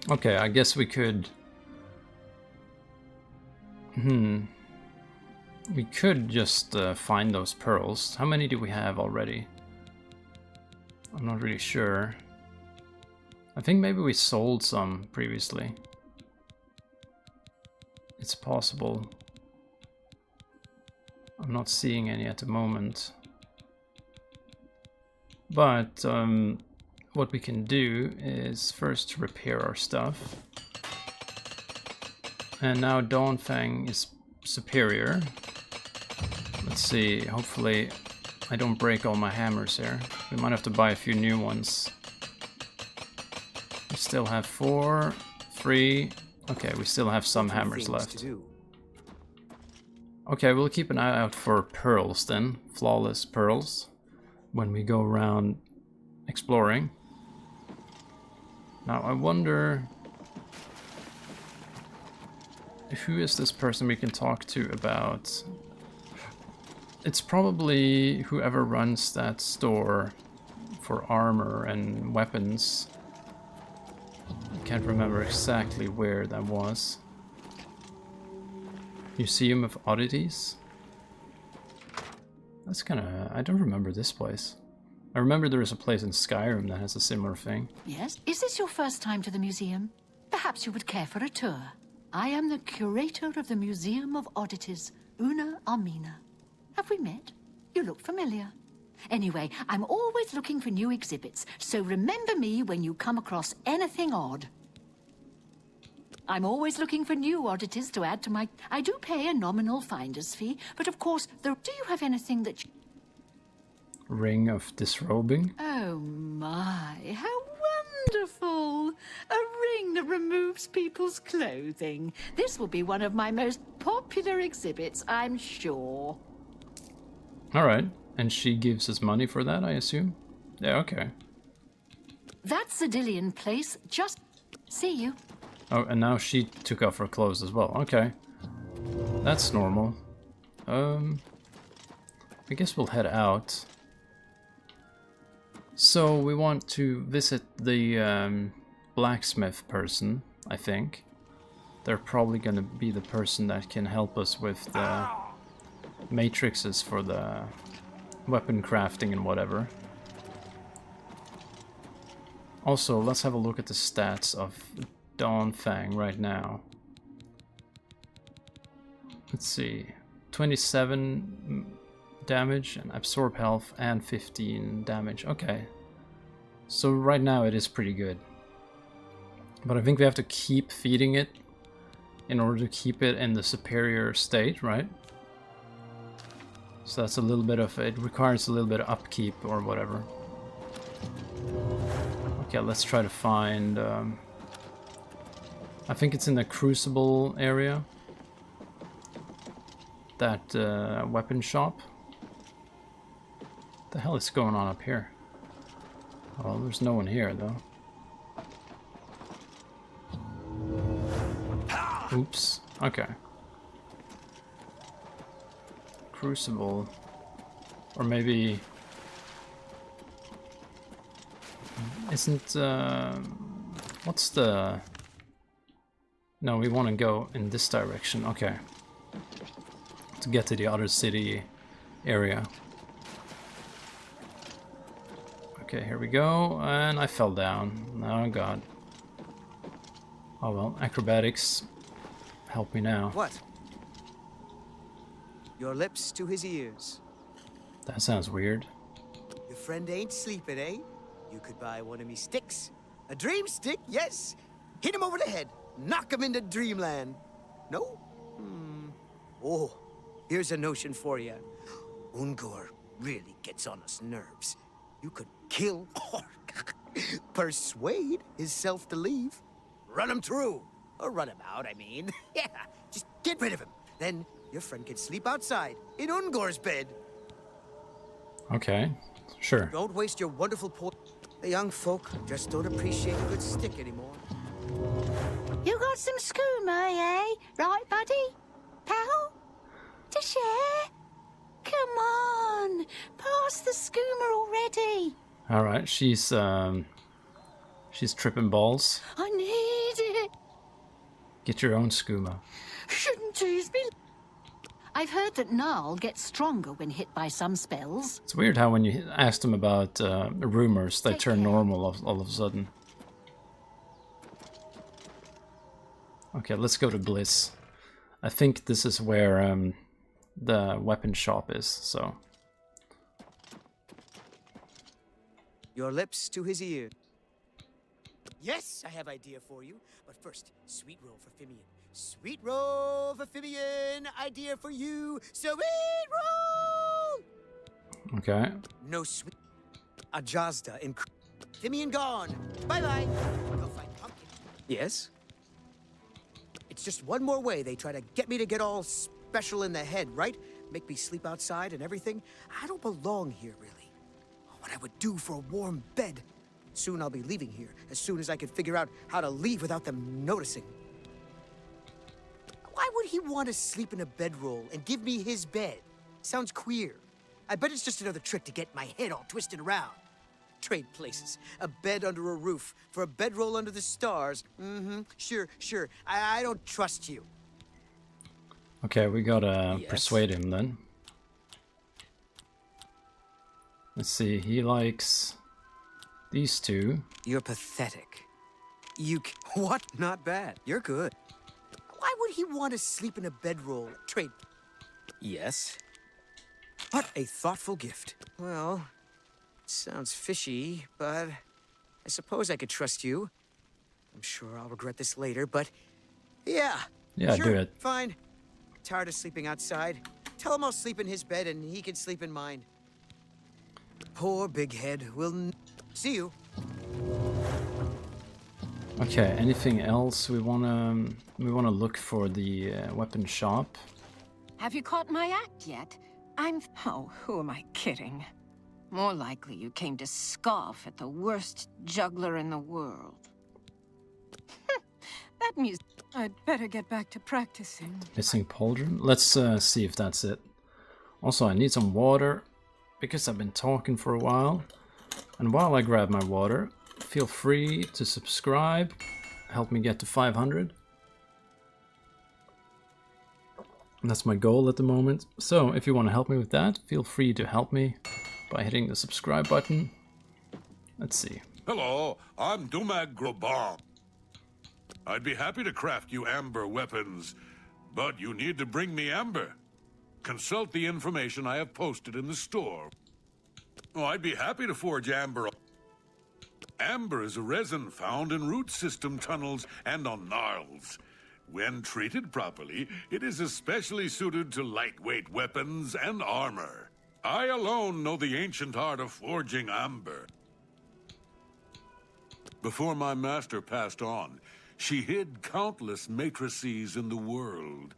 Okay, I guess we could... We could just find those pearls. How many do we have already? I'm not really sure. I think maybe we sold some previously. It's possible. I'm not seeing any at the moment. But what we can do is first repair our stuff. And now Dawnfang is superior. Let's see, hopefully I don't break all my hammers here. We might have to buy a few new ones. We still have 4, 3... Okay, we still have some hammers left. Okay, we'll keep an eye out for pearls then. Flawless pearls. When we go around exploring. Now I wonder... Who is this person we can talk to about? It's probably whoever runs that store for armor and weapons. I can't remember exactly where that was. Museum of Oddities? That's kinda... I don't remember this place. I remember there is a place in Skyrim that has a similar thing. Yes? Is this your first time to the museum? Perhaps you would care for a tour. I am the curator of the Museum of Oddities, Una Armina. Have we met? You look familiar. Anyway, I'm always looking for new exhibits, so remember me when you come across anything odd. I'm always looking for new oddities to add to my... I do pay a nominal finder's fee, but of course, do you have anything that... Ring of Disrobing? Oh my, how wonderful! A ring that removes people's clothing. This will be one of my most popular exhibits, I'm sure. Alright, and she gives us money for that, I assume? Yeah, okay. That's Zedillion Place, just... See you. Oh, and now she took off her clothes as well. Okay. That's normal. I guess we'll head out. So we want to visit the blacksmith person, I think. They're probably gonna be the person that can help us with the matrices for the weapon crafting and whatever. Also, let's have a look at the stats of Dawnfang right now. Let's see. 27 damage and absorb health and 15 damage. Okay. So right now it is pretty good. But I think we have to keep feeding it in order to keep it in the superior state, right? So that's a little bit of... It requires a little bit of upkeep or whatever. Okay, let's try to find... I think it's in the Crucible area. That weapon shop. The hell is going on up here? Oh, there's no one here though. Oops. Okay. Crucible. Or maybe... Isn't... What's the... No, we want to go in this direction. Okay. To get to the other city area. Okay, here we go. And I fell down. Oh god. Oh well, acrobatics help me now. What? Your lips to his ears. That sounds weird. Your friend ain't sleeping, eh? You could buy one of me sticks. A dream stick, yes. Hit him over the head. Knock him into dreamland. No? Oh, here's a notion for you. Ungor really gets on us nerves. You could kill or persuade himself to leave. Run him through. Or run him out, I mean. Yeah, just get rid of him. Then your friend can sleep outside in Ungor's bed. Okay, sure. Don't waste your wonderful The young folk just don't appreciate a good stick anymore. You got some skooma, eh? Right, buddy? Pal? To share? Come on, pass the skooma already. All right, she's tripping balls. I need it. Get your own skooma. Shouldn't tease me. I've heard that Gnarl gets stronger when hit by some spells. It's weird how when you asked them about rumors, they turn normal all of a sudden. Okay, let's go to Bliss. I think this is where the weapon shop is, so... Your lips to his ear. Yes, I have idea for you. But first, sweet roll for Fimian. Sweet roll for Fimian. Idea for you. Sweet roll! Okay. No sweet... Ajazda in... Fimian gone. Bye-bye. Go find Pumpkin. Yes? It's just one more way they try to get me to get all special in the head, right? Make me sleep outside and everything. I don't belong here, really. What I would do for a warm bed. Soon I'll be leaving here, as soon as I can figure out how to leave without them noticing. Why would he want to sleep in a bedroll and give me his bed? Sounds queer. I bet it's just another trick to get my head all twisted around. Trade places. A bed under a roof for a bedroll under the stars. Sure. I don't trust you. Okay, we gotta persuade him then. Let's see, he likes these two. You're pathetic. What? Not bad. You're good. Why would he want to sleep in a bedroll? Trade. Yes. What a thoughtful gift. Well, sounds fishy, but I suppose I could trust you. I'm sure I'll regret this later, but yeah. Yeah, sure, do it. Fine. Tired of sleeping outside. Tell him I'll sleep in his bed and he can sleep in mine. Poor big head will see you. Okay, anything else we wanna look for the weapon shop? Have you caught my act yet? Oh, who am I kidding? More likely you came to scoff at the worst juggler in the world. That music... I'd better get back to practicing. Missing pauldron? Let's see if that's it. Also, I need some water, because I've been talking for a while. And while I grab my water, feel free to subscribe, help me get to 500. That's my goal at the moment. So if you want to help me with that, feel free to help me by hitting the subscribe button. Let's see. Hello, I'm Dumag Grobam. I'd be happy to craft you amber weapons, but you need to bring me amber. Consult the information I have posted in the store. Oh, I'd be happy to forge amber. Amber is a resin found in root system tunnels and on gnarls. When treated properly, it is especially suited to lightweight weapons and armor. I alone know the ancient art of forging amber. Before my master passed on, she hid countless matrices in the world,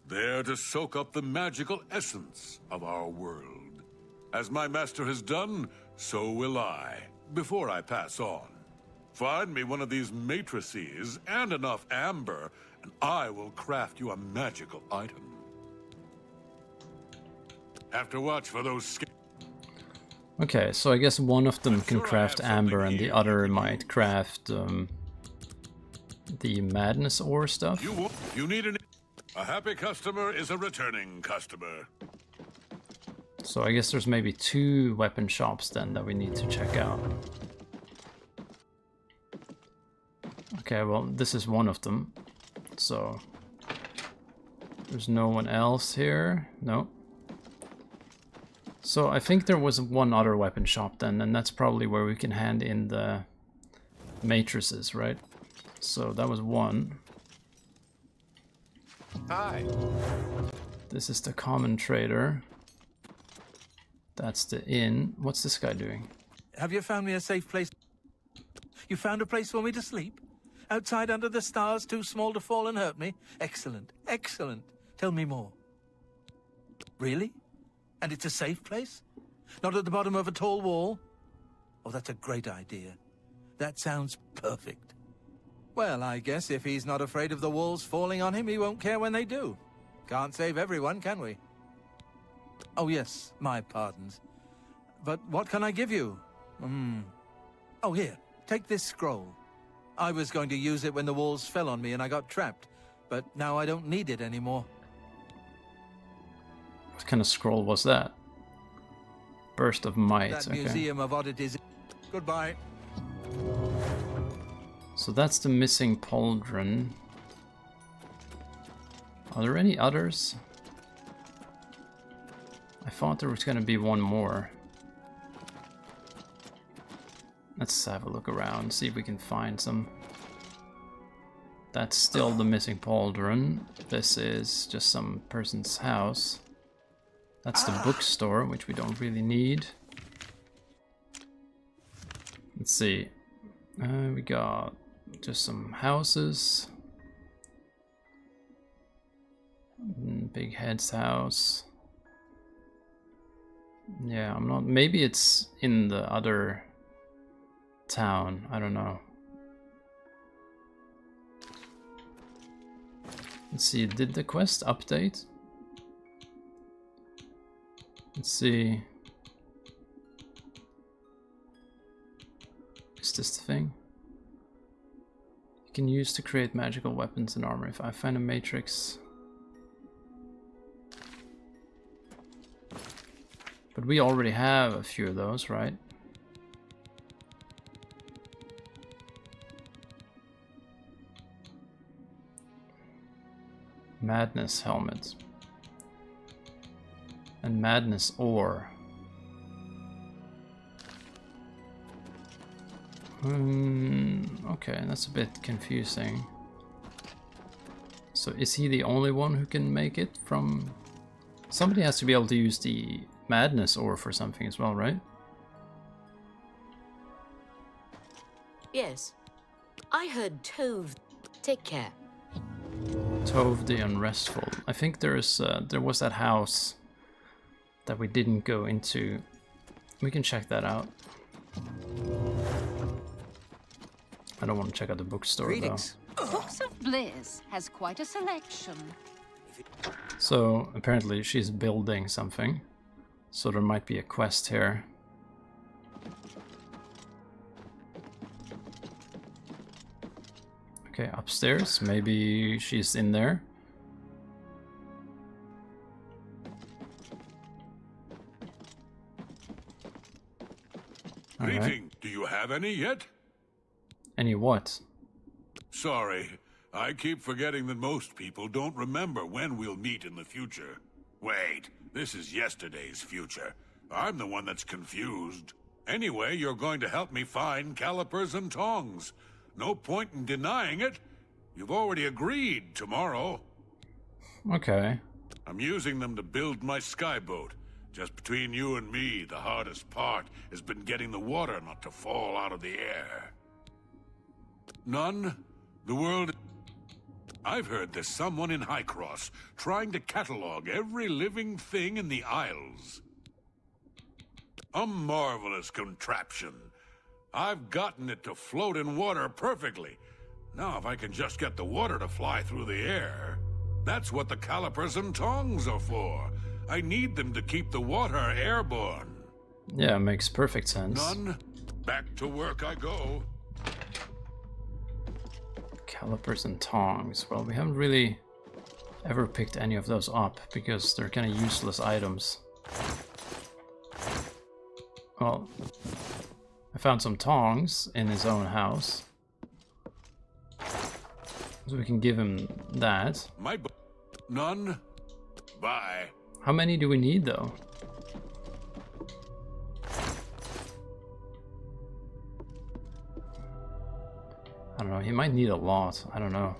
there to soak up the magical essence of our world. As my master has done, so will I, before I pass on. Find me one of these matrices and enough amber, and I will craft you a magical item. Have to watch for those Okay, so I guess one of them can craft amber and the other might craft the madness ore stuff. You need a happy customer is a returning customer. So I guess there's maybe 2 weapon shops then that we need to check out. Okay, well, this is one of them. So there's no one else here. No. So I think there was one other weapon shop then, and that's probably where we can hand in the matrices, right? So that was one. Hi. This is the common trader. That's the inn. What's this guy doing? Have you found me a safe place? You found a place for me to sleep? Outside under the stars, too small to fall and hurt me? Excellent, excellent. Tell me more. Really? And it's a safe place? Not at the bottom of a tall wall? Oh, that's a great idea. That sounds perfect. Well, I guess if he's not afraid of the walls falling on him, he won't care when they do. Can't save everyone, can we? Oh, yes, my pardons. But what can I give you? Oh, here, take this scroll. I was going to use it when the walls fell on me and I got trapped, but now I don't need it anymore. What kind of scroll was that? Burst of Might. That okay. Museum of Oddities. Goodbye. So that's the missing pauldron. Are there any others? I thought there was going to be one more. Let's have a look around, see if we can find some. That's still the missing pauldron. This is just some person's house. That's the bookstore, which we don't really need. Let's see. We got just some houses. Big Head's house. Yeah, I'm not... Maybe it's in the other town. I don't know. Let's see, did the quest update? Let's see. Is this the thing? You can use to create magical weapons and armor. If I find a matrix... But we already have a few of those, right? Madness helmet. And madness ore. Okay, that's a bit confusing. So is he the only one who can make it from... Somebody has to be able to use the madness ore for something as well, right? Yes. I heard Tove. Take care. Tove the Unrestful. I think there was that house that we didn't go into. We can check that out. I don't want to check out the bookstore Greetings. Books of Bliss has quite a selection. though. So apparently she's building something. So there might be a quest here. Okay, upstairs. Maybe she's in there. All right. Greeting. Do you have any yet? Any what? Sorry. I keep forgetting that most people don't remember when we'll meet in the future. Wait, this is yesterday's future. I'm the one that's confused. Anyway, you're going to help me find calipers and tongs. No point in denying it. You've already agreed tomorrow. Okay. I'm using them to build my skyboat. Just between you and me, the hardest part has been getting the water not to fall out of the air. None? The world... I've heard there's someone in Highcross trying to catalog every living thing in the Isles. A marvelous contraption. I've gotten it to float in water perfectly. Now if I can just get the water to fly through the air... That's what the calipers and tongs are for. I need them to keep the water airborne. Yeah, makes perfect sense. None? Back to work I go. Calipers and tongs. Well, we haven't really ever picked any of those up because they're kind of useless items. Well, I found some tongs in his own house. So we can give him that. None? Bye. How many do we need though? I don't know, he might need a lot. I don't know.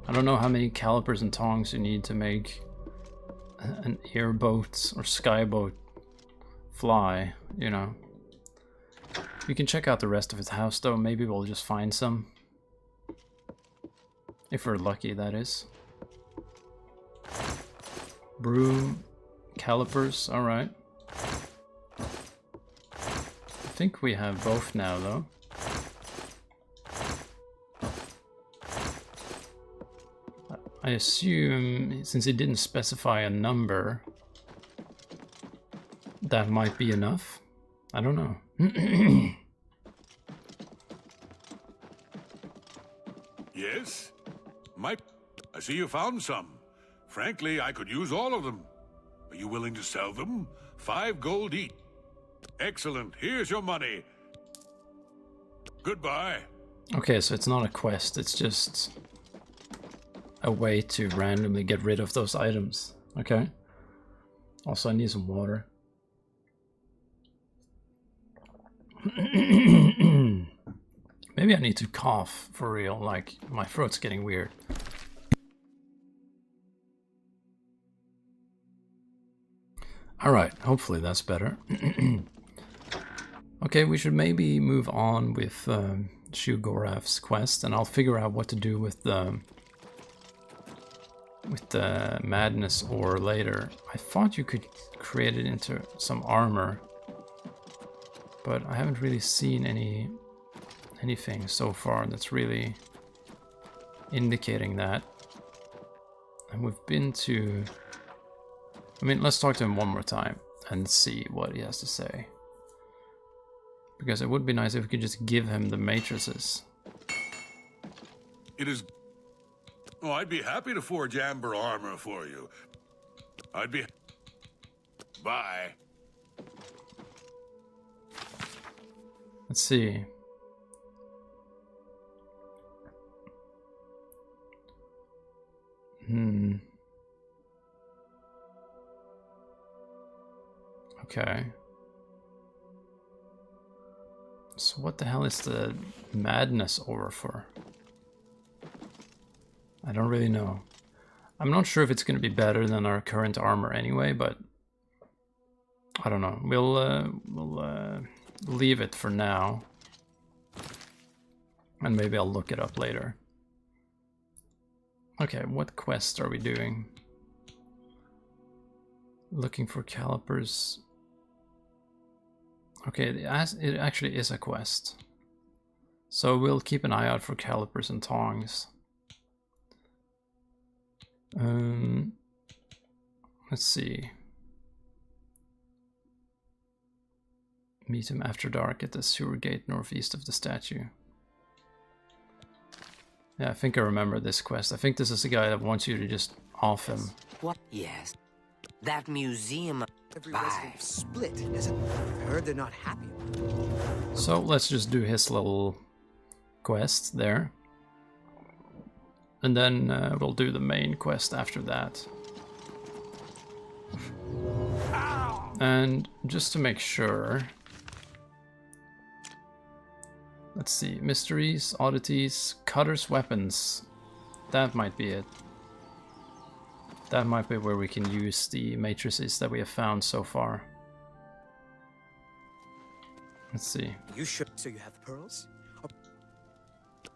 I don't know how many calipers and tongs you need to make an airboat or skyboat fly, you know. We can check out the rest of his house though, maybe we'll just find some. If we're lucky, that is. Broom, calipers, alright. I think we have both now though. I assume, since he didn't specify a number, that might be enough. I don't know. Yes? I see you found some. Frankly, I could use all of them. Are you willing to sell them? 5 gold each. Excellent. Here's your money. Goodbye. Okay, so it's not a quest, it's just a way to randomly get rid of those items. Okay. Also, I need some water. Maybe I need to cough for real, like my throat's getting weird. Alright, hopefully that's better. Okay, we should maybe move on with Shugorav's quest, and I'll figure out what to do with the madness ore later. I thought you could create it into some armor, but I haven't really seen anything so far that's really indicating that. And we've been to... I mean, let's talk to him one more time and see what he has to say. Because it would be nice if we could just give him the matrices. It is... Oh, I'd be happy to forge amber armor for you. I'd be... Bye. Let's see. Okay. So what the hell is the madness ore for? I don't really know. I'm not sure if it's going to be better than our current armor anyway, but I don't know. We'll leave it for now. And maybe I'll look it up later. Okay, what quest are we doing? Looking for calipers. Okay, it actually is a quest. So we'll keep an eye out for calipers and tongs. Let's see. Meet him after dark at the sewer gate northeast of the statue. Yeah, I think I remember this quest. I think this is the guy that wants you to just off him. What? Yes. That museum. Every resident split, isn't it? I heard they're not happy. So let's just do his little quest there. And then we'll do the main quest after that. And just to make sure... Let's see, mysteries, oddities, cutter's weapons. That might be it. That might be where we can use the matrices that we have found so far. Let's see. You sure? So you have the pearls? Oh.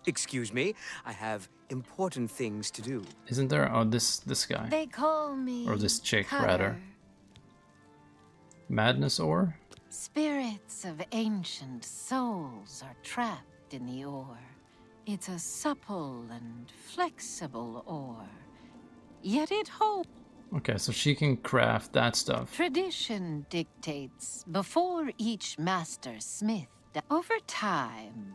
Excuse me, I have important things to do. Isn't there? Oh, this guy. They call me Or this chick, Cutter. rather. Madness ore? Spirits of ancient souls are trapped in the ore. It's a supple and flexible ore. Yet it holds. Okay, so she can craft that stuff. Tradition dictates before each master smith Over time,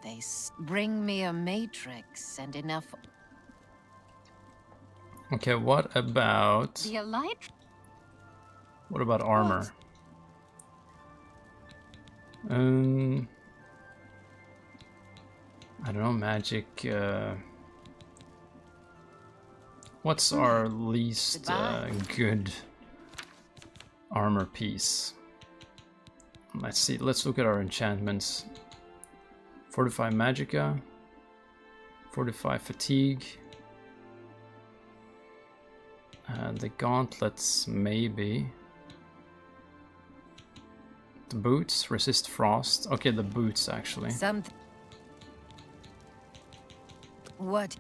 bring me a matrix and enough. Okay, what about... The Elite? What about armor? I don't know, magic... What's our least good armor piece? Let's see, let's look at our enchantments. Fortify Magica, Fortify Fatigue, the gauntlets maybe. The boots, Resist Frost. Okay, the boots actually. What?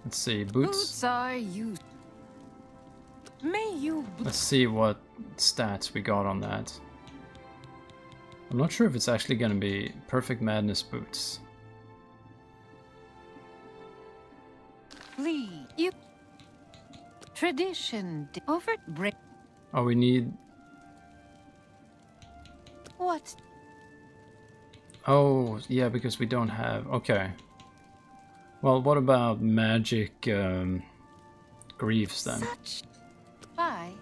Let's see, boots. Boots are you? May you? Let's see what stats we got on that. I'm not sure if it's actually gonna be Perfect Madness boots. Please, you. Tradition over break. Oh, we need. What? Oh, yeah, because we don't have. Okay. Well, what about magic greaves then? Bye.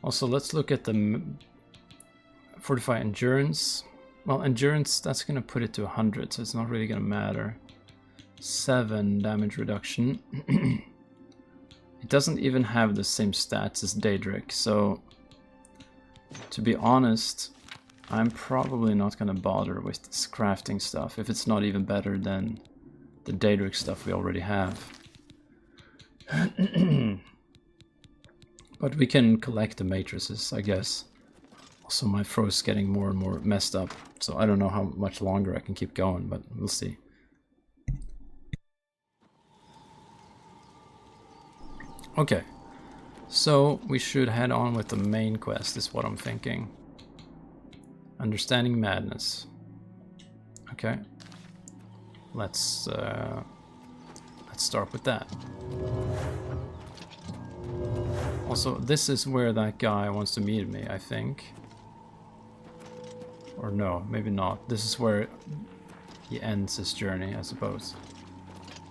Also, let's look at the Fortify Endurance. Well, Endurance, that's going to put it to 100, so it's not really going to matter. 7 damage reduction. It doesn't even have the same stats as Daedric, so to be honest, I'm probably not going to bother with this crafting stuff if it's not even better than the Daedric stuff we already have. But we can collect the matrices, I guess. Also, my throat's getting more and more messed up, so I don't know how much longer I can keep going, but we'll see. Okay, so we should head on with the main quest, is what I'm thinking. Understanding Madness. Okay, let's start with that. Also, this is where that guy wants to meet me, I think. Or no, maybe not. This is where he ends his journey, I suppose.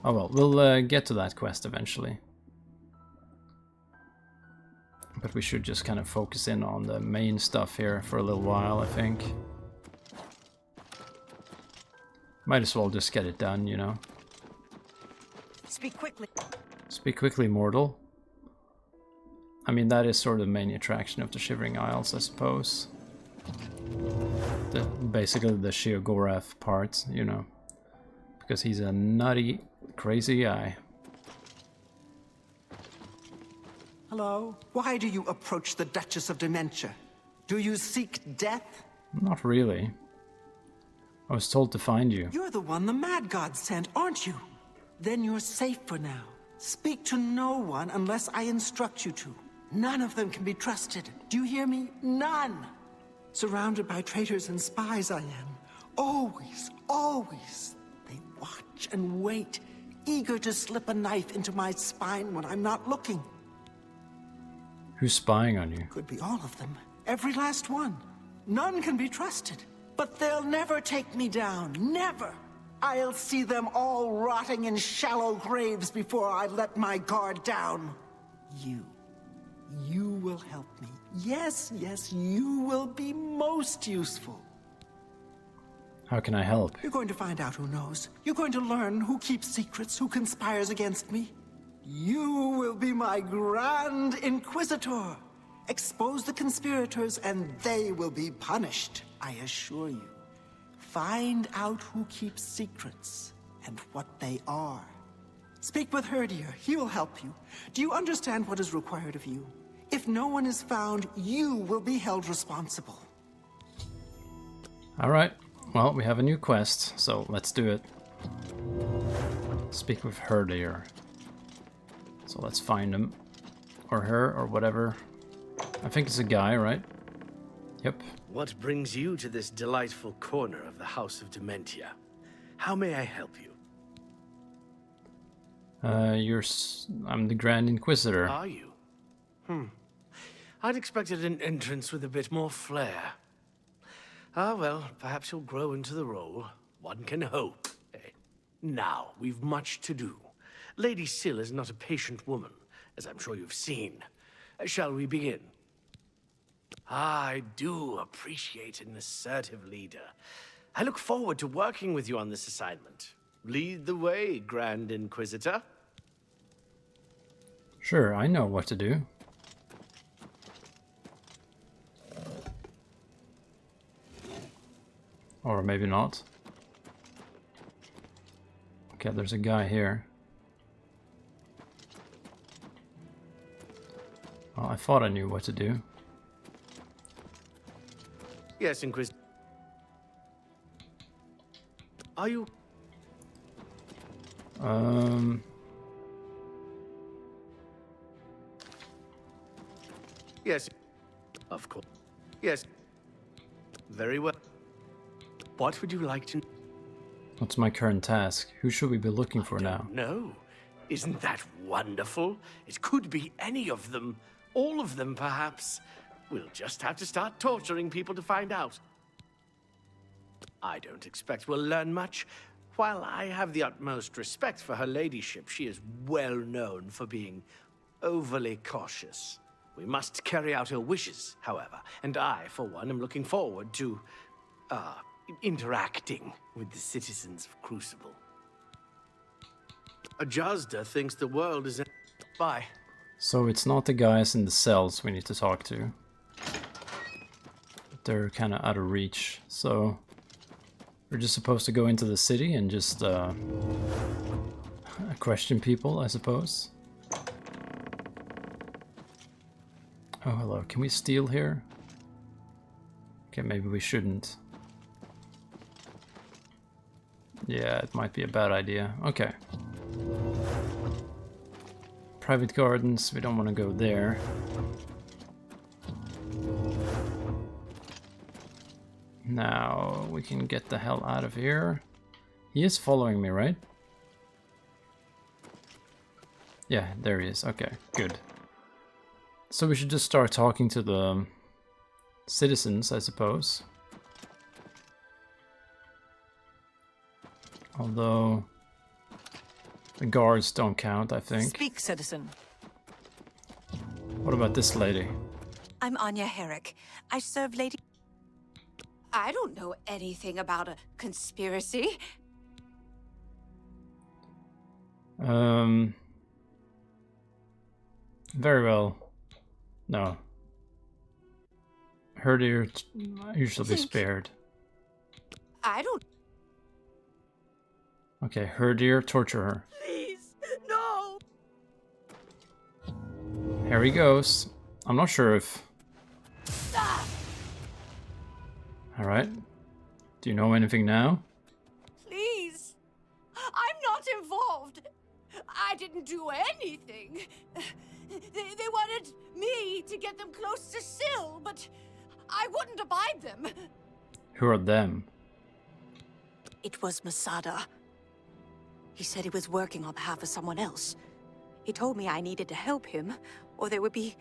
Oh well, we'll get to that quest eventually. But we should just kind of focus in on the main stuff here for a little while, I think. Might as well just get it done, you know. Speak quickly. Speak quickly, mortal. I mean, that is sort of the main attraction of the Shivering Isles, I suppose. Basically the Sheogorath part, you know. Because he's a nutty, crazy guy. Hello? Why do you approach the Duchess of Dementia? Do you seek death? Not really. I was told to find you. You're the one the Mad God sent, aren't you? Then you're safe for now. Speak to no one unless I instruct you to. None of them can be trusted. Do you hear me? None! Surrounded by traitors and spies I am. Always, always. They watch and wait, eager to slip a knife into my spine when I'm not looking. Who's spying on you? Could be all of them. Every last one. None can be trusted. But they'll never take me down. Never! I'll see them all rotting in shallow graves before I let my guard down. You will help me. Yes, yes, you will be most useful. How can I help? You're going to find out who knows. You're going to learn who keeps secrets, who conspires against me. You will be my Grand Inquisitor. Expose the conspirators and they will be punished, I assure you. Find out who keeps secrets and what they are. Speak with Herdier, he will help you. Do you understand what is required of you? If no one is found, you will be held responsible. Alright, well, we have a new quest, so let's do it. Speak with Herdier. So let's find him. Or her, or whatever. I think it's a guy, right? Yep. What brings you to this delightful corner of the House of Dementia? How may I help you? I'm the Grand Inquisitor. Are you? I'd expected an entrance with a bit more flair. Ah, well, perhaps you'll grow into the role. One can hope. Now, we've much to do. Lady Syl is not a patient woman, as I'm sure you've seen. Shall we begin? I do appreciate an assertive leader. I look forward to working with you on this assignment. Lead the way, Grand Inquisitor. Sure, I know what to do. Or maybe not. Okay, there's a guy here. Well, I thought I knew what to do. Yes, Inquisitor. Are you... Yes. Of course. Yes. Very well. What would you like to... What's my current task? Who should we be looking for now? No. Isn't that wonderful? It could be any of them. All of them, perhaps. We'll just have to start torturing people to find out. I don't expect we'll learn much. While I have the utmost respect for her ladyship, she is well known for being overly cautious. We must carry out her wishes, however, and I, for one, am looking forward to, interacting with the citizens of Crucible. Ajazda thinks the world is... Bye. So it's not the guys in the cells we need to talk to. They're kind of out of reach, so... We're just supposed to go into the city and just, question people, I suppose. Oh, hello. Can we steal here? Okay, maybe we shouldn't. Yeah, it might be a bad idea. Okay. Private gardens, we don't want to go there. Now, we can get the hell out of here. He is following me, right? Yeah, there he is. Okay, good. So we should just start talking to the citizens, I suppose. Although the guards don't count, I think. Speak, citizen. What about this lady? I'm Anya Herrick. I serve Lady... I don't know anything about a conspiracy. Very well. No. Her dear usually be spared. I don't... Okay, her dear, torture her. Please, no! Here he goes. I'm not sure if... Alright. Do you know anything now? Please! I'm not involved! I didn't do anything! They wanted me to get them close to Syl, but I wouldn't abide them. Who are them? It was Masada. He said he was working on behalf of someone else. He told me I needed to help him, or there would be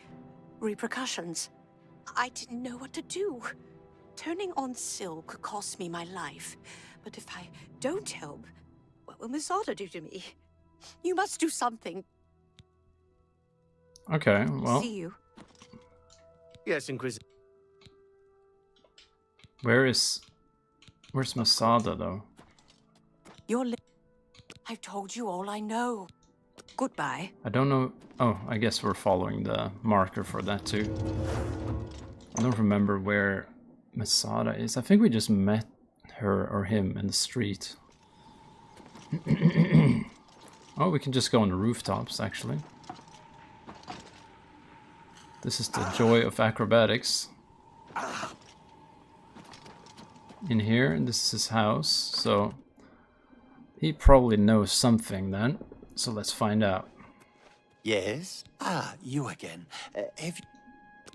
repercussions. I didn't know what to do. Turning on Syl could cost me my life, but if I don't help, what will Masada do to me? You must do something. Okay, well... See you. Yes, Inquisitor. Where's Masada, though? I've told you all I know. Goodbye. I don't know... Oh, I guess we're following the marker for that, too. I don't remember where Masada is. I think we just met her or him in the street. Oh, we can just go on the rooftops, actually. This is the joy of acrobatics. In here, and this is his house, so... He probably knows something then, so let's find out. Yes? Ah, you again.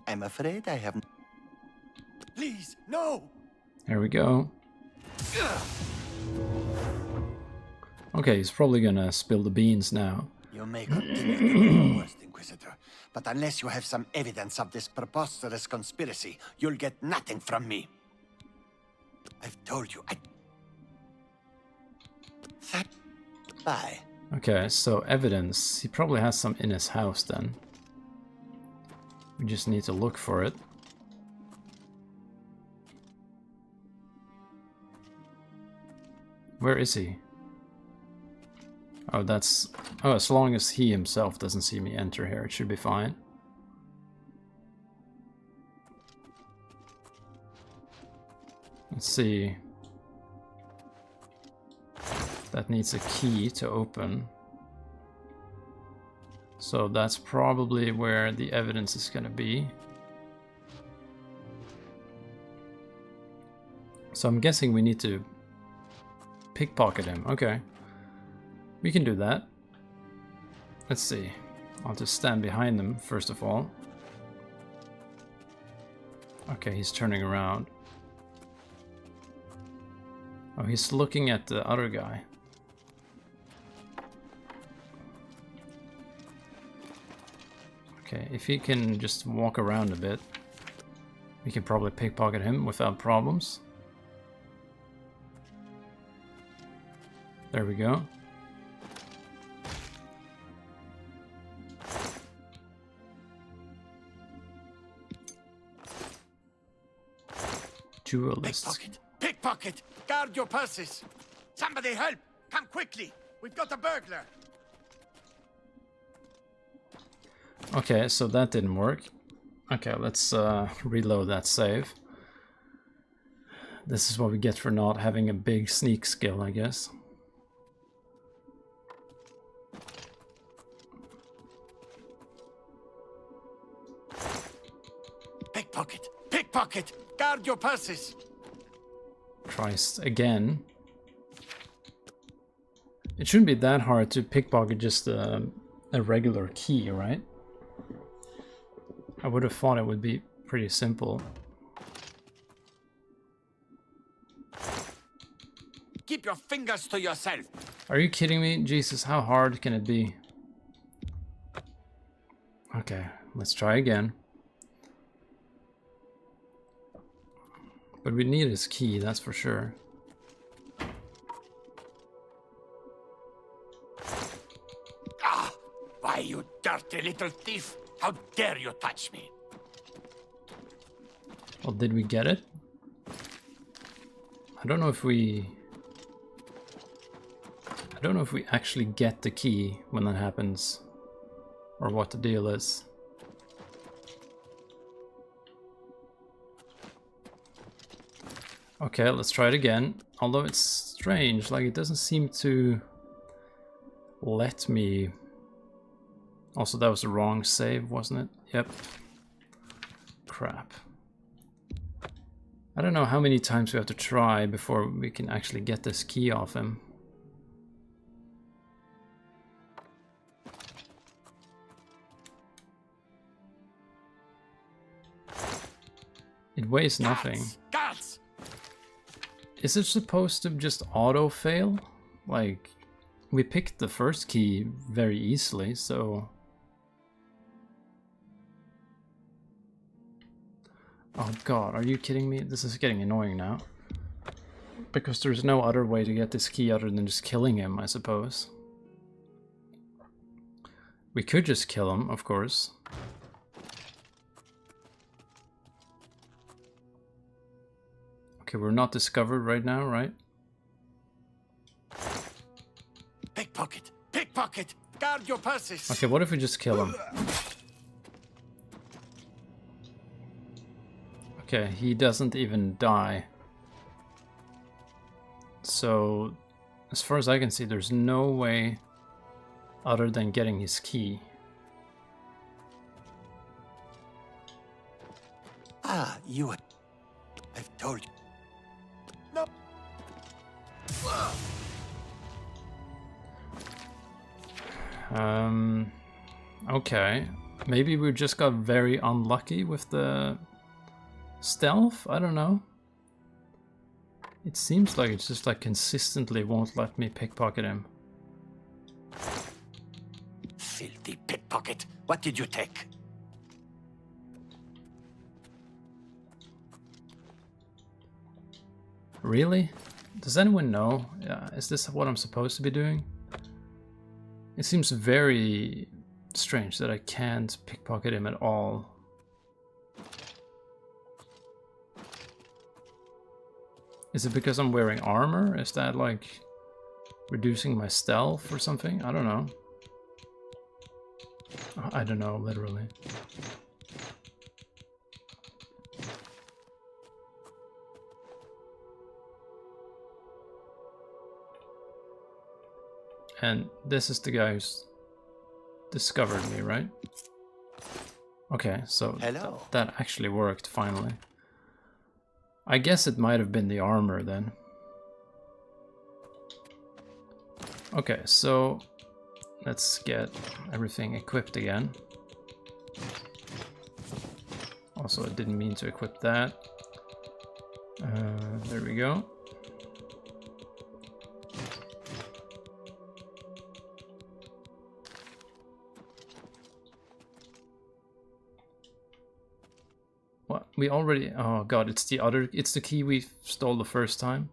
I'm afraid I haven't... Please, no! Here we go. Okay, he's probably gonna spill the beans now. Your makeup didn't do the worst, Inquisitor. Inquisitor, but unless you have some evidence of this preposterous conspiracy, you'll get nothing from me. I've told you, Bye. Okay, so evidence. He probably has some in his house then. We just need to look for it. Where is he? Oh, that's... Oh, as long as he himself doesn't see me enter here, it should be fine. Let's see. That needs a key to open. So that's probably where the evidence is gonna be. So I'm guessing we need to pickpocket him. Okay. We can do that. Let's see. I'll just stand behind him first of all. Okay, he's turning around. Oh, he's looking at the other guy. Okay, if he can just walk around a bit, we can probably pickpocket him without problems. There we go. Duelist. Pickpocket! Pickpocket! Guard your purses! Somebody help! Come quickly! We've got a burglar! Okay, so that didn't work. Okay, let's reload that save. This is what we get for not having a big sneak skill, I guess. Pickpocket! Pickpocket! Guard your purses! Christ, again. It shouldn't be that hard to pickpocket just a regular key, right? I would have thought it would be pretty simple. Keep your fingers to yourself! Are you kidding me? Jesus, how hard can it be? Okay, let's try again. But we need his key, that's for sure. Ah! Why, you dirty little thief! How dare you touch me? Well, did we get it? I don't know if we actually get the key when that happens, or what the deal is. Okay, let's try it again. Although it's strange, like it doesn't seem to let me... Also, that was the wrong save, wasn't it? Yep. Crap. I don't know how many times we have to try before we can actually get this key off him. It weighs nothing. Guards! Is it supposed to just auto-fail? Like, we picked the first key very easily, so... Oh god, are you kidding me? This is getting annoying now. Because there's no other way to get this key other than just killing him, I suppose. We could just kill him, of course. Okay, we're not discovered right now, right? Pickpocket! Pickpocket! Guard your purses! Okay, what if we just kill him? Okay, he doesn't even die. So, as far as I can see, there's no way other than getting his key. Ah, you... I've told you. No. Okay. Maybe we just got very unlucky with the stealth? I don't know. It seems like it's just like consistently won't let me pickpocket him. Filthy pickpocket. pickpocket. What did you take? Really? Does anyone know? Is this what I'm supposed to be doing? It seems very strange that I can't pickpocket him at all. Is it because I'm wearing armor? Is that like reducing my stealth or something? I don't know. I don't know, literally. And this is the guy who's discovered me, right? Okay, so that actually worked finally. I guess it might have been the armor then. Okay, so let's get everything equipped again. Also, I didn't mean to equip that. There we go. What? We already... Oh god, it's the key we stole the first time.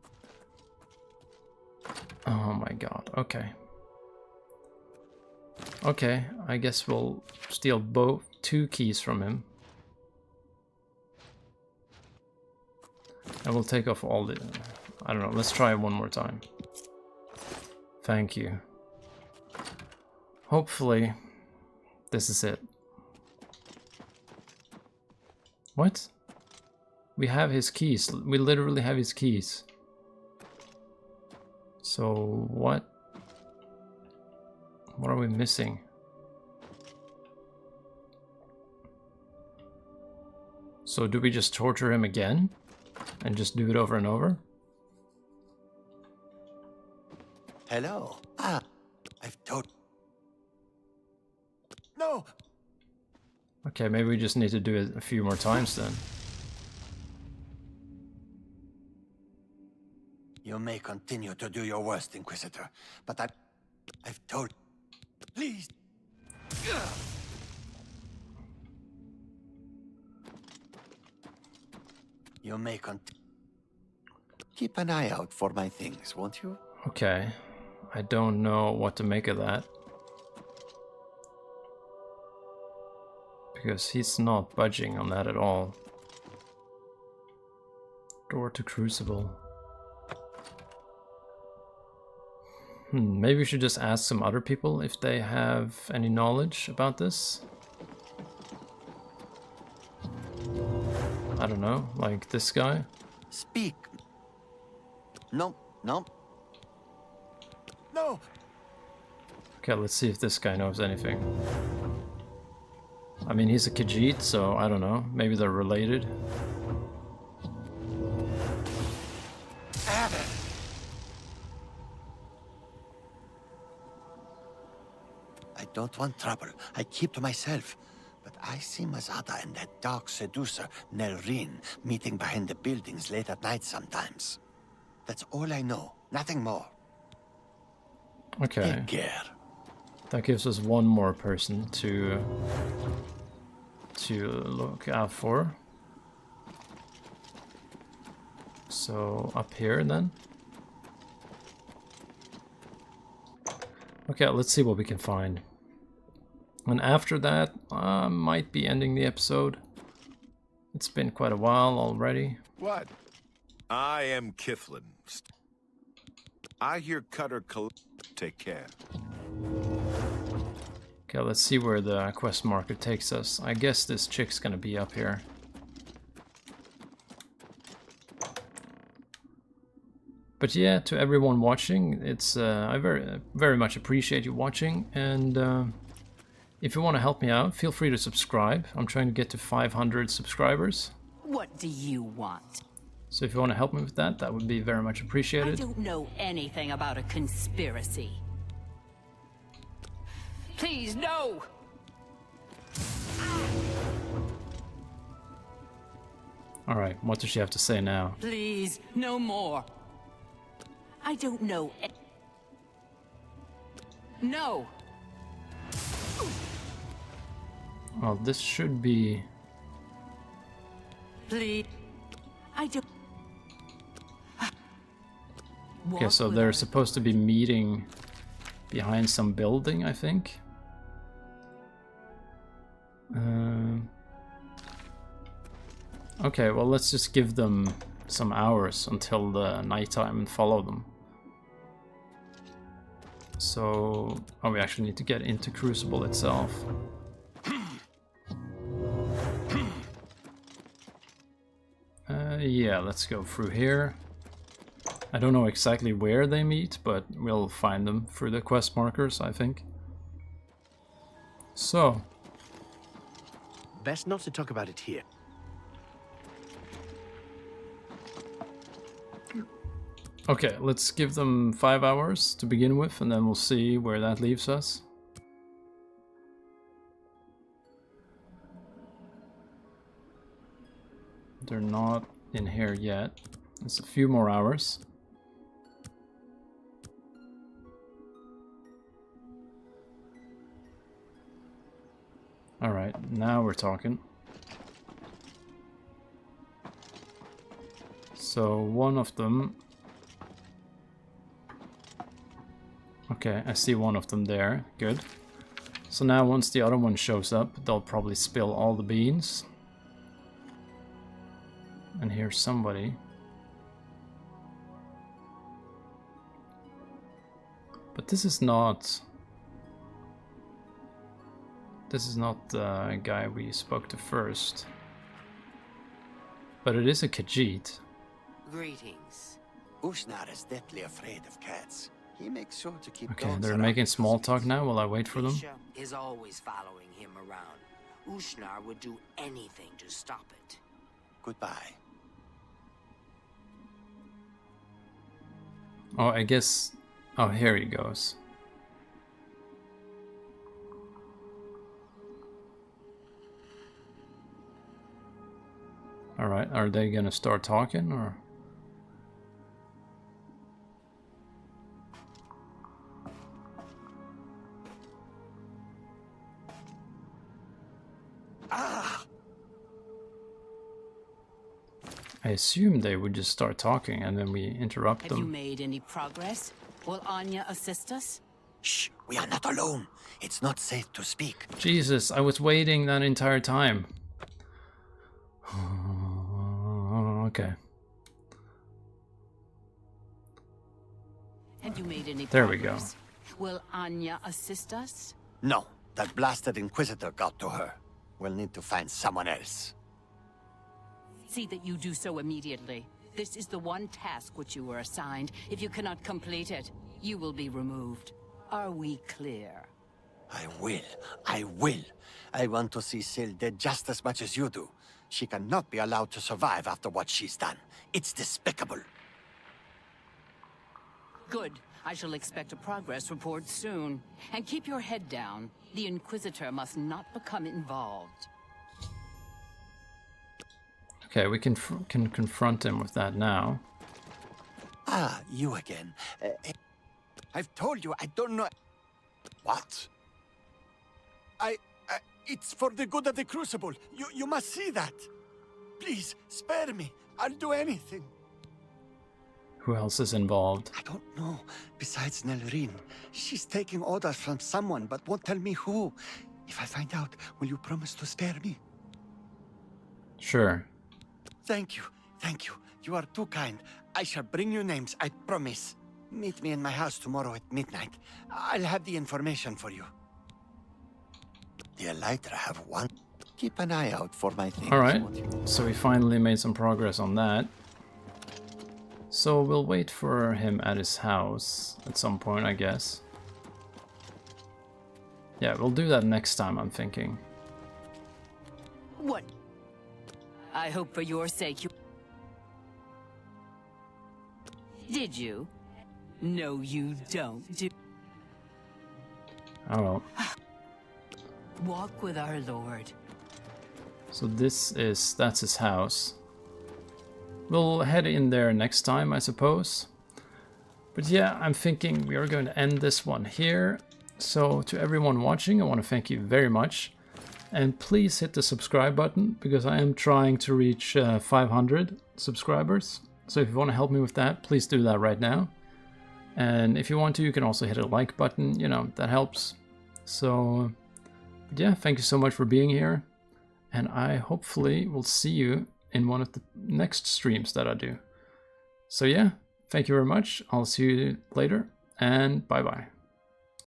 Oh my god, okay. Okay, I guess we'll steal both 2 keys from him. And we'll take off all the... I don't know, let's try it one more time. Thank you. Hopefully, this is it. What? We have his keys. We literally have his keys. So, what? What are we missing? So, do we just torture him again? And just do it over and over? Hello. Ah, I've told... No! Okay, maybe we just need to do it a few more times then. You may continue to do your worst, Inquisitor, but I've told... Please! You may continue... Keep an eye out for my things, won't you? Okay, I don't know what to make of that. Because he's not budging on that at all. Door to Crucible. Maybe we should just ask some other people if they have any knowledge about this. I don't know, like this guy? Speak. No, no. No! Okay, let's see if this guy knows anything. I mean, he's a Khajiit, so I don't know. Maybe they're related. I don't want trouble. I keep to myself. But I see Mazada and that dark seducer, Nelrin, meeting behind the buildings late at night sometimes. That's all I know. Nothing more. Okay. Take care. That gives us one more person to look out for. So up here then. Okay, let's see what we can find. And after that, I might be ending the episode. It's been quite a while already. What? I am Kiflin. I hear Cutter take care. Okay, let's see where the quest marker takes us. I guess this chick's gonna be up here. But yeah, to everyone watching, it's I very much appreciate you watching, and if you want to help me out, feel free to subscribe. I'm trying to get to 500 subscribers. What do you want? So if you want to help me with that, that would be very much appreciated. I don't know anything about a conspiracy. Please, no! Alright, what does she have to say now? Please, no more. I don't know. No! Well, this should be... Please. I do. Okay, so they're supposed to be meeting behind some building, I think. Okay, well, let's just give them some hours until the nighttime and follow them. So, oh, we actually need to get into Crucible itself. Yeah, let's go through here. I don't know exactly where they meet, but we'll find them through the quest markers, I think. So. Best not to talk about it here. Okay, let's give them 5 hours to begin with, and then we'll see where that leaves us. They're not in here yet. It's a few more hours. Alright, now we're talking. So one of them... Okay, I see one of them there. Good. So now once the other one shows up, they'll probably spill all the beans. And here's somebody. But this is not... This is not the guy we spoke to first. But it is a Khajiit. Greetings. Ushnar is deathly afraid of cats. He makes sure to keep Okay, dogs they're around making his small talk now while I wait for them. Misha is always following him around. Ushnar would do anything to stop it. Goodbye. Oh, I guess... Oh, here he goes. Alright, are they gonna start talking, or...? I assume they would just start talking and then we interrupt Have you them. made any progress? Will Anya assist us? Shh, we are not alone. It's not safe to speak. Jesus, I was waiting that entire time. Okay. Have you made any There we go. progress? Will Anya assist us? No, that blasted Inquisitor got to her. We'll need to find someone else. See that you do so immediately. This is the one task which you were assigned. If you cannot complete it, you will be removed. Are we clear? I will. I will. I want to see Syl dead just as much as you do. She cannot be allowed to survive after what she's done. It's despicable. Good. I shall expect a progress report soon. And keep your head down. The Inquisitor must not become involved. Okay, we can confront him with that now. Ah, you again. I've told you I don't know... What? It's for the good of the Crucible. You must see that. Please, spare me. I'll do anything. Who else is involved? I don't know. Besides Nelrine. She's taking orders from someone, but won't tell me who. If I find out, will you promise to spare me? Sure. Thank you. Thank you. You are too kind. I shall bring you names, I promise. Meet me in my house tomorrow at midnight. I'll have the information for you. The Elytra have one. Keep an eye out for my things. Alright, so we finally made some progress on that. So we'll wait for him at his house at some point, I guess. Yeah, we'll do that next time, I'm thinking. What? I hope for your sake you... Did you? No, you don't. Oh well. Walk with our Lord. So that's his house. We'll head in there next time, I suppose. But yeah, I'm thinking we are going to end this one here. So to everyone watching, I want to thank you very much. And please hit the subscribe button, because I am trying to reach 500 subscribers. So if you want to help me with that, please do that right now. And if you want to, you can also hit a like button, you know, that helps. So yeah, thank you so much for being here. And I hopefully will see you in one of the next streams that I do. So yeah, thank you very much. I'll see you later, and bye-bye.